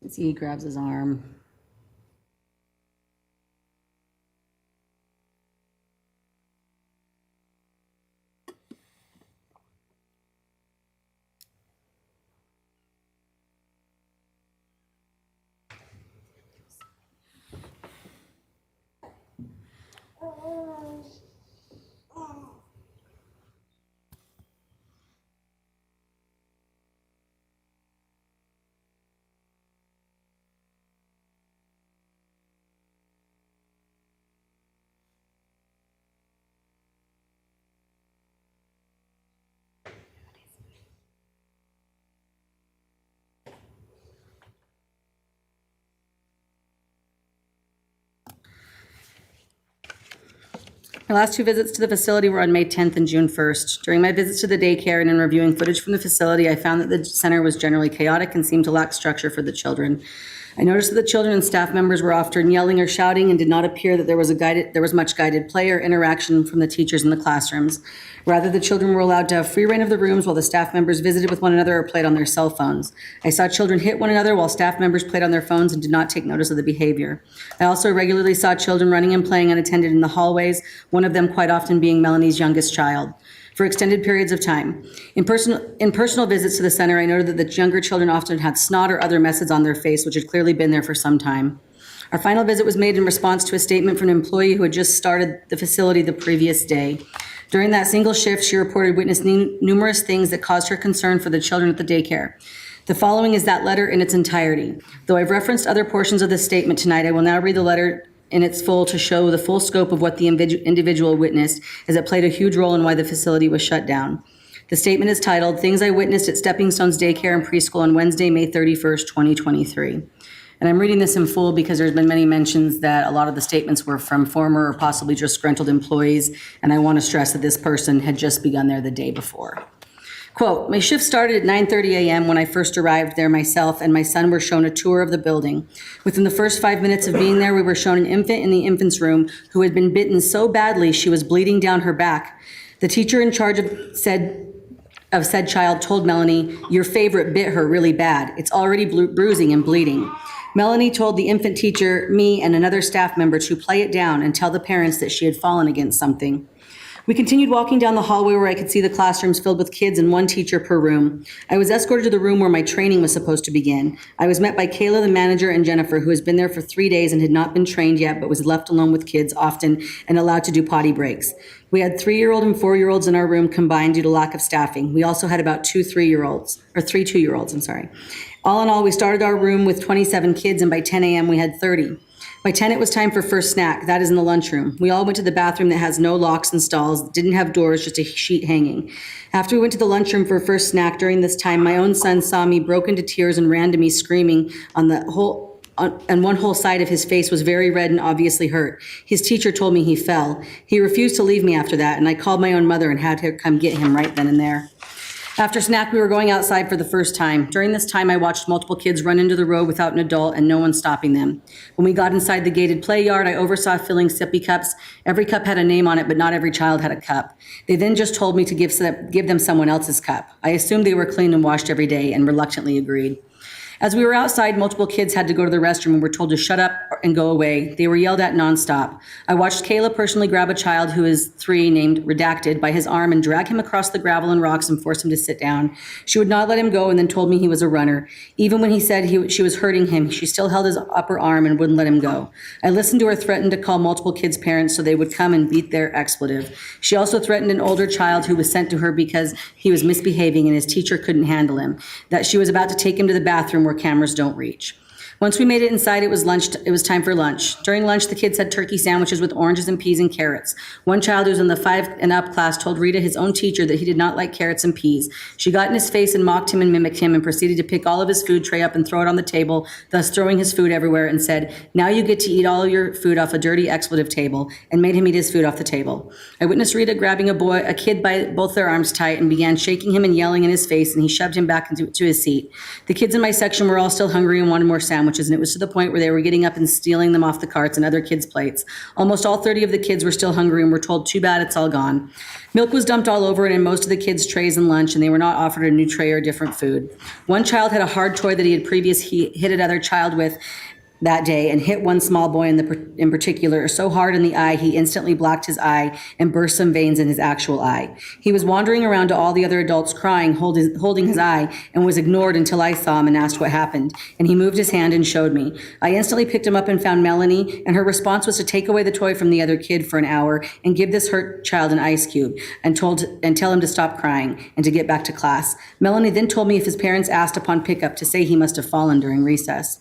You see he grabs his arm. My last two visits to the facility were on May 10th and June 1st. During my visits to the daycare and in reviewing footage from the facility, I found that the center was generally chaotic and seemed to lack structure for the children. I noticed that the children and staff members were often yelling or shouting and did not appear that there was much guided play or interaction from the teachers in the classrooms. Rather, the children were allowed to have free reign of the rooms while the staff members visited with one another or played on their cell phones. I saw children hit one another while staff members played on their phones and did not take notice of the behavior. I also regularly saw children running and playing unattended in the hallways, one of them quite often being Melanie's youngest child, for extended periods of time. In personal visits to the center, I noted that the younger children often had snot or other messes on their face, which had clearly been there for some time. Our final visit was made in response to a statement from an employee who had just started the facility the previous day. During that single shift, she reported witnessing numerous things that caused her concern for the children at the daycare. The following is that letter in its entirety. Though I've referenced other portions of this statement tonight, I will now read the letter in its full to show the full scope of what the individual witnessed, as it played a huge role in why the facility was shut down. The statement is titled, Things I Witnessed at Stepping Stones Daycare and Preschool on Wednesday, May 31st, 2023. And I'm reading this in full because there's been many mentions that a lot of the statements were from former or possibly disgruntled employees, and I want to stress that this person had just begun there the day before. Quote, my shift started at 9:30 a.m. when I first arrived there. Myself and my son were shown a tour of the building. Within the first 5 minutes of being there, we were shown an infant in the infant's room who had been bitten so badly she was bleeding down her back. The teacher in charge of said child told Melanie, your favorite bit her really bad. It's already bruising and bleeding. Melanie told the infant teacher, me, and another staff member to play it down and tell the parents that she had fallen against something. We continued walking down the hallway where I could see the classrooms filled with kids and one teacher per room. I was escorted to the room where my training was supposed to begin. I was met by Kayla, the manager, and Jennifer, who has been there for 3 days and had not been trained yet, but was left alone with kids often and allowed to do potty breaks. We had 3-year-old and 4-year-olds in our room combined due to lack of staffing. We also had about 3 2-year-olds, I'm sorry. All in all, we started our room with 27 kids, and by 10 a.m. we had 30. By 10, it was time for first snack. That is in the lunchroom. We all went to the bathroom that has no locks and stalls, didn't have doors, just a sheet hanging. After we went to the lunchroom for first snack, during this time, my own son saw me, broke into tears and ran to me screaming and one whole side of his face was very red and obviously hurt. His teacher told me he fell. He refused to leave me after that, and I called my own mother and had her come get him right then and there. After snack, we were going outside for the first time. During this time, I watched multiple kids run into the road without an adult and no one stopping them. When we got inside the gated play yard, I oversaw filling sippy cups. Every cup had a name on it, but not every child had a cup. They then just told me to give them someone else's cup. I assumed they were cleaned and washed every day and reluctantly agreed. As we were outside, multiple kids had to go to the restroom and were told to shut up and go away. They were yelled at nonstop. I watched Kayla personally grab a child who is 3, named Redacted, by his arm and drag him across the gravel and rocks and force him to sit down. She would not let him go and then told me he was a runner. Even when he said she was hurting him, she still held his upper arm and wouldn't let him go. I listened to her threaten to call multiple kids' parents so they would come and beat their expletive. She also threatened an older child who was sent to her because he was misbehaving and his teacher couldn't handle him, that she was about to take him to the bathroom where cameras don't reach. Once we made it inside, it was time for lunch. During lunch, the kids had turkey sandwiches with oranges and peas and carrots. One child who was in the 5 and up class told Rita, his own teacher, that he did not like carrots and peas. She got in his face and mocked him and mimicked him and proceeded to pick all of his food tray up and throw it on the table, thus throwing his food everywhere, and said, now you get to eat all of your food off a dirty expletive table, and made him eat his food off the table. I witnessed Rita grabbing a kid by both their arms tight and began shaking him and yelling in his face, and he shoved him back into his seat. The kids in my section were all still hungry and wanted more sandwiches, and it was to the point where they were getting up and stealing them off the carts and other kids' plates. Almost all 30 of the kids were still hungry and were told, too bad, it's all gone. Milk was dumped all over it in most of the kids' trays and lunch, and they were not offered a new tray or different food. One child had a hard toy that he had previously hit another child with that day and hit one small boy in particular so hard in the eye he instantly blocked his eye and burst some veins in his actual eye. He was wandering around to all the other adults crying, holding his eye, and was ignored until I saw him and asked what happened. And he moved his hand and showed me. I instantly picked him up and found Melanie, and her response was to take away the toy from the other kid for an hour and give this hurt child an ice cube and tell him to stop crying and to get back to class. Melanie then told me if his parents asked upon pickup to say he must have fallen during recess.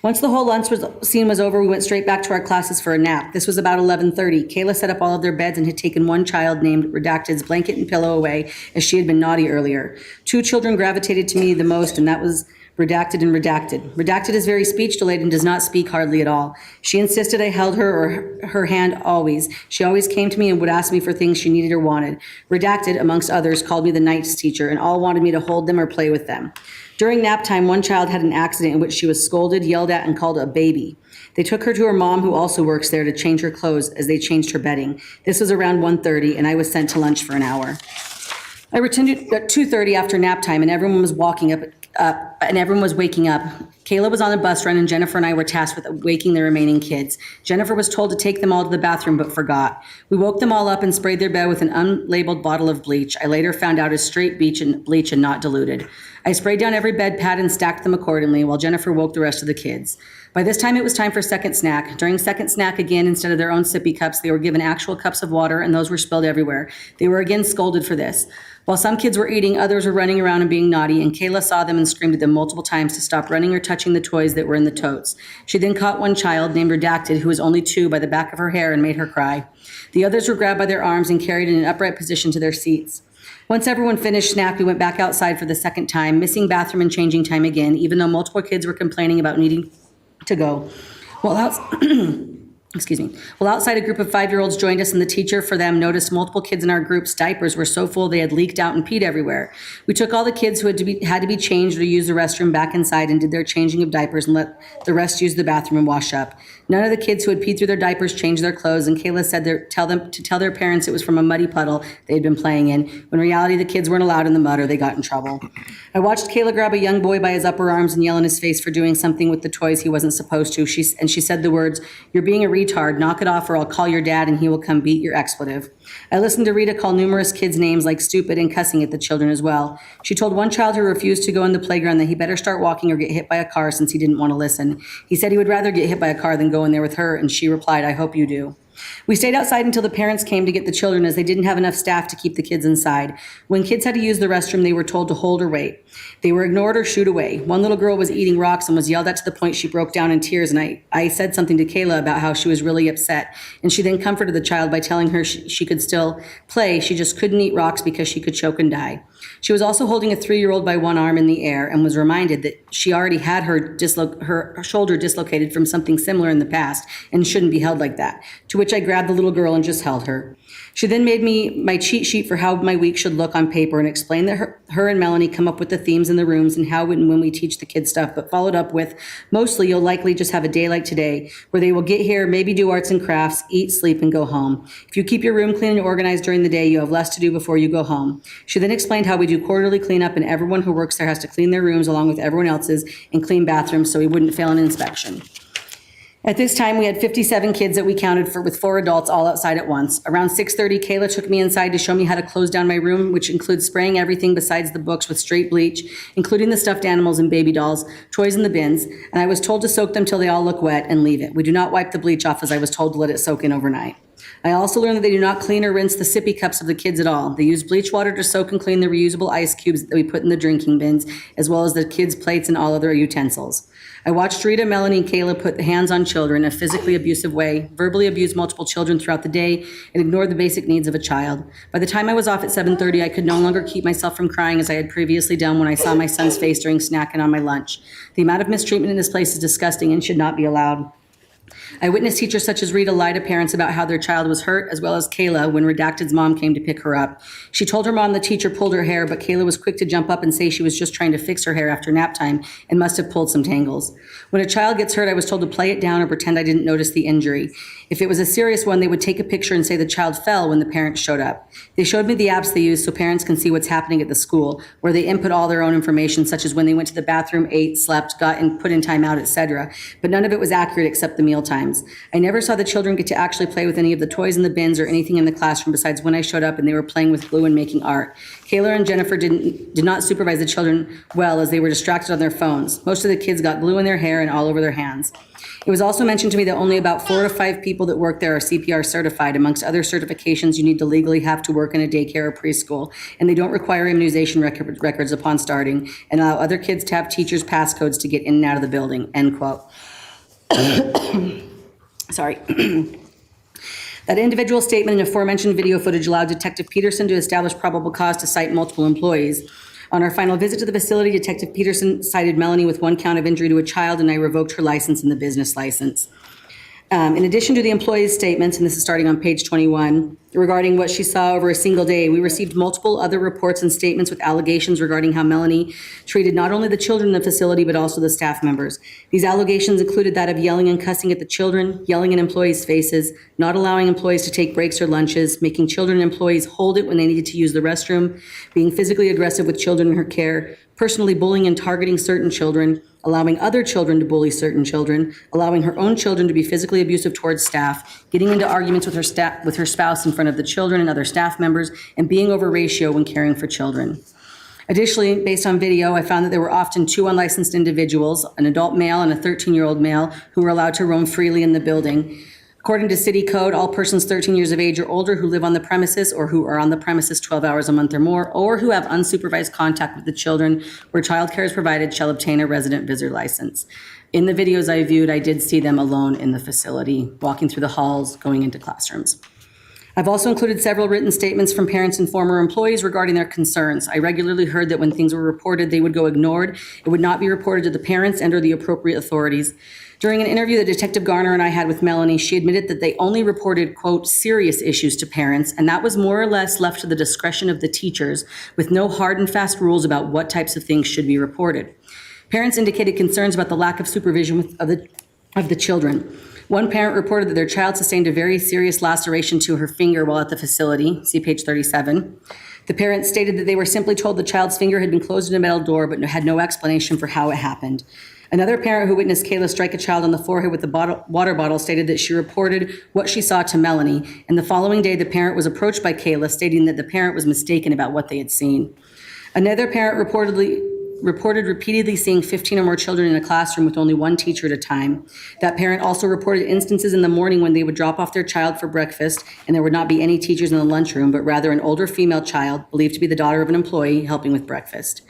Once the whole lunch scene was over, we went straight back to our classes for a nap. This was about 11:30. Kayla set up all of their beds and had taken one child named Redacted's blanket and pillow away as she had been naughty earlier. 2 children gravitated to me the most, and that was redacted and redacted. Redacted is very speech delayed and does not speak hardly at all. She insisted I held her or her hand always. She always came to me and would ask me for things she needed or wanted. Redacted, amongst others, called me the nights teacher and all wanted me to hold them or play with them. During nap time, one child had an accident in which she was scolded, yelled at, and called a baby. They took her to her mom, who also works there, to change her clothes as they changed her bedding. This was around 1:30, and I was sent to lunch for an hour. I returned at 2:30 after nap time, and everyone was waking up. Kayla was on the bus run, and Jennifer and I were tasked with waking the remaining kids. Jennifer was told to take them all to the bathroom, but forgot. We woke them all up and sprayed their bed with an unlabeled bottle of bleach. I later found out is straight bleach and not diluted. I sprayed down every bed pad and stacked them accordingly, while Jennifer woke the rest of the kids. By this time, it was time for second snack. During second snack, again, instead of their own sippy cups, they were given actual cups of water, and those were spilled everywhere. They were again scolded for this. While some kids were eating, others were running around and being naughty, and Kayla saw them and screamed at them multiple times to stop running or touching the toys that were in the totes. She then caught one child, named Redacted, who was only 2, by the back of her hair and made her cry. The others were grabbed by their arms and carried in an upright position to their seats. Once everyone finished snack, we went back outside for the second time, missing bathroom and changing time again, even though multiple kids were complaining about needing to go. Well, outside, a group of 5-year-olds joined us, and the teacher for them noticed multiple kids in our group's diapers were so full they had leaked out and peed everywhere. We took all the kids who had to be changed or use the restroom back inside and did their changing of diapers and let the rest use the bathroom and wash up. None of the kids who had peed through their diapers changed their clothes, and Kayla said tell their parents it was from a muddy puddle they had been playing in, when in reality the kids weren't allowed in the mud or they got in trouble. I watched Kayla grab a young boy by his upper arms and yell in his face for doing something with the toys he wasn't supposed to. She said the words, "You're being a retard, knock it off or I'll call your dad and he will come beat your expletive." I listened to Rita call numerous kids names like stupid and cussing at the children as well. She told one child who refused to go in the playground that he better start walking or get hit by a car since he didn't want to listen. He said he would rather get hit by a car than go in there with her, and she replied, "I hope you do." We stayed outside until the parents came to get the children, as they didn't have enough staff to keep the kids inside. When kids had to use the restroom, they were told to hold or wait. They were ignored or shooed away. One little girl was eating rocks and was yelled at to the point she broke down in tears, and I said something to Kayla about how she was really upset, and she then comforted the child by telling her she could still play, she just couldn't eat rocks because she could choke and die. She was also holding a 3-year-old by one arm in the air and was reminded that she already had her shoulder dislocated from something similar in the past and shouldn't be held like that, to which I grabbed the little girl and just held her. She then made me my cheat sheet for how my week should look on paper and explained that her and Melanie come up with the themes in the rooms and how and when we teach the kids stuff, but followed up with, mostly you'll likely just have a day like today where they will get here, maybe do arts and crafts, eat, sleep, and go home. If you keep your room clean and organized during the day, you have less to do before you go home. She then explained how we do quarterly cleanup and everyone who works there has to clean their rooms along with everyone else's and clean bathrooms so we wouldn't fail an inspection. At this time, we had 57 kids that we counted for, with 4 adults all outside at once. Around 6:30, Kayla took me inside to show me how to close down my room, which includes spraying everything besides the books with straight bleach, including the stuffed animals and baby dolls, toys in the bins, and I was told to soak them till they all look wet and leave it. We do not wipe the bleach off, as I was told to let it soak in overnight. I also learned that they do not clean or rinse the sippy cups of the kids at all. They use bleach water to soak and clean the reusable ice cubes that we put in the drinking bins, as well as the kids' plates and all other utensils. I watched Rita, Melanie, and Kayla put hands on children in a physically abusive way, verbally abuse multiple children throughout the day, and ignore the basic needs of a child. By the time I was off at 7:30, I could no longer keep myself from crying as I had previously done when I saw my son's face during snacking on my lunch. The amount of mistreatment in this place is disgusting and should not be allowed. I witnessed teachers such as Rita lie to parents about how their child was hurt, as well as Kayla when Redacted's mom came to pick her up. She told her mom the teacher pulled her hair, but Kayla was quick to jump up and say she was just trying to fix her hair after nap time and must have pulled some tangles. When a child gets hurt, I was told to play it down or pretend I didn't notice the injury. If it was a serious one, they would take a picture and say the child fell when the parents showed up. They showed me the apps they use so parents can see what's happening at the school, where they input all their own information, such as when they went to the bathroom, ate, slept, got and put in timeout, etc. But none of it was accurate except the meal times. I never saw the children get to actually play with any of the toys in the bins or anything in the classroom besides when I showed up and they were playing with glue and making art. Kayla and Jennifer did not supervise the children well, as they were distracted on their phones. Most of the kids got glue in their hair and all over their hands. It was also mentioned to me that only about 4 to 5 people that work there are CPR certified, amongst other certifications you need to legally have to work in a daycare or preschool, and they don't require immunization records upon starting, and allow other kids to have teachers' passcodes to get in and out of the building, end quote. Sorry. That individual statement and aforementioned video footage allowed Detective Peterson to establish probable cause to cite multiple employees. On our final visit to the facility, Detective Peterson cited Melanie with 1 count of injury to a child, and I revoked her license and the business license. In addition to the employee's statements, and this is starting on page 21, regarding what she saw over a single day, we received multiple other reports and statements with allegations regarding how Melanie treated not only the children in the facility, but also the staff members. These allegations included that of yelling and cussing at the children, yelling in employees' faces, not allowing employees to take breaks or lunches, making children and employees hold it when they needed to use the restroom, being physically aggressive with children in her care, personally bullying and targeting certain children, allowing other children to bully certain children, allowing her own children to be physically abusive towards staff, getting into arguments with her spouse in front of the children and other staff members, and being over ratio when caring for children. Additionally, based on video, I found that there were often 2 unlicensed individuals, an adult male and a 13-year-old male, who were allowed to roam freely in the building. According to city code, all persons 13 years of age or older who live on the premises or who are on the premises 12 hours a month or more, or who have unsupervised contact with the children where childcare is provided, shall obtain a resident visitor license. In the videos I viewed, I did see them alone in the facility, walking through the halls, going into classrooms. I've also included several written statements from parents and former employees regarding their concerns. I regularly heard that when things were reported, they would go ignored. It would not be reported to the parents and or the appropriate authorities. During an interview that Detective Garner and I had with Melanie, she admitted that they only reported, quote, serious issues to parents, and that was more or less left to the discretion of the teachers, with no hard and fast rules about what types of things should be reported. Parents indicated concerns about the lack of supervision of the children. One parent reported that their child sustained a very serious laceration to her finger while at the facility, see page 37. The parent stated that they were simply told the child's finger had been closed in a metal door, but had no explanation for how it happened. Another parent who witnessed Kayla strike a child on the forehead with a water bottle stated that she reported what she saw to Melanie, and the following day the parent was approached by Kayla, stating that the parent was mistaken about what they had seen. Another parent reported repeatedly seeing 15 or more children in a classroom with only 1 teacher at a time. That parent also reported instances in the morning when they would drop off their child for breakfast and there would not be any teachers in the lunchroom, but rather an older female child, believed to be the daughter of an employee, helping with breakfast.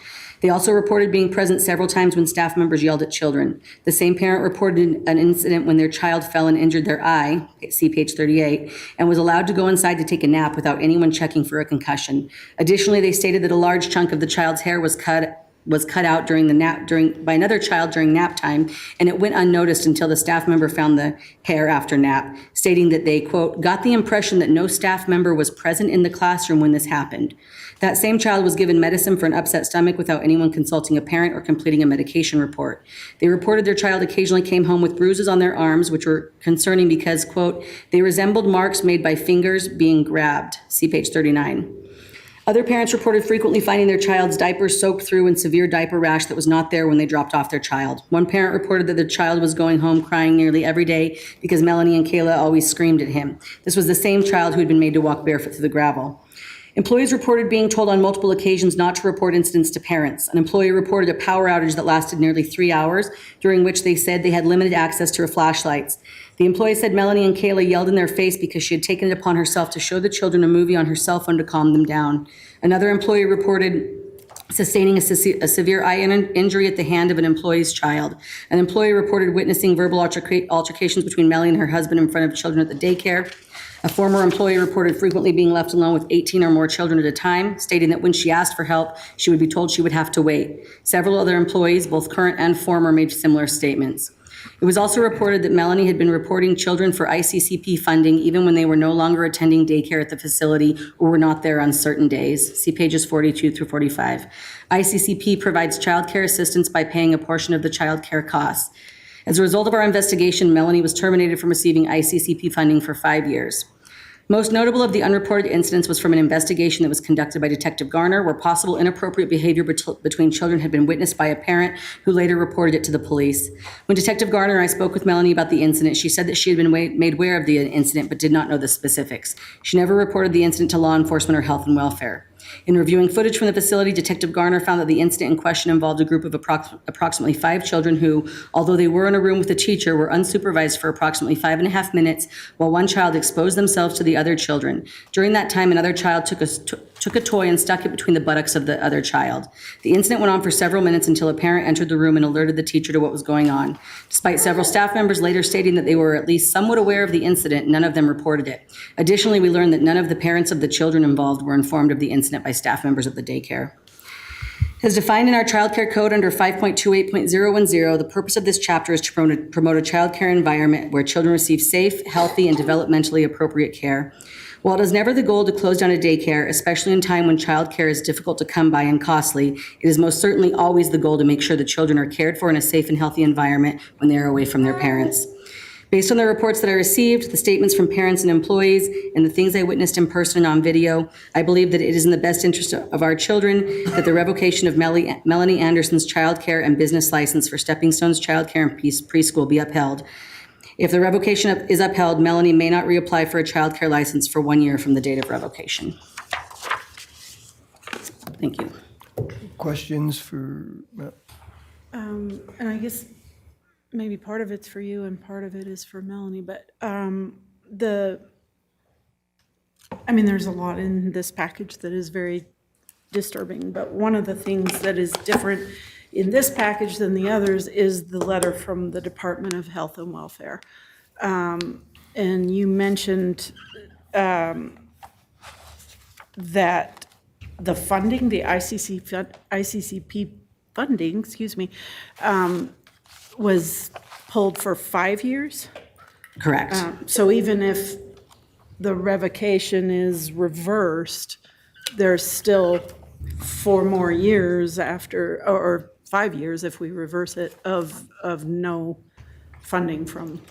They also reported being present several times when staff members yelled at children. The same parent reported an incident when their child fell and injured their eye, see page 38, and was allowed to go inside to take a nap without anyone checking for a concussion. Additionally, they stated that a large chunk of the child's hair was cut out by another child during nap time, and it went unnoticed until the staff member found the hair after nap, stating that they, quote, got the impression that no staff member was present in the classroom when this happened. That same child was given medicine for an upset stomach without anyone consulting a parent or completing a medication report. They reported their child occasionally came home with bruises on their arms, which were concerning because, quote, they resembled marks made by fingers being grabbed, see page 39. Other parents reported frequently finding their child's diapers soaked through and severe diaper rash that was not there when they dropped off their child. One parent reported that the child was going home crying nearly every day because Melanie and Kayla always screamed at him. This was the same child who had been made to walk barefoot through the gravel. Employees reported being told on multiple occasions not to report incidents to parents. An employee reported a power outage that lasted nearly 3 hours, during which they said they had limited access to her flashlights. The employee said Melanie and Kayla yelled in their face because she had taken it upon herself to show the children a movie on her cell phone to calm them down. Another employee reported sustaining a severe eye injury at the hand of an employee's child. An employee reported witnessing verbal altercations between Melanie and her husband in front of children at the daycare. A former employee reported frequently being left alone with 18 or more children at a time, stating that when she asked for help, she would be told she would have to wait. Several other employees, both current and former, made similar statements. It was also reported that Melanie had been reporting children for ICCP funding even when they were no longer attending daycare at the facility or were not there on certain days. See pages 42 through 45. ICCP provides child care assistance by paying a portion of the child care costs. As a result of our investigation, Melanie was terminated from receiving ICCP funding for 5 years. Most notable of the unreported incidents was from an investigation that was conducted by Detective Garner, where possible inappropriate behavior between children had been witnessed by a parent who later reported it to the police. When Detective Garner and I spoke with Melanie about the incident, she said that she had been made aware of the incident but did not know the specifics. She never reported the incident to law enforcement or health and welfare. In reviewing footage from the facility, Detective Garner found that the incident in question involved a group of approximately 5 children who, although they were in a room with a teacher, were unsupervised for approximately 5.5 minutes while one child exposed themselves to the other children. During that time, another child took a toy and stuck it between the buttocks of the other child. The incident went on for several minutes until a parent entered the room and alerted the teacher to what was going on. Despite several staff members later stating that they were at least somewhat aware of the incident, none of them reported it. Additionally, we learned that none of the parents of the children involved were informed of the incident by staff members at the daycare. As defined in our child care code under 5.28.010, the purpose of this chapter is to promote a child care environment where children receive safe, healthy, and developmentally appropriate care. While it is never the goal to close down a daycare, especially in time when child care is difficult to come by and costly, it is most certainly always the goal to make sure the children are cared for in a safe and healthy environment when they are away from their parents. Based on the reports that I received, the statements from parents and employees, and the things I witnessed in person and on video, I believe that it is in the best interest of our children that the revocation of Melanie Anderson's child care and business license for Stepping Stones Child Care and Preschool be upheld. If the revocation is upheld, Melanie may not reapply for a child care license for 1 year from the date of revocation. Thank you. Questions for, And I guess maybe part of it's for you and part of it is for Melanie, but there's a lot in this package that is very disturbing, but one of the things that is different in this package than the others is the letter from the Department of Health and Welfare. And you mentioned that the funding, the ICCP funding, was pulled for 5 years? Correct. So even if the revocation is reversed, there's still 4 more years after, or 5 years if we reverse it, of no funding from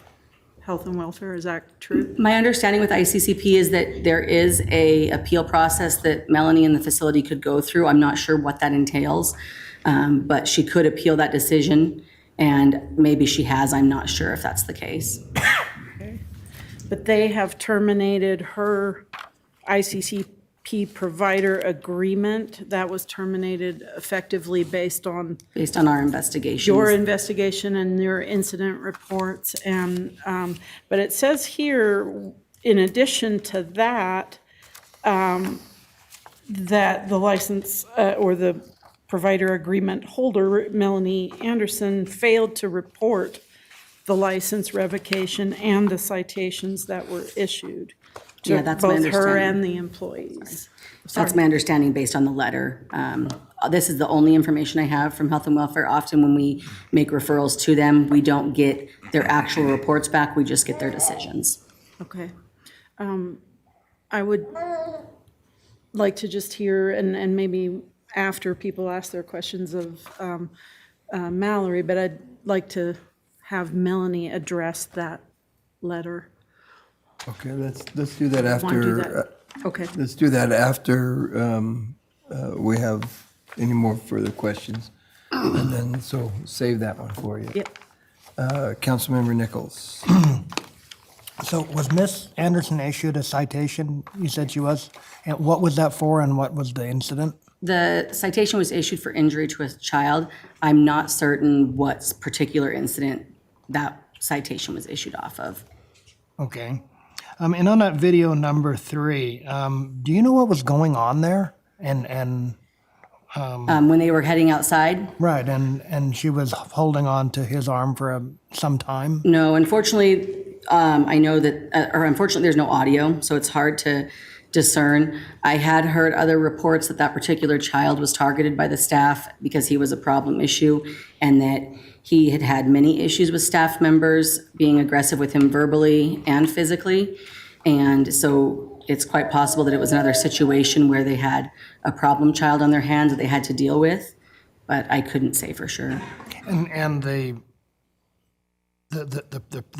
health and welfare. Is that true? My understanding with ICCP is that there is a appeal process that Melanie and the facility could go through. I'm not sure what that entails, but she could appeal that decision, and maybe she has. I'm not sure if that's the case. Okay. But they have terminated her ICCP provider agreement. That was terminated effectively based on our investigations. Your investigation and your incident reports. And but it says here, in addition to that, that the license or the provider agreement holder, Melanie Anderson, failed to report the license revocation and the citations that were issued to Yeah, that's my both her understanding. and the employees. That's my understanding based on the letter. This is the only information I have from Health and Welfare. Often when we make referrals to them, we don't get their actual reports back, we just get their decisions. Okay. I would like to just hear, and maybe after people ask their questions of Mallory, but I'd like to have Melanie address that letter. okay, let's do that Want to do after, that? Okay. let's do that after we have any more further questions. And then, so save that one for you. Yep. Councilmember Nichols. So was Miss Anderson issued a citation? You said she was? And what was that for and what was the incident? The citation was issued for injury to a child. I'm not certain what particular incident that citation was issued off of. Okay. And on that video number 3, do you know what was going on there? And When they were heading outside? right, and she was holding on to his arm for some time? No, unfortunately, I know that, or unfortunately, there's no audio, so it's hard to discern. I had heard other reports that that particular child was targeted by the staff because he was a problem issue, and that he had had many issues with staff members being aggressive with him verbally and physically. And so it's quite possible that it was another situation where they had a problem child on their hands that they had to deal with, but I couldn't say for sure. And the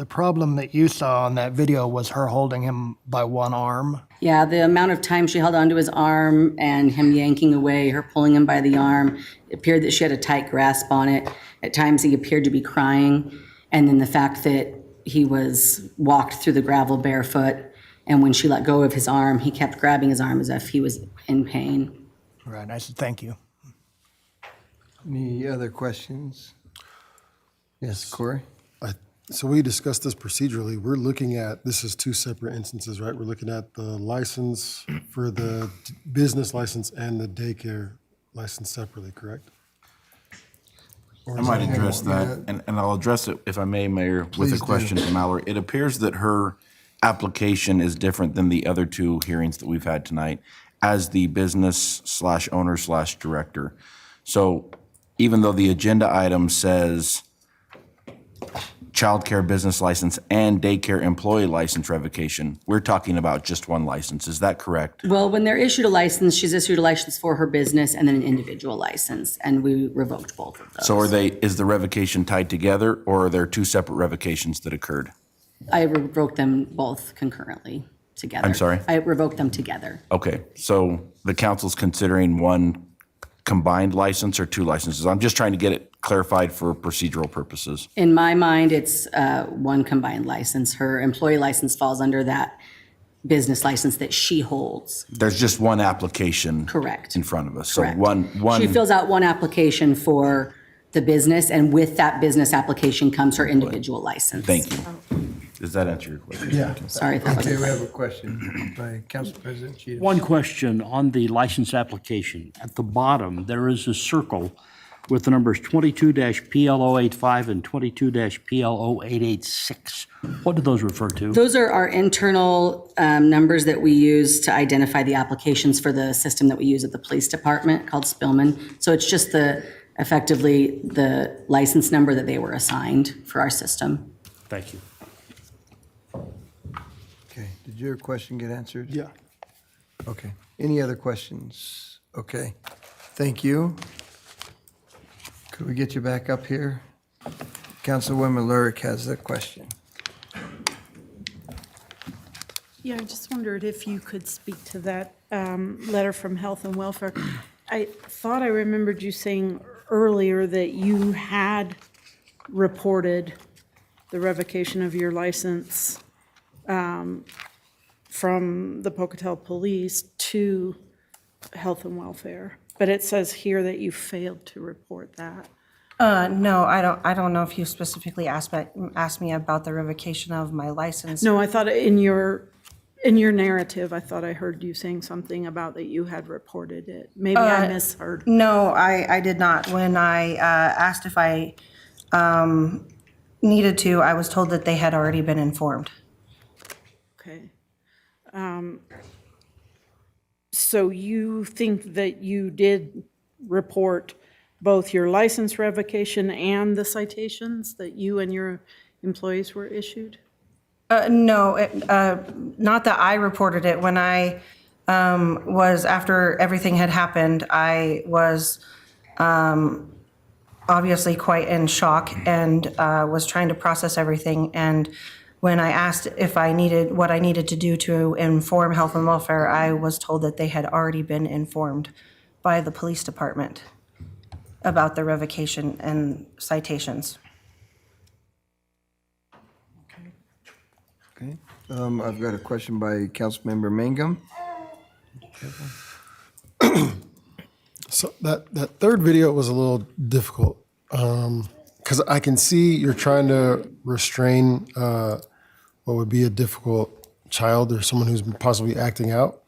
problem that you saw on that video was her holding him by one arm? Yeah, the amount of time she held onto his arm and him yanking away, her pulling him by the arm, it appeared that she had a tight grasp on it. At times he appeared to be crying. And then the fact that he was walked through the gravel barefoot, and when she let go of his arm, he kept grabbing his arm as if he was in pain. Right, I said thank you. Any other questions? Yes, Corey? So we discussed this procedurally. We're looking at, this is 2 separate instances, right? We're looking at the license for the business license and the daycare license separately, correct? I might address that, and I'll address it, if I may, Mayor, with Please a do. question to Mallory. It appears that her application is different than the other 2 hearings that we've had tonight as the business/owner/director. So even though the agenda item says childcare business license and daycare employee license revocation, we're talking about just one license. Is that correct? Well, when they're issued a license, she's issued a license for her business and then an individual license, and we revoked both of those. So is the revocation tied together, or are there two separate revocations that occurred? I revoked them both concurrently together. I'm sorry? I revoked them together. Okay, so the council's considering one combined license or two licenses? I'm just trying to get it clarified for procedural purposes. In my mind, it's one combined license. Her employee license falls under that business license that she holds. There's just one application. Correct. In front of us. Correct. So one. She fills out one application for the business, and with that business application comes her individual license. Thank you. Does that answer your question? Yeah. Sorry. that Okay, was- we have a question by Council President Cheatham. One question on the license application. At the bottom, there is a circle with the numbers 22-PL085 and 22-PL0886. What do those refer to? Those are our internal numbers that we use to identify the applications for the system that we use at the police department called Spillman. So it's just effectively the license number that they were assigned for our system. Thank you. Okay, did your question get answered? Yeah. Okay, any other questions? Okay, thank you. Could we get you back up here? Councilwoman Lurick has a question. Yeah, I just wondered if you could speak to that letter from Health and Welfare. I thought I remembered you saying earlier that you had reported the revocation of your license from the Pocatello Police to Health and Welfare, but it says here that you failed to report that. No, I don't know if you specifically asked me about the revocation of my license. No, I thought in your narrative, I thought I heard you saying something about that you had reported it. Maybe I misheard. No, I did not. When I asked if I needed to, I was told that they had already been informed. Okay. So you think that you did report both your license revocation and the citations that you and your employees were issued? No, not that I reported it. When I was, after everything had happened, I was obviously quite in shock and was trying to process everything. And when I asked if I needed, what I needed to do to inform Health and Welfare, I was told that they had already been informed by the police department about the revocation and citations. Okay, I've got a question by Councilmember Mangum. So that third video was a little difficult because I can see you're trying to restrain what would be a difficult child or someone who's possibly acting out.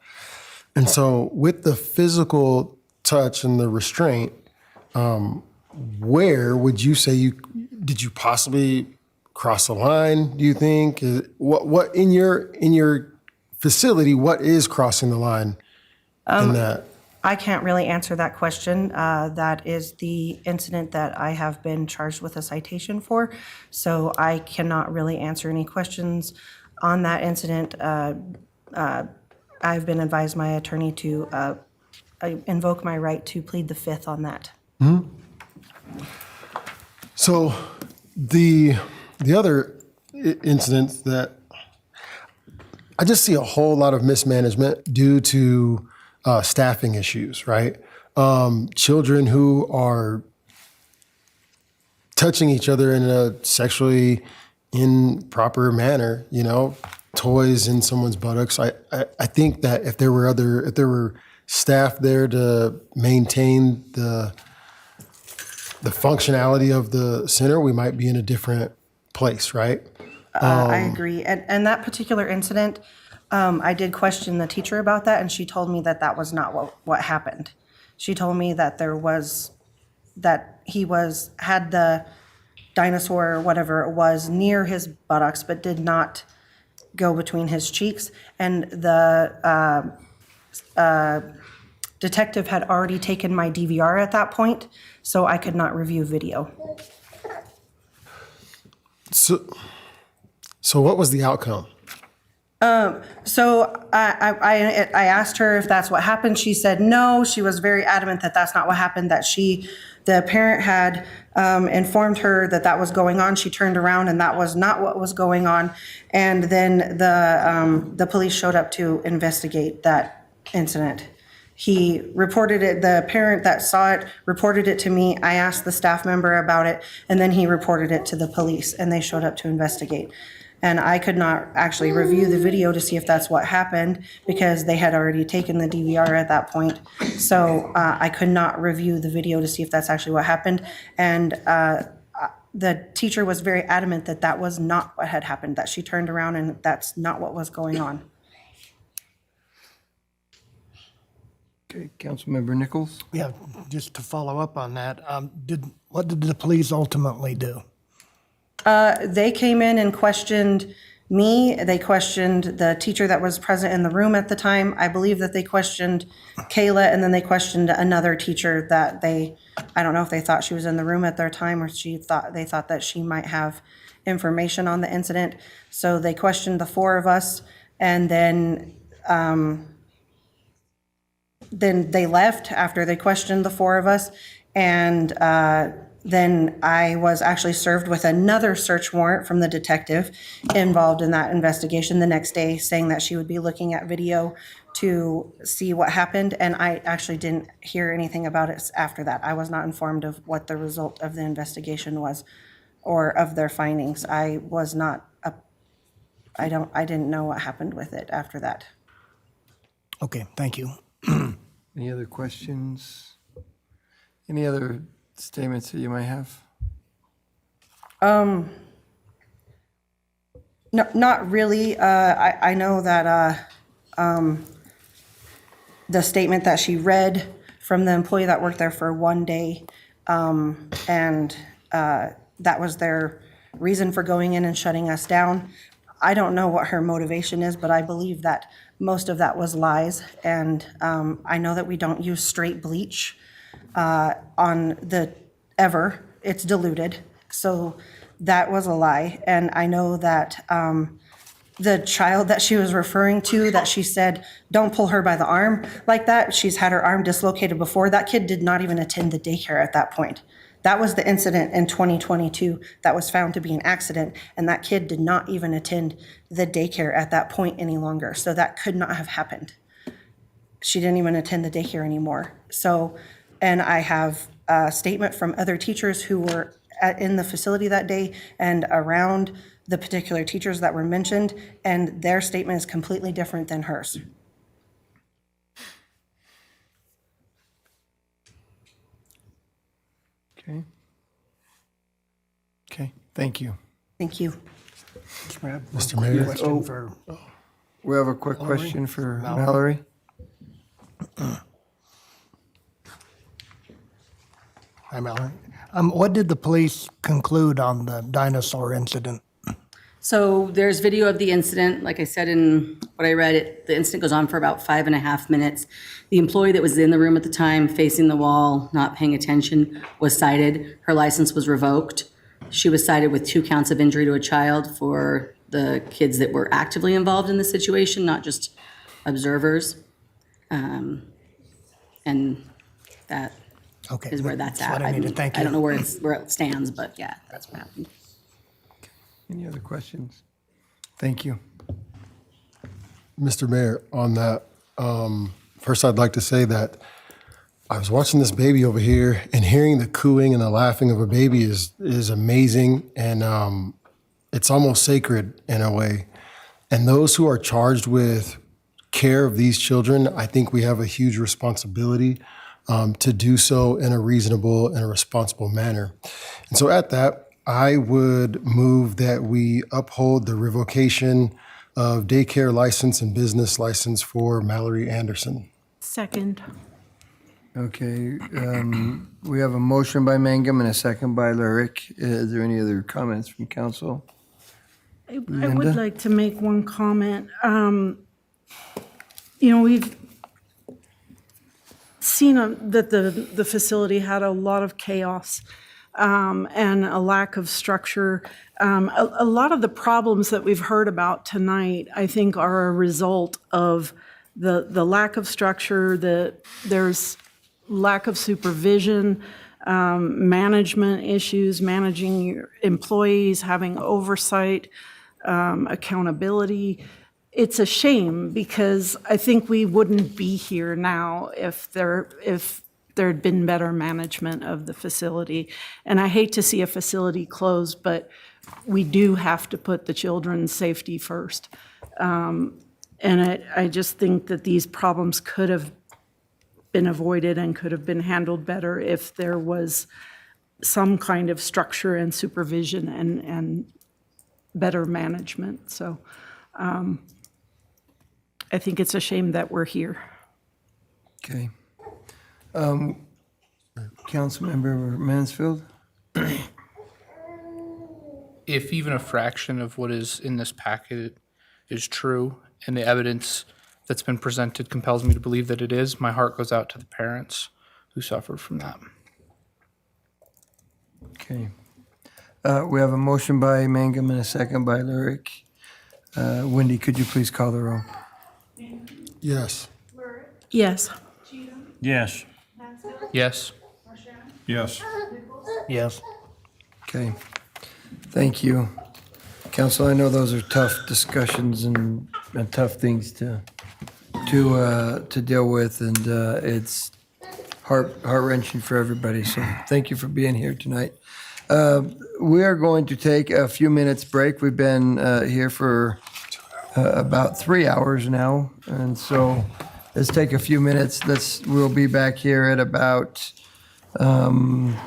And so with the physical touch and the restraint, where would you say did you possibly cross the line, do you think? What in your facility, what is crossing the line in that? I can't really answer that question. That is the incident that I have been charged with a citation for. So I cannot really answer any questions on that incident. I've been advised my attorney to invoke my right to plead the fifth on that. Mm-hmm. So the other incidents that I just see a whole lot of mismanagement due to staffing issues, right? Children who are touching each other in a sexually improper manner, toys in someone's buttocks. I think that if there were staff there to maintain the functionality of the center, we might be in a different place, right? I agree. And that particular incident, I did question the teacher about that, and she told me that was not what happened. She told me that he had the dinosaur or whatever it was near his buttocks, but did not go between his cheeks. And the detective had already taken my DVR at that point, so I could not review video. So what was the outcome? So I asked her if that's what happened. She said no. She was very adamant that that's not what happened, that the parent had informed her that that was going on. She turned around and that was not what was going on. And then the police showed up to investigate that incident. He reported it, the parent that saw it reported it to me. I asked the staff member about it, and then he reported it to the police, and they showed up to investigate. And I could not actually review the video to see if that's what happened because they had already taken the DVR at that point. So I could not review the video to see if that's actually what happened. And the teacher was very adamant that that was not what had happened, that she turned around and that's not what was going on. Okay, Councilmember Nichols? Yeah, just to follow up on that, what did the police ultimately do? They came in and questioned me. They questioned the teacher that was present in the room at the time. I believe that they questioned Kayla, and then they questioned another teacher that I don't know if they thought she was in the room at their time or they thought that she might have information on the incident. So they questioned the four of us, and then they left after they questioned the four of us, and then I was actually served with another search warrant from the detective involved in that investigation the next day, saying that she would be looking at video to see what happened, and I actually didn't hear anything about it after that. I was not informed of what the result of the investigation was or of their findings. I didn't know what happened with it after that. Okay, thank you. Any other questions? Any other statements that you might have? No, not really. I know that the statement that she read from the employee that worked there for one day, and that was their reason for going in and shutting us down. I don't know what her motivation is, but I believe that most of that was lies. And I know that we don't use straight bleach on the ever. It's diluted. So that was a lie. And I know that the child that she was referring to, that she said, don't pull her by the arm like that. She's had her arm dislocated before. That kid did not even attend the daycare at that point. That was the incident in 2022 that was found to be an accident, and that kid did not even attend the daycare at that point any longer. So that could not have happened. She didn't even attend the daycare anymore. So, and I have a statement from other teachers who were in the facility that day and around the particular teachers that were mentioned, and their statement is completely different than hers. Okay. Okay, thank you. Thank you. Mr. Mayor? Question for We have a quick question for Mallory. Hi, Mallory. What did the police conclude on the dinosaur incident? So there's video of the incident. Like I said in what I read, the incident goes on for about 5.5 minutes. The employee that was in the room at the time, facing the wall, not paying attention, was cited. Her license was revoked. She was cited with 2 counts of injury to a child for the kids that were actively involved in the situation, not just observers. And that Okay, is where that's that's at. what I needed. Thank I don't you. know where it stands, but yeah, that's what happened. Any other questions? Thank you. Mr. Mayor, on that, first I'd like to say that I was watching this baby over here, and hearing the cooing and the laughing of a baby is amazing, and it's almost sacred in a way. And those who are charged with care of these children, I think we have a huge responsibility to do so in a reasonable and a responsible manner. And so at that, I would move that we uphold the revocation of daycare license and business license for Mallory Anderson. Second. Okay, we have a motion by Mangum and a second by Lyric. Is there any other comments from council? I Linda? would like to make one comment. You know, seen that the facility had a lot of chaos and a lack of structure. A lot of the problems that we've heard about tonight, I think, are a result of the lack of structure, there's lack of supervision, management issues, managing your employees, having oversight, accountability. It's a shame because I think we wouldn't be here now if there had been better management of the facility. And I hate to see a facility close, but we do have to put the children's safety first. And I just think that these problems could have been avoided and could have been handled better if there was some kind of structure and supervision and better management. So I think it's a shame that we're here. Okay. Councilmember Mansfield? If even a fraction of what is in this packet is true, and the evidence that's been presented compels me to believe that it is, my heart goes out to the parents who suffered from that. Okay. We have a motion by Mangum and a second by Lurick. Wendy, could you please call the roll? Yes. Yes. Yes. Yes. Yes. Yes. Okay. Thank you. Council, I know those are tough discussions and tough things to deal with, and it's heart-wrenching for everybody. So thank you for being here tonight. We are going to take a few minutes break. We've been here for about 3 hours now, and so let's take a few minutes. We'll be back here at about 10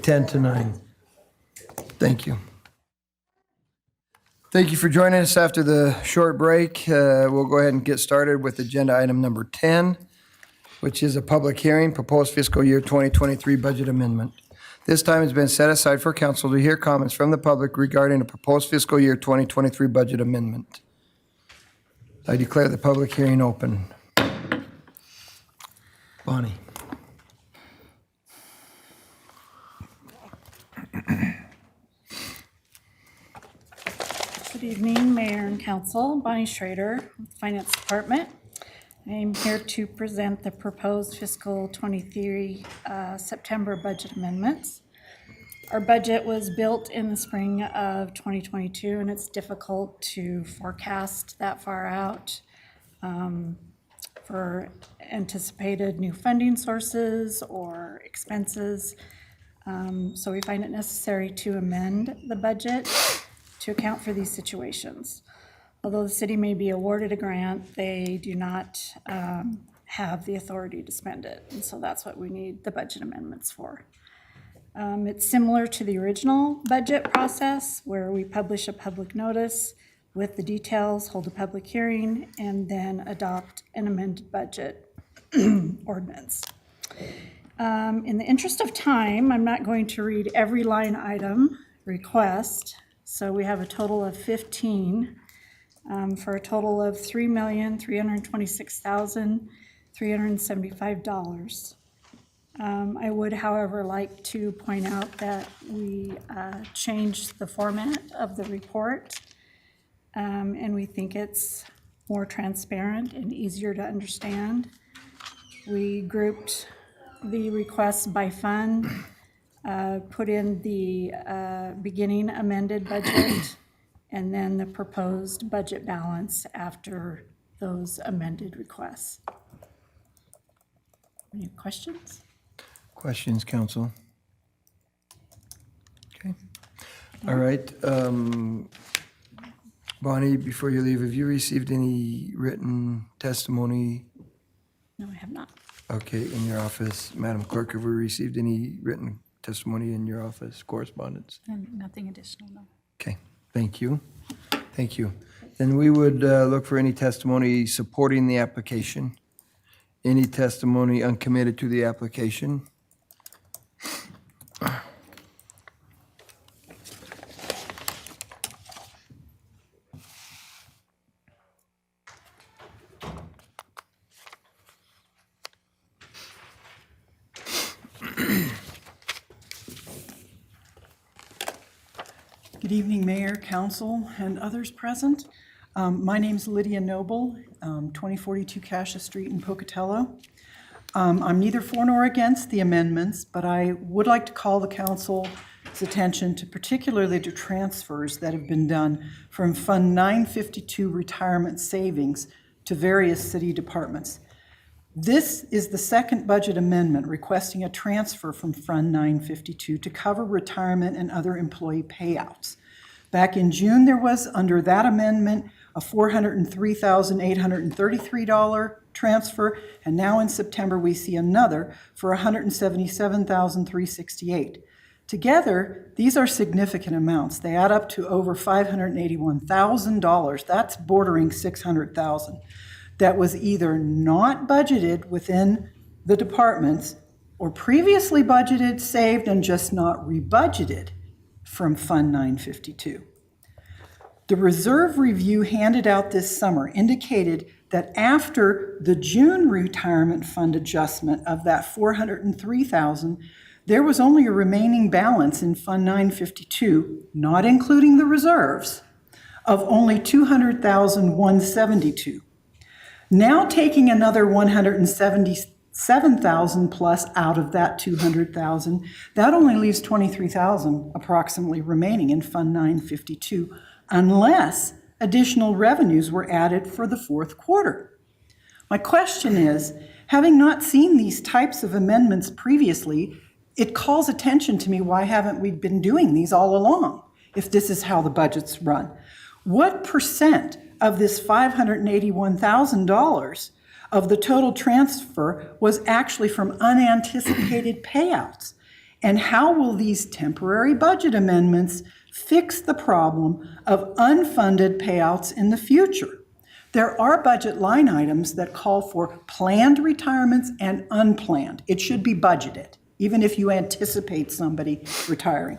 to 9. Thank you. Thank you for joining us after the short break. We'll go ahead and get started with agenda item number 10, which is a public hearing, proposed fiscal year 2023 budget amendment. This time has been set aside for council to hear comments from the public regarding a proposed fiscal year 2023 budget amendment. I declare the public hearing open. Bonnie. Good evening, Mayor and Council. Bonnie Schrader with the Finance Department. I am here to present the proposed fiscal 23 September budget amendments. Our budget was built in the spring of 2022, and it's difficult to forecast that far out for anticipated new funding sources or expenses. So we find it necessary to amend the budget to account for these situations. Although the city may be awarded a grant, they do not have the authority to spend it. And so that's what we need the budget amendments for. It's similar to the original budget process where we publish a public notice with the details, hold a public hearing, and then adopt an amended budget ordinance. In the interest of time, I'm not going to read every line item request. So we have a total of 15 for a total of $3,326,375. I would, however, like to point out that we changed the format of the report, and we think it's more transparent and easier to understand. We grouped the requests by fund, put in the beginning amended budget, and then the proposed budget balance after those amended requests. Any questions? Questions, council? Okay. All right. Bonnie, before you leave, have you received any written testimony? No, I have not. Okay, in your office. Madam Clerk, have we received any written testimony in your office, correspondence? And nothing additional, no. Okay, thank you. Thank you. Then we would look for any testimony supporting the application. Any testimony uncommitted to the application? evening, Mayor, Council, and others present. My name's Lydia Noble, 2042 Cassia Street in Pocatello. I'm neither for nor against the amendments, but I would like to call the council's attention to particularly to transfers that have been done from Fund 952 retirement savings to various city departments. This is the second budget amendment requesting a transfer from Fund 952 to cover retirement and other employee payouts. Back in June, there was, under that amendment, a $403,833 transfer, and now in September, we see another for $177,368. Together, these are significant amounts. They add up to over $581,000. That's bordering $600,000. That was either not budgeted within the departments or previously budgeted, saved, and just not rebudgeted from Fund 952. The reserve review handed out this summer indicated that after the June retirement fund adjustment of that $403,000, there was only a remaining balance in Fund 952, not including the reserves, of only $200,172. Now taking another $177,000 plus out of that $200,000, that only leaves $23,000 approximately remaining in Fund 952, unless additional revenues were added for the fourth quarter. My question is, having not seen these types of amendments previously, it calls attention to me, why haven't we been doing these all along, if this is how the budgets run? What percent of this $581,000 of the total transfer was actually from unanticipated payouts? And how will these temporary budget amendments fix the problem of unfunded payouts in the future? There are budget line items that call for planned retirements and unplanned. It should be budgeted, even if you anticipate somebody retiring.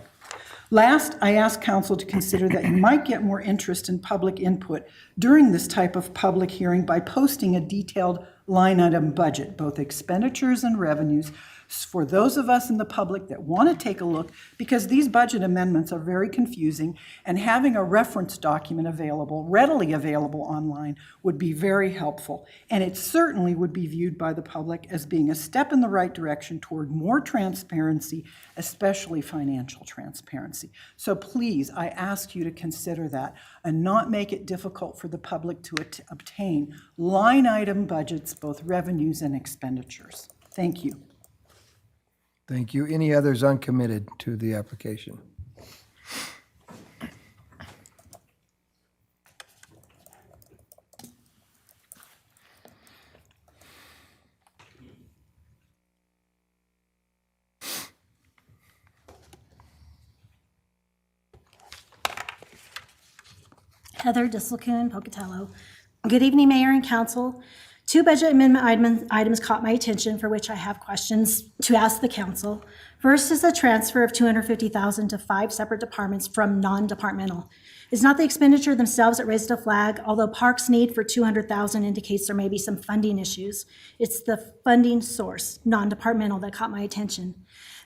Last, I ask Council to consider that you might get more interest in public input during this type of public hearing by posting a detailed line item budget, both expenditures and revenues, for those of us in the public that want to take a look, because these budget amendments are very confusing, and having a reference document available, readily available online, would be very helpful. And it certainly would be viewed by the public as being a step in the right direction toward more transparency, especially financial transparency. So please, I ask you to consider that and not make it difficult for the public to obtain line item budgets, both revenues and expenditures. Thank you. Thank you. Any others uncommitted to the application? Heather Disselkoon, Pocatello. Good evening, Mayor and Council. Two budget amendment items caught my attention for which I have questions to ask the council. First is a transfer of $250,000 to 5 separate departments from non-departmental. It's not the expenditure themselves that raised a flag, although Parks' need for $200,000 indicates there may be some funding issues. It's the funding source, non-departmental, that caught my attention.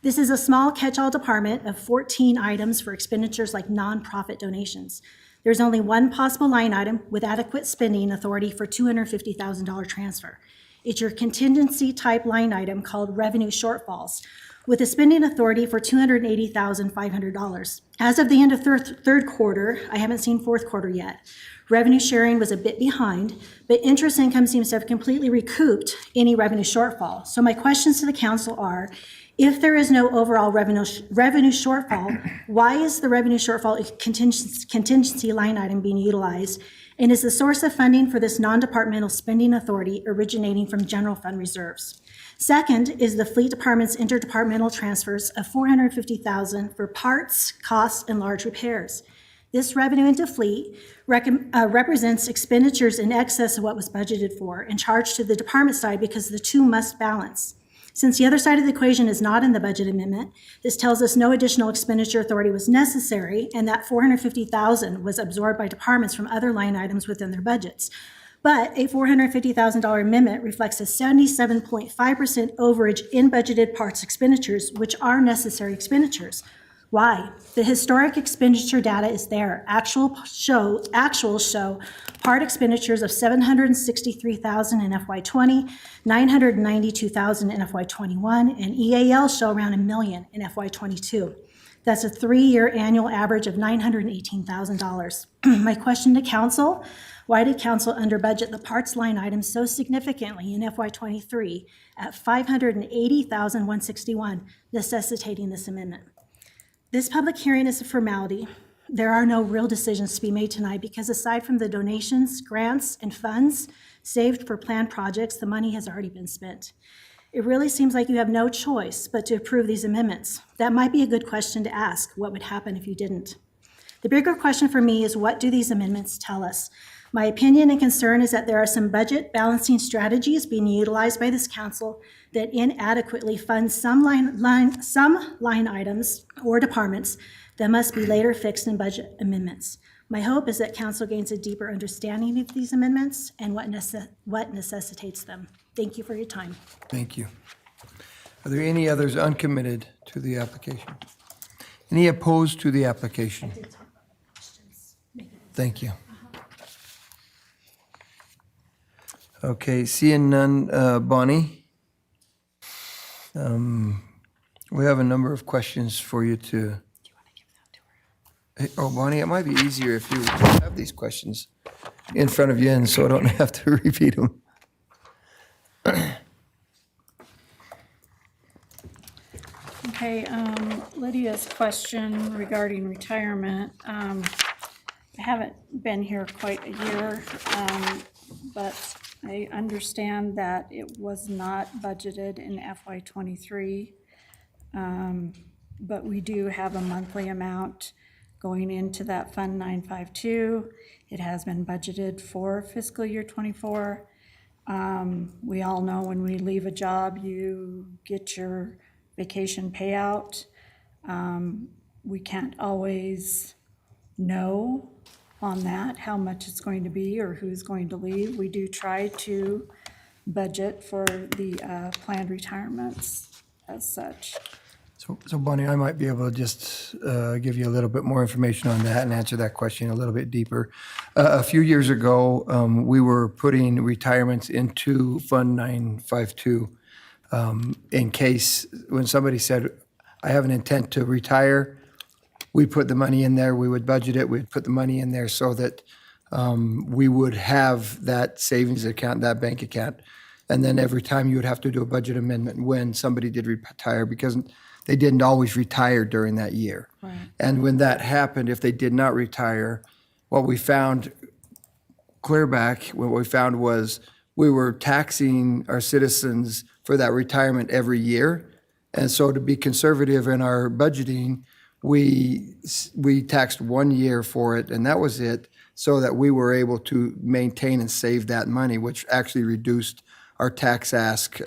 This is a small catch-all department of 14 items for expenditures like nonprofit donations. There's only one possible line item with adequate spending authority for $250,000 transfer. It's your contingency type line item called revenue shortfalls, with a spending authority for $280,500. As of the end of third quarter, I haven't seen fourth quarter yet. Revenue sharing was a bit behind, but interest income seems to have completely recouped any revenue shortfall. So my questions to the council are, if there is no overall revenue shortfall, why is the revenue shortfall contingency line item being utilized? And is the source of funding for this non-departmental spending authority originating from general fund reserves? Second is the fleet department's interdepartmental transfers of $450,000 for parts, costs, and large repairs. This revenue into fleet represents expenditures in excess of what was budgeted for and charged to the department side because the two must balance. Since the other side of the equation is not in the budget amendment, this tells us no additional expenditure authority was necessary and that $450,000 was absorbed by departments from other line items within their budgets. But a $450,000 amendment reflects a 77.5% overage in budgeted parts expenditures, which are necessary expenditures. Why? The historic expenditure data is there. Actual show part expenditures of $763,000 in FY20, $992,000 in FY21, and EAL show around $1 million in FY22. That's a 3-year annual average of $918,000. My question to council, why did council under budget the parts line item so significantly in FY23 at $580,161, necessitating this amendment? This public hearing is a formality. There are no real decisions to be made tonight because aside from the donations, grants, and funds saved for planned projects, the money has already been spent. It really seems like you have no choice but to approve these amendments. That might be a good question to ask. What would happen if you didn't? The bigger question for me is, what do these amendments tell us? My opinion and concern is that there are some budget balancing strategies being utilized by this council that inadequately fund some line items or departments that must be later fixed in budget amendments. My hope is that council gains a deeper understanding of these amendments and what necessitates them. Thank you for your time. Thank you. Are there any others uncommitted to the application? Any opposed to the application? Thank you. Okay, seeing none, Bonnie. We have a number of questions for you to. Do you want to give that to her? Oh, Bonnie, it might be easier if you have these questions in front of you, and so I don't have to repeat them. Okay, Lydia's question regarding retirement. I haven't been here quite a year, but I understand that it was not budgeted in FY23, but we do have a monthly amount going into that Fund 952. It has been budgeted for fiscal year 24. We all know when we leave a job, you get your vacation payout. We can't always know on that how much it's going to be or who's going to leave. We do try to budget for the planned retirements as such. So Bonnie, I might be able to just give you a little bit more information on that and answer that question a little bit deeper. A few years ago, we were putting retirements into Fund 952 in case when somebody said, I have an intent to retire, we put the money in there, we would budget it, we'd put the money in there so that we would have that savings account, that bank account. And then every time you would have to do a budget amendment when somebody did retire, because they didn't always retire during that year. Right. And when that happened, if they did not retire, what we found clear back, what we found was we were taxing our citizens for that retirement every year. And so to be conservative in our budgeting, we taxed 1 year for it, and that was it, so that we were able to maintain and save that money, which actually reduced our tax ask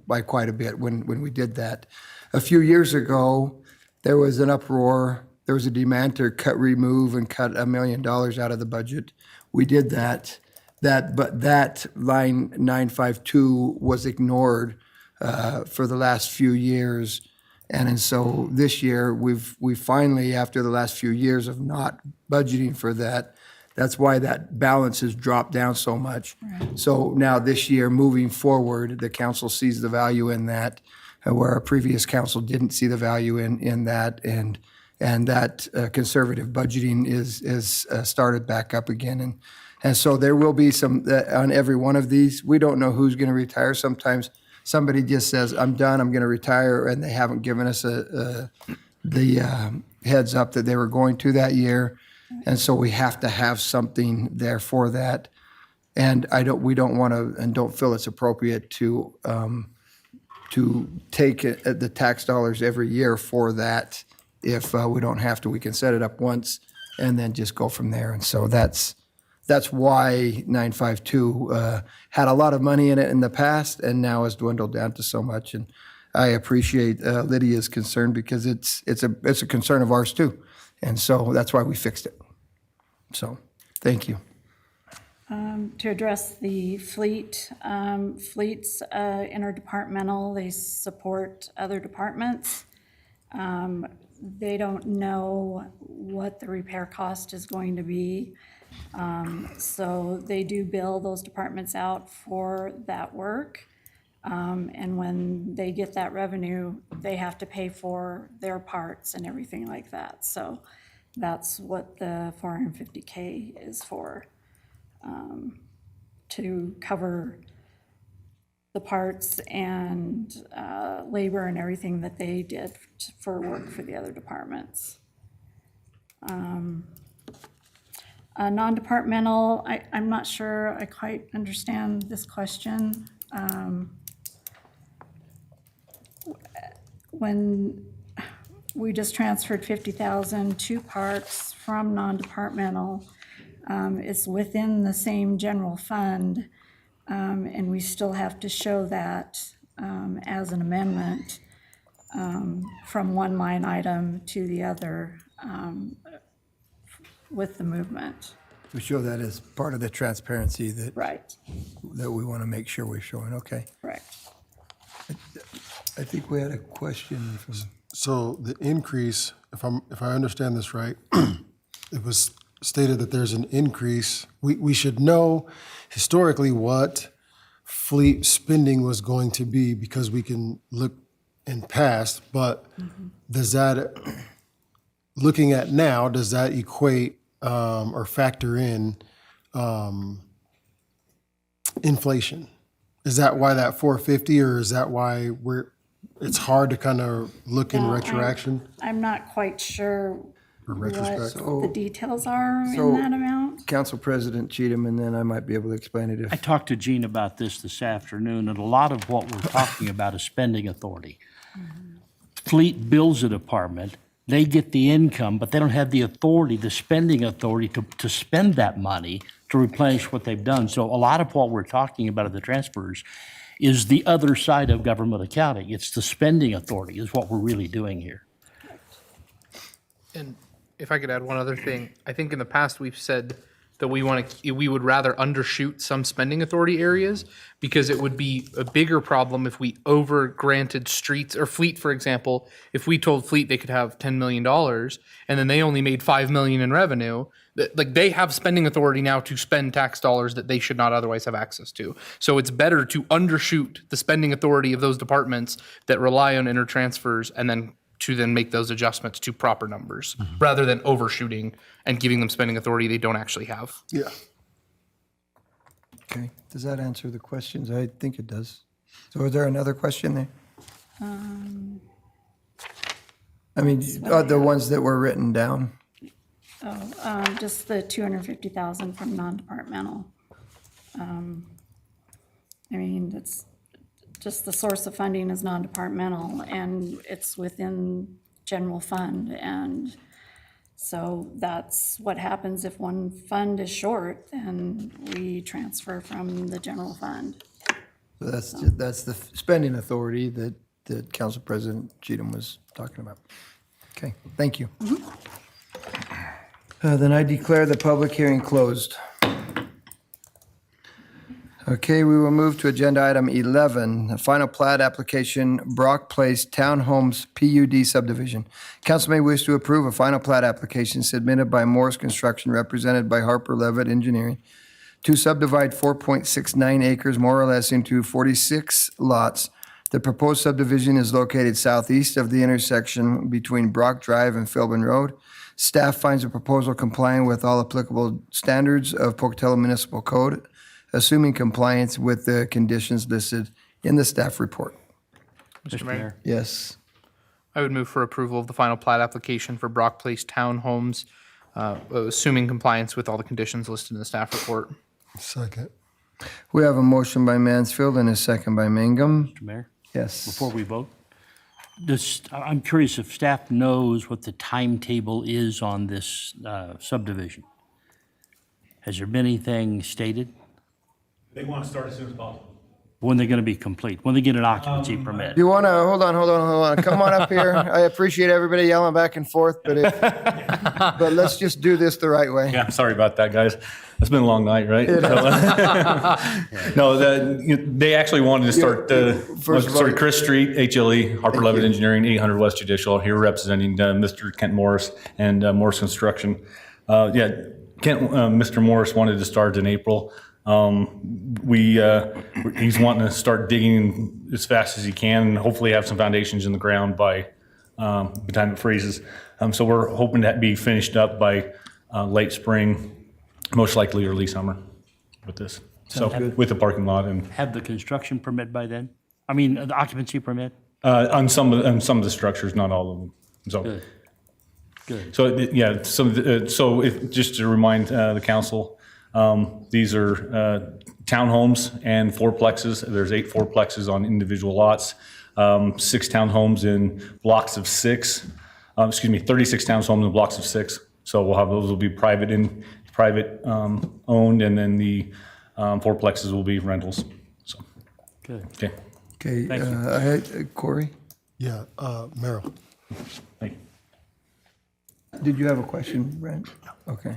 by quite a bit when we did that. A few years ago, there was an uproar. There was a demand to remove and cut $1 million out of the budget. We did that. But that line 952 was ignored for the last few years. And so this year, we finally, after the last few years of not budgeting for that, that's why that balance has dropped down so much. Right. So now this year, moving forward, the council sees the value in that, where our previous council didn't see the value in that, and that conservative budgeting is started back up again. And so there will be some, on every one of these, we don't know who's going to retire. Sometimes somebody just says, I'm done, I'm going to retire, and they haven't given us the heads up that they were going to that year. And so we have to have something there for that. And we don't want to, and don't feel it's appropriate to take the tax dollars every year for that. If we don't have to, we can set it up once and then just go from there. And so that's why 952 had a lot of money in it in the past and now has dwindled down to so much. And I appreciate Lydia's concern, because it's a concern of ours too. And so that's why we fixed it. So, thank you. To address the fleets interdepartmental, they support other departments. They don't know what the repair cost is going to be. So they do bill those departments out for that work. And when they get that revenue, they have to pay for their parts and everything like that. So that's what the 450K is for, to cover the parts and labor and everything that they did for work for the other departments. Non-departmental, I'm not sure I quite understand this question. When we just transferred 50,000 to parks from non-departmental, it's within the same general fund, and we still have to show that as an amendment from one line item to the other with the movement. We show that as part of the transparency that. Right. That we want to make sure we're showing, okay. Right. I think we had a question from. So the increase, if I understand this right, it was stated that there's an increase. We should know historically what fleet spending was going to be because we can look in past, but does that, looking at now, does that equate or factor in inflation? Is that why that 450, or is that why it's hard to kind of look in retroaction? I'm not quite sure Or what retrospect? the details are So- in that amount. Council President Cheatham, and then I might be able to explain it I if. talked to Gene about this afternoon, and a lot of what we're talking about is spending authority. Fleet bills a department, they get the income, but they don't have the authority, the spending authority to spend that money to replenish what they've done. So a lot of what we're talking about at the transfers is the other side of government accounting. It's the spending authority is what we're really doing here. And if I could add one other thing, I think in the past we've said that we would rather undershoot some spending authority areas because it would be a bigger problem if we over granted streets or fleet, for example, if we told fleet they could have $10 million and then they only made $5 million in revenue, like they have spending authority now to spend tax dollars that they should not otherwise have access to. So it's better to undershoot the spending authority of those departments that rely on intertransfers and then make those adjustments to proper numbers rather than overshooting and giving them spending authority they don't actually have. Yeah. Okay, does that answer the questions? I think it does. So is there another question there? I mean, the ones that were written down? Just the 250,000 from non-departmental. I mean, it's just the source of funding is non-departmental and it's within general fund. And so that's what happens if one fund is short, then we transfer from the general fund. So that's the spending authority that Council President Cheatham was talking about. Okay, thank you. Then I declare the public hearing closed. Okay, we will move to agenda item 11, the final plat application, Brock Place Townhomes PUD subdivision. Council may wish to approve a final plat application submitted by Morris Construction, represented by Harper Levitt Engineering, to subdivide 4.69 acres more or less into 46 lots. The proposed subdivision is located southeast of the intersection between Brock Drive and Philbin Road. Staff finds the proposal complying with all applicable standards of Pocatello Municipal Code, assuming compliance with the conditions listed in the staff report. Mr. Mayor, Yes. I would move for approval of the final plat application for Brock Place Townhomes, assuming compliance with all the conditions listed in the staff report. Second. We have a motion by Mansfield and a second by Mangum. Mr. Mayor, Yes. before we vote, I'm curious if staff knows what the timetable is on this subdivision. Has there been anything stated? They want to start as soon as possible. When they're going to be complete? When they get an occupancy permit? You want to, hold on. Come on up here. I appreciate everybody yelling back and forth, but let's just do this the right way. Yeah, sorry about that, guys. It's been a long night, right? No, they actually wanted to start, First of all- Chris Street, HLE, Harper Levitt Engineering, 800 West Judicial, here representing Mr. Kent Morris and Morris Construction. Mr. Morris wanted to start in April. He's wanting to start digging as fast as he can and hopefully have some foundations in the ground by the time it freezes. So we're hoping to be finished up by late spring, most likely early summer with this. So with the parking lot and Have the construction permit by then? I mean, the occupancy permit? on some of the structures, not all of them. So. Good. Good. So just to remind the council, these are townhomes and fourplexes. There's 8 fourplexes on individual lots, 6 townhomes in blocks of 6. 36 townhomes in blocks of 6. So we'll have those will be private owned, and then the fourplexes will be rentals. So Good. okay, Okay, Thank you. Corey, Yeah, Merrill. thank you. did you have a question, Brent? Okay.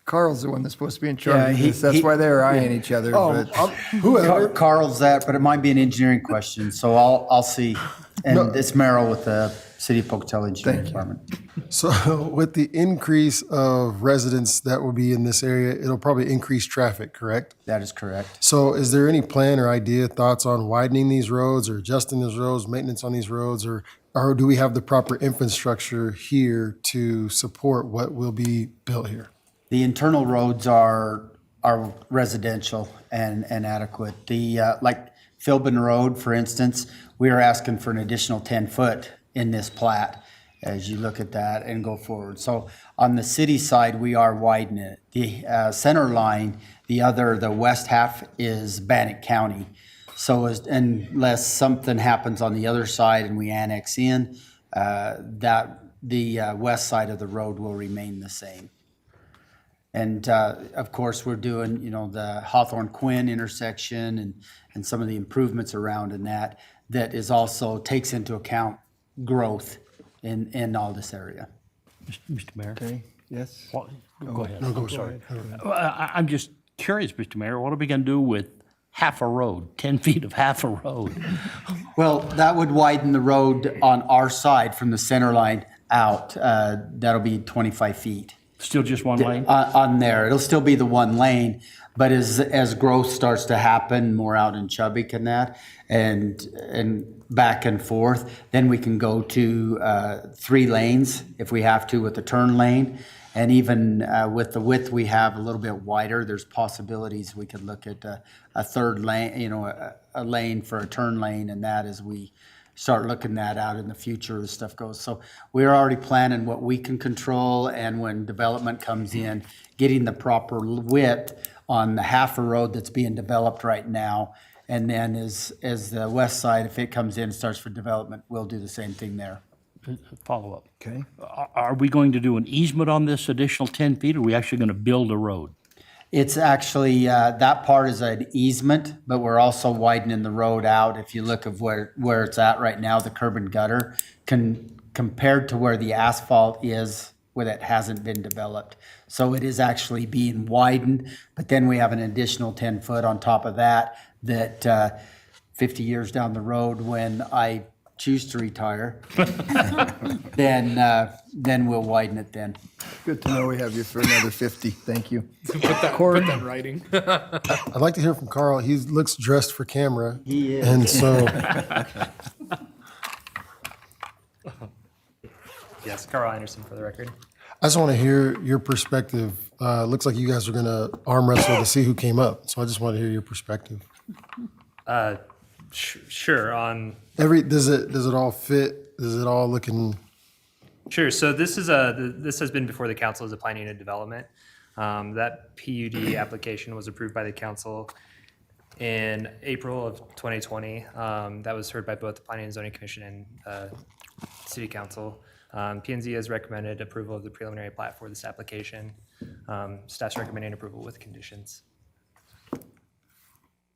Carl's the one that's supposed to be in charge Yeah, of this. That's why they were eyeing each other. but- Whoever. Carl's that, but it might be an engineering question, so I'll see. And it's Merrill with the City of Pocatello Engineering Department. So with the increase of residents that will be in this area, it'll probably increase traffic, correct? That is correct. So is there any plan or idea, thoughts on widening these roads or adjusting these roads, maintenance on these roads, or do we have the proper infrastructure here to support what will be built here? The internal roads are residential and adequate. The, like Philbin Road, for instance, we are asking for an additional 10 foot in this plat as you look at that and go forward. So on the city side, we are widening it. The center line, the west half is Bannock County. So unless something happens on the other side and we annex in, that the west side of the road will remain the same. And of course, we're doing, the Hawthorne-Quinn intersection and some of the improvements around in that is also takes into account growth in all this area. Mr. Mayor? Okay, yes? Go ahead. No, go, I'm sorry. I'm just curious, Mr. Mayor, what are we going to do with half a road, 10 feet of half a road? Well, that would widen the road on our side from the center line out. That'll be 25 feet. Still just one lane? On there. It'll still be the one lane, but as growth starts to happen more out in Chubbuck and that, and back and forth, then we can go to 3 lanes if we have to with the turn lane. And even with the width we have a little bit wider, there's possibilities we could look at a third lane, a lane for a turn lane, and that as we start looking that out in the future as stuff goes. So we're already planning what we can control, and when development comes in, getting the proper width on the half a road that's being developed right now. And then as the west side, if it comes in and starts for development, we'll do the same thing there. Follow up. Okay. Are we going to do an easement on this additional 10 feet, or are we actually going to build a road? It's actually, that part is an easement, but we're also widening the road out. If you look at where it's at right now, the curb and gutter, compared to where the asphalt is, where that hasn't been developed. So it is actually being widened, but then we have an additional 10 foot on top of that 50 years down the road, when I choose to retire, then we'll widen it then. Good to know we have you for another 50. Thank you. Put that in writing. I'd like to hear from Carl. He looks dressed for camera. He is. And so, Yes, Carl Anderson for the record. I just want to hear your perspective. Looks like you guys are going to arm wrestle to see who came up. So I just want to hear your perspective. Sure. Does it all fit? Is it all looking? Sure. So this has been before the council as a planning and development. That PUD application was approved by the council in April of 2020. That was heard by both the Planning and Zoning Commission and City Council. P&Z has recommended approval of the preliminary plat for this application. Staff's recommending approval with conditions.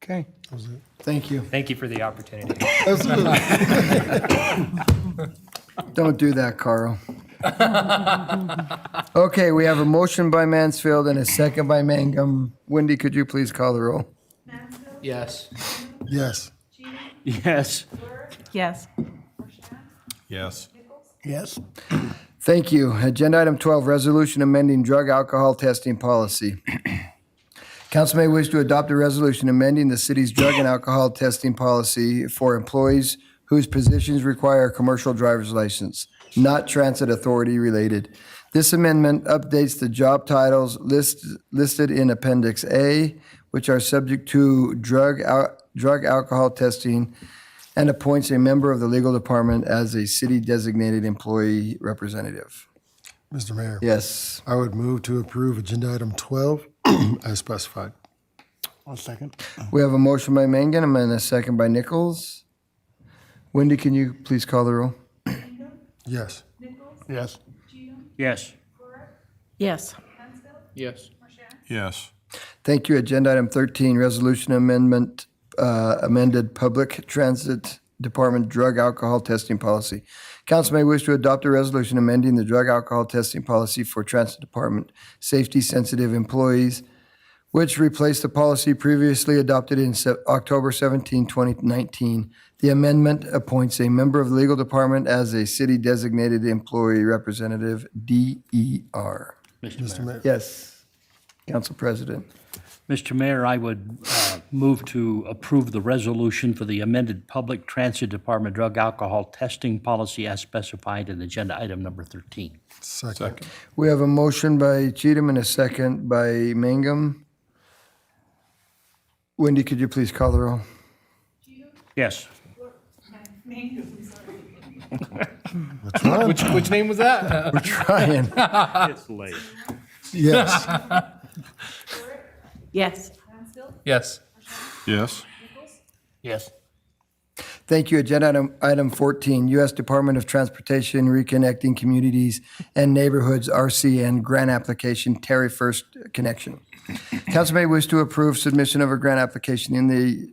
Okay. Thank you. Thank you for the opportunity. Absolutely. Don't do that, Carl. Okay, we have a motion by Mansfield and a second by Mangum. Wendy, could you please call the roll? Yes. Yes. Yes. Yes. Yes. Yes. Thank you. Agenda item 12, resolution amending drug alcohol testing policy. Council may wish to adopt a resolution amending the city's drug and alcohol testing policy for employees whose positions require a commercial driver's license, not transit authority related. This amendment updates the job titles listed in Appendix A, which are subject to drug alcohol testing, and appoints a member of the legal department as a city designated employee representative. Mr. Mayor. Yes. I would move to approve agenda item 12 as specified. One second. We have a motion by Mangan and a second by Nichols. Wendy, can you please call the roll? Yes. Yes. Yes. Yes. Yes. Yes. Thank you. Agenda item 13, resolution amendment, amended Public Transit Department drug alcohol testing policy. Council may wish to adopt a resolution amending the drug alcohol testing policy for Transit Department safety-sensitive employees, which replaced the policy previously adopted in October 17, 2019. The amendment appoints a member of the legal department as a city designated employee representative, DER. Mr. Mayor. Yes, Council President. Mr. Mayor, I would move to approve the resolution for the amended Public Transit Department drug alcohol testing policy as specified in agenda item number 13. Second. We have a motion by Cheatham and a second by Mangum. Wendy, could you please call the roll? Yes. Which name was that? We're trying. It's late. Yes. Yes. Yes. Yes. Yes. Thank you. Agenda item 14, U.S. Department of Transportation Reconnecting Communities and Neighborhoods, RCN, grant application, Terry First Connection. Council may wish to approve submission of a grant application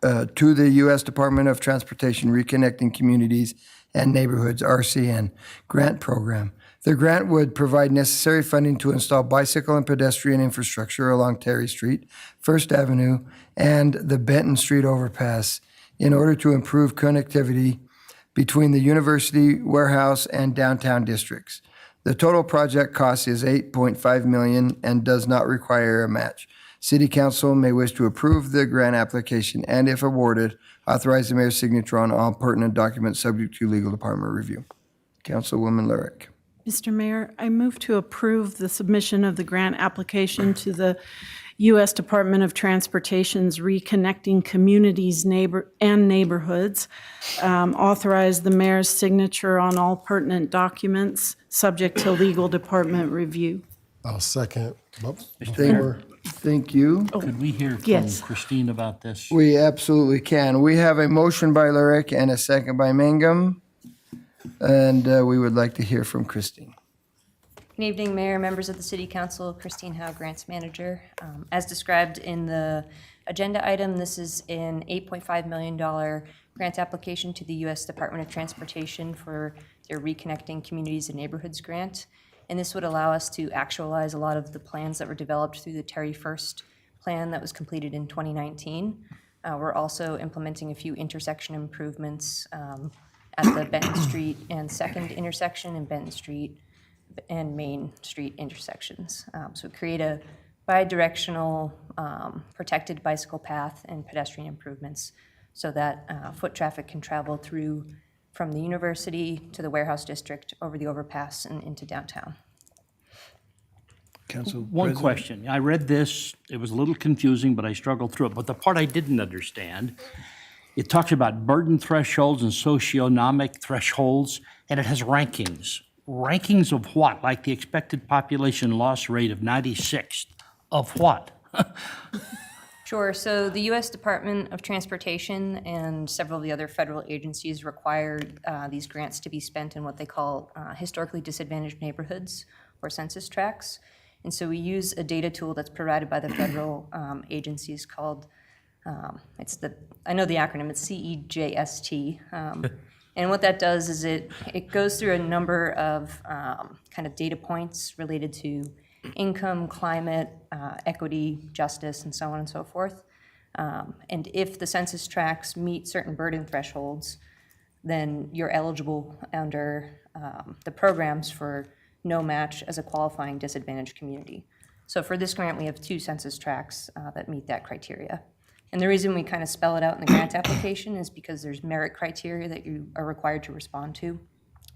to the U.S. Department of Transportation Reconnecting Communities and Neighborhoods, RCN, grant program. The grant would provide necessary funding to install bicycle and pedestrian infrastructure along Terry Street, First Avenue, and the Benton Street overpass in order to improve connectivity between the University Warehouse and downtown districts. The total project cost is $8.5 million and does not require a match. City Council may wish to approve the grant application and, if awarded, authorize the mayor's signature on all pertinent documents subject to legal department review. Councilwoman Lyric. Mr. Mayor, I move to approve the submission of the grant application to the U.S. Department of Transportation's Reconnecting Communities and Neighborhoods, authorize the mayor's signature on all pertinent documents, subject to legal department review. I'll second. Thank you. Could we hear from Yes. Christine about this? We absolutely can. We have a motion by Lyric and a second by Mangum, and we would like to hear from Christine. Good evening, Mayor, members of the City Council, Christine Howe, Grants Manager. As described in the agenda item, this is an $8.5 million grant application to the U.S. Department of Transportation for their Reconnecting Communities and Neighborhoods grant. And this would allow us to actualize a lot of the plans that were developed through the Terry First plan that was completed in 2019. We're also implementing a few intersection improvements at the Benton Street and Second intersection and Benton Street and Main Street intersections. So create a bi-directional protected bicycle path and pedestrian improvements so that foot traffic can travel through from the university to the warehouse district, over the overpass and into downtown. One question. I read this, it was a little confusing, but I struggled through it. But the part I didn't understand, it talks about burden thresholds and socioeconomic thresholds, and it has rankings. Rankings of what? Like the expected population loss rate of 96th. Of what? Sure. So the U.S. Department of Transportation and several of the other federal agencies require these grants to be spent in what they call historically disadvantaged neighborhoods or census tracts. And so we use a data tool that's provided by the federal agencies called, I know the acronym, it's CEJST. And what that does is it goes through a number of kind of data points related to income, climate, equity, justice, and so on and so forth. And if the census tracts meet certain burden thresholds, then you're eligible under the programs for no match as a qualifying disadvantaged community. So for this grant, we have 2 census tracts that meet that criteria. And the reason we kind of spell it out in the grant application is because there's merit criteria that you are required to respond to,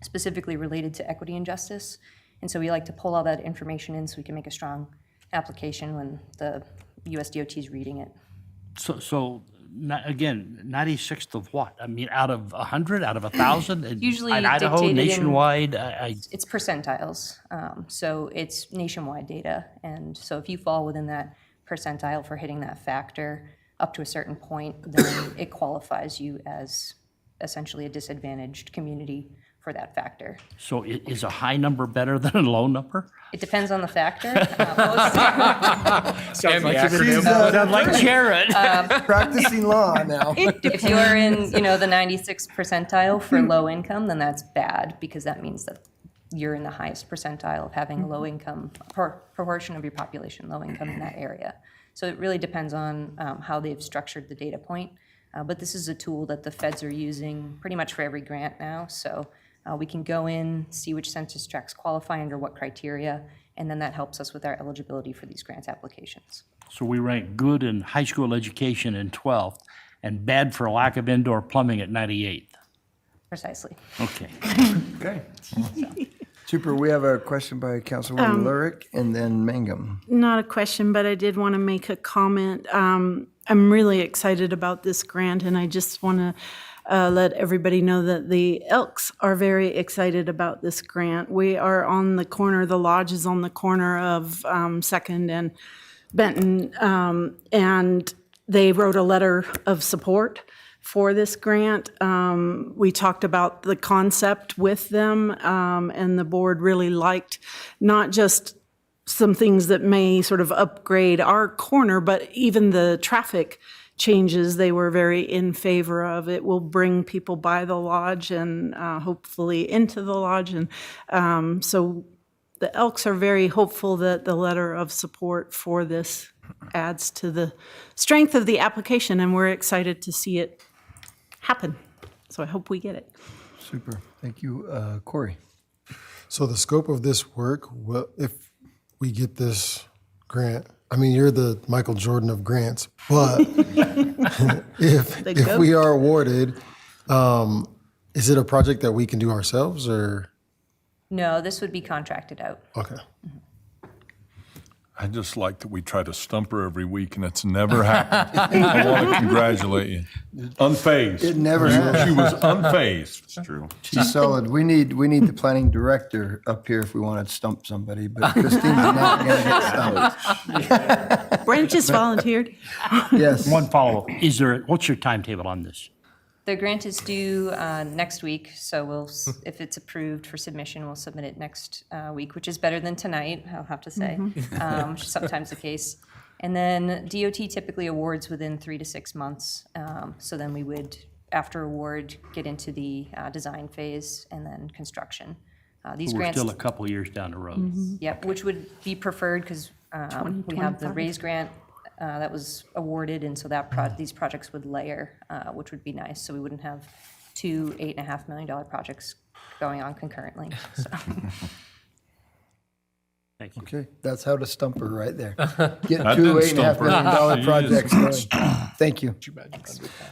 specifically related to equity and justice. And so we like to pull all that information in so we can make a strong application when the USDOT is reading it. So again, 96th of what? I mean, out of 100, out of 1,000? Usually in Idaho, dictated in- nationwide? It's percentiles, so it's nationwide data. And so if you fall within that percentile for hitting that factor up to a certain point, then it qualifies you as essentially a disadvantaged community for that factor. So is a high number better than a low number? It depends on the factor. Sounds like Jared. Practicing law now. If you are in, the 96th percentile for low income, then that's bad because that means that you're in the highest percentile of having a low income, proportion of your population low income in that area. So it really depends on how they've structured the data point. But this is a tool that the feds are using pretty much for every grant now. So we can go in, see which census tracts qualify under what criteria, and then that helps us with our eligibility for these grant applications. So we rank good in high school education in 12th and bad for lack of indoor plumbing at 98th. Precisely. Okay. Okay. Super. We have a question by Councilwoman Lurick and then Mangum. Not a question, but I did want to make a comment. I'm really excited about this grant, and I just want to let everybody know that the Elks are very excited about this grant. We are on the corner, the lodge is on the corner of 2nd and Benton, and they wrote a letter of support for this grant. We talked about the concept with them, and the board really liked not just some things that may sort of upgrade our corner, but even the traffic changes they were very in favor of. It will bring people by the lodge and hopefully into the lodge. And so the Elks are very hopeful that the letter of support for this adds to the strength of the application, and we're excited to see it happen. So I hope we get it. Super. Thank you. Corey. So the scope of this work, if we get this grant, I mean, you're the Michael Jordan of grants, but if we are awarded, is it a project that we can do ourselves or? No, this would be contracted out. Okay. I just like that we try to stump her every week, and it's never happened. I want to congratulate you. Unfazed. It never happened. She was unfazed. It's true. She's solid. We need the planning director up here if we want to stump somebody, but Christine's not going to get stumped. Brent just volunteered. Yes. One follow-up. What's your timetable on this? The grant is due next week, so if it's approved for submission, we'll submit it next week, which is better than tonight, I'll have to say, which is sometimes the case. And then DOT typically awards within 3 to 6 months. So then we would, after award, get into the design phase and then construction. These We're grants still a couple years down the road. Yep, which would be preferred because we have the RAISE grant that was awarded, and so that these projects would layer, which would be nice. So we wouldn't have 2 $8.5 million projects going on concurrently. So. Thank you. Okay, that's how to stump her right there. Get That 2 didn't $8.5 stump her. million projects going. Thank you.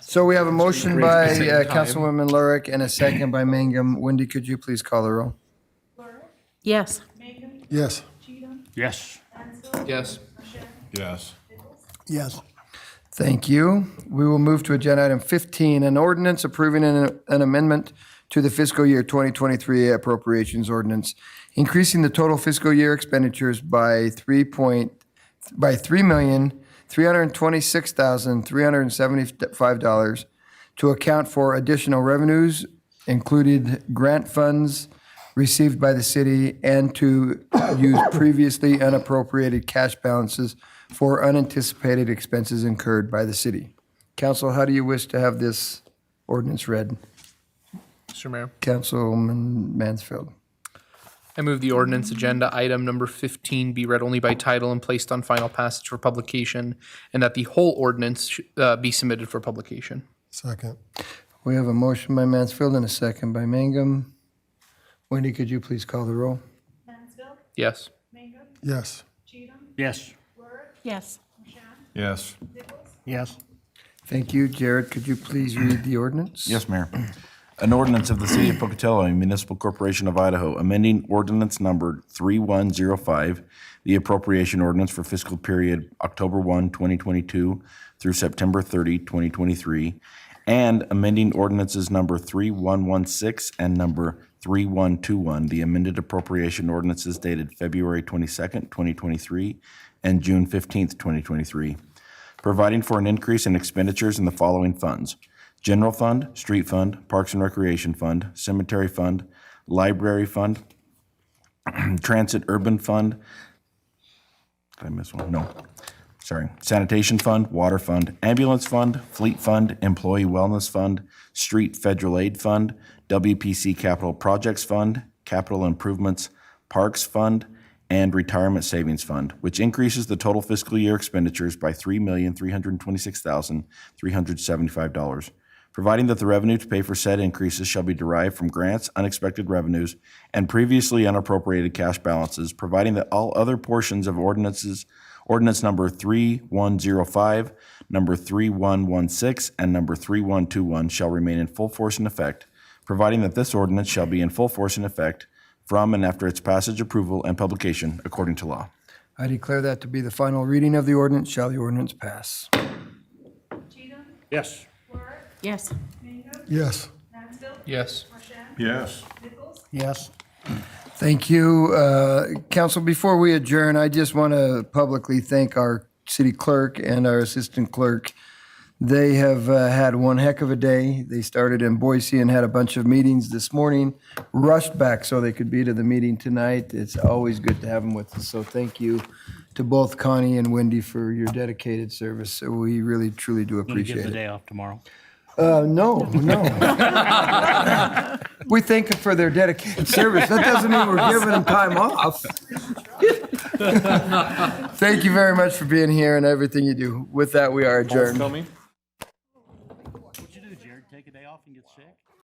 So we have a motion by Councilwoman Lurick and a second by Mangum. Wendy, could you please call the roll? Yes. Yes. Yes. Yes. Yes. Yes. Thank you. We will move to agenda item 15, an ordinance approving an amendment to the fiscal year 2023 appropriations ordinance, increasing the total fiscal year expenditures by $3,326,375 to account for additional revenues, included grant funds received by the city, and to use previously unappropriated cash balances for unanticipated expenses incurred by the city. Council, how do you wish to have this ordinance read? Mr. Mayor. Councilman Mansfield. I move the ordinance agenda item number 15 be read only by title and placed on final passage for publication, and that the whole ordinance be submitted for publication. Second. We have a motion by Mansfield and a second by Mangum. Wendy, could you please call the roll? Yes. Yes. Yes. Yes. Yes. Yes. Thank you. Jared, could you please read the ordinance? Yes, Mayor. An ordinance of the City of Pocatello, a municipal corporation of Idaho, amending ordinance number 3105, the appropriation ordinance for fiscal period October 1, 2022 through September 30, 2023, and amending ordinances number 3116 and number 3121, the amended appropriation ordinances dated February 22nd, 2023 and June 15th, 2023, providing for an increase in expenditures in the following funds: General Fund, Street Fund, Parks and Recreation Fund, Cemetery Fund, Library Fund, Transit Urban Fund. Did I miss one? No. Sorry. Sanitation Fund, Water Fund, Ambulance Fund, Fleet Fund, Employee Wellness Fund, Street Federal Aid Fund, WPC Capital Projects Fund, Capital Improvements, Parks Fund, and Retirement Savings Fund, which increases the total fiscal year expenditures by $3,326,375, providing that the revenue to pay for said increases shall be derived from grants, unexpected revenues, and previously unappropriated cash balances, providing that all other portions of ordinance number 3105, number 3116, and number 3121 shall remain in full force and effect, providing that this ordinance shall be in full force and effect from and after its passage, approval, and publication according to law. I declare that to be the final reading of the ordinance. Shall the ordinance pass? Yes. Yes. Yes. Yes. Yes. Yes. Thank you. Council, before we adjourn, I just want to publicly thank our city clerk and our assistant clerk. They have had one heck of a day. They started in Boise and had a bunch of meetings this morning, rushed back so they could be to the meeting tonight. It's always good to have them with us. So thank you to both Connie and Wendy for your dedicated service. So we really, truly do Will you appreciate give the it. day off tomorrow? No. We thank them for their dedicated service. That doesn't mean we're giving them time off. Thank you very much for being here and everything you do. With that, we are adjourned. Homecoming?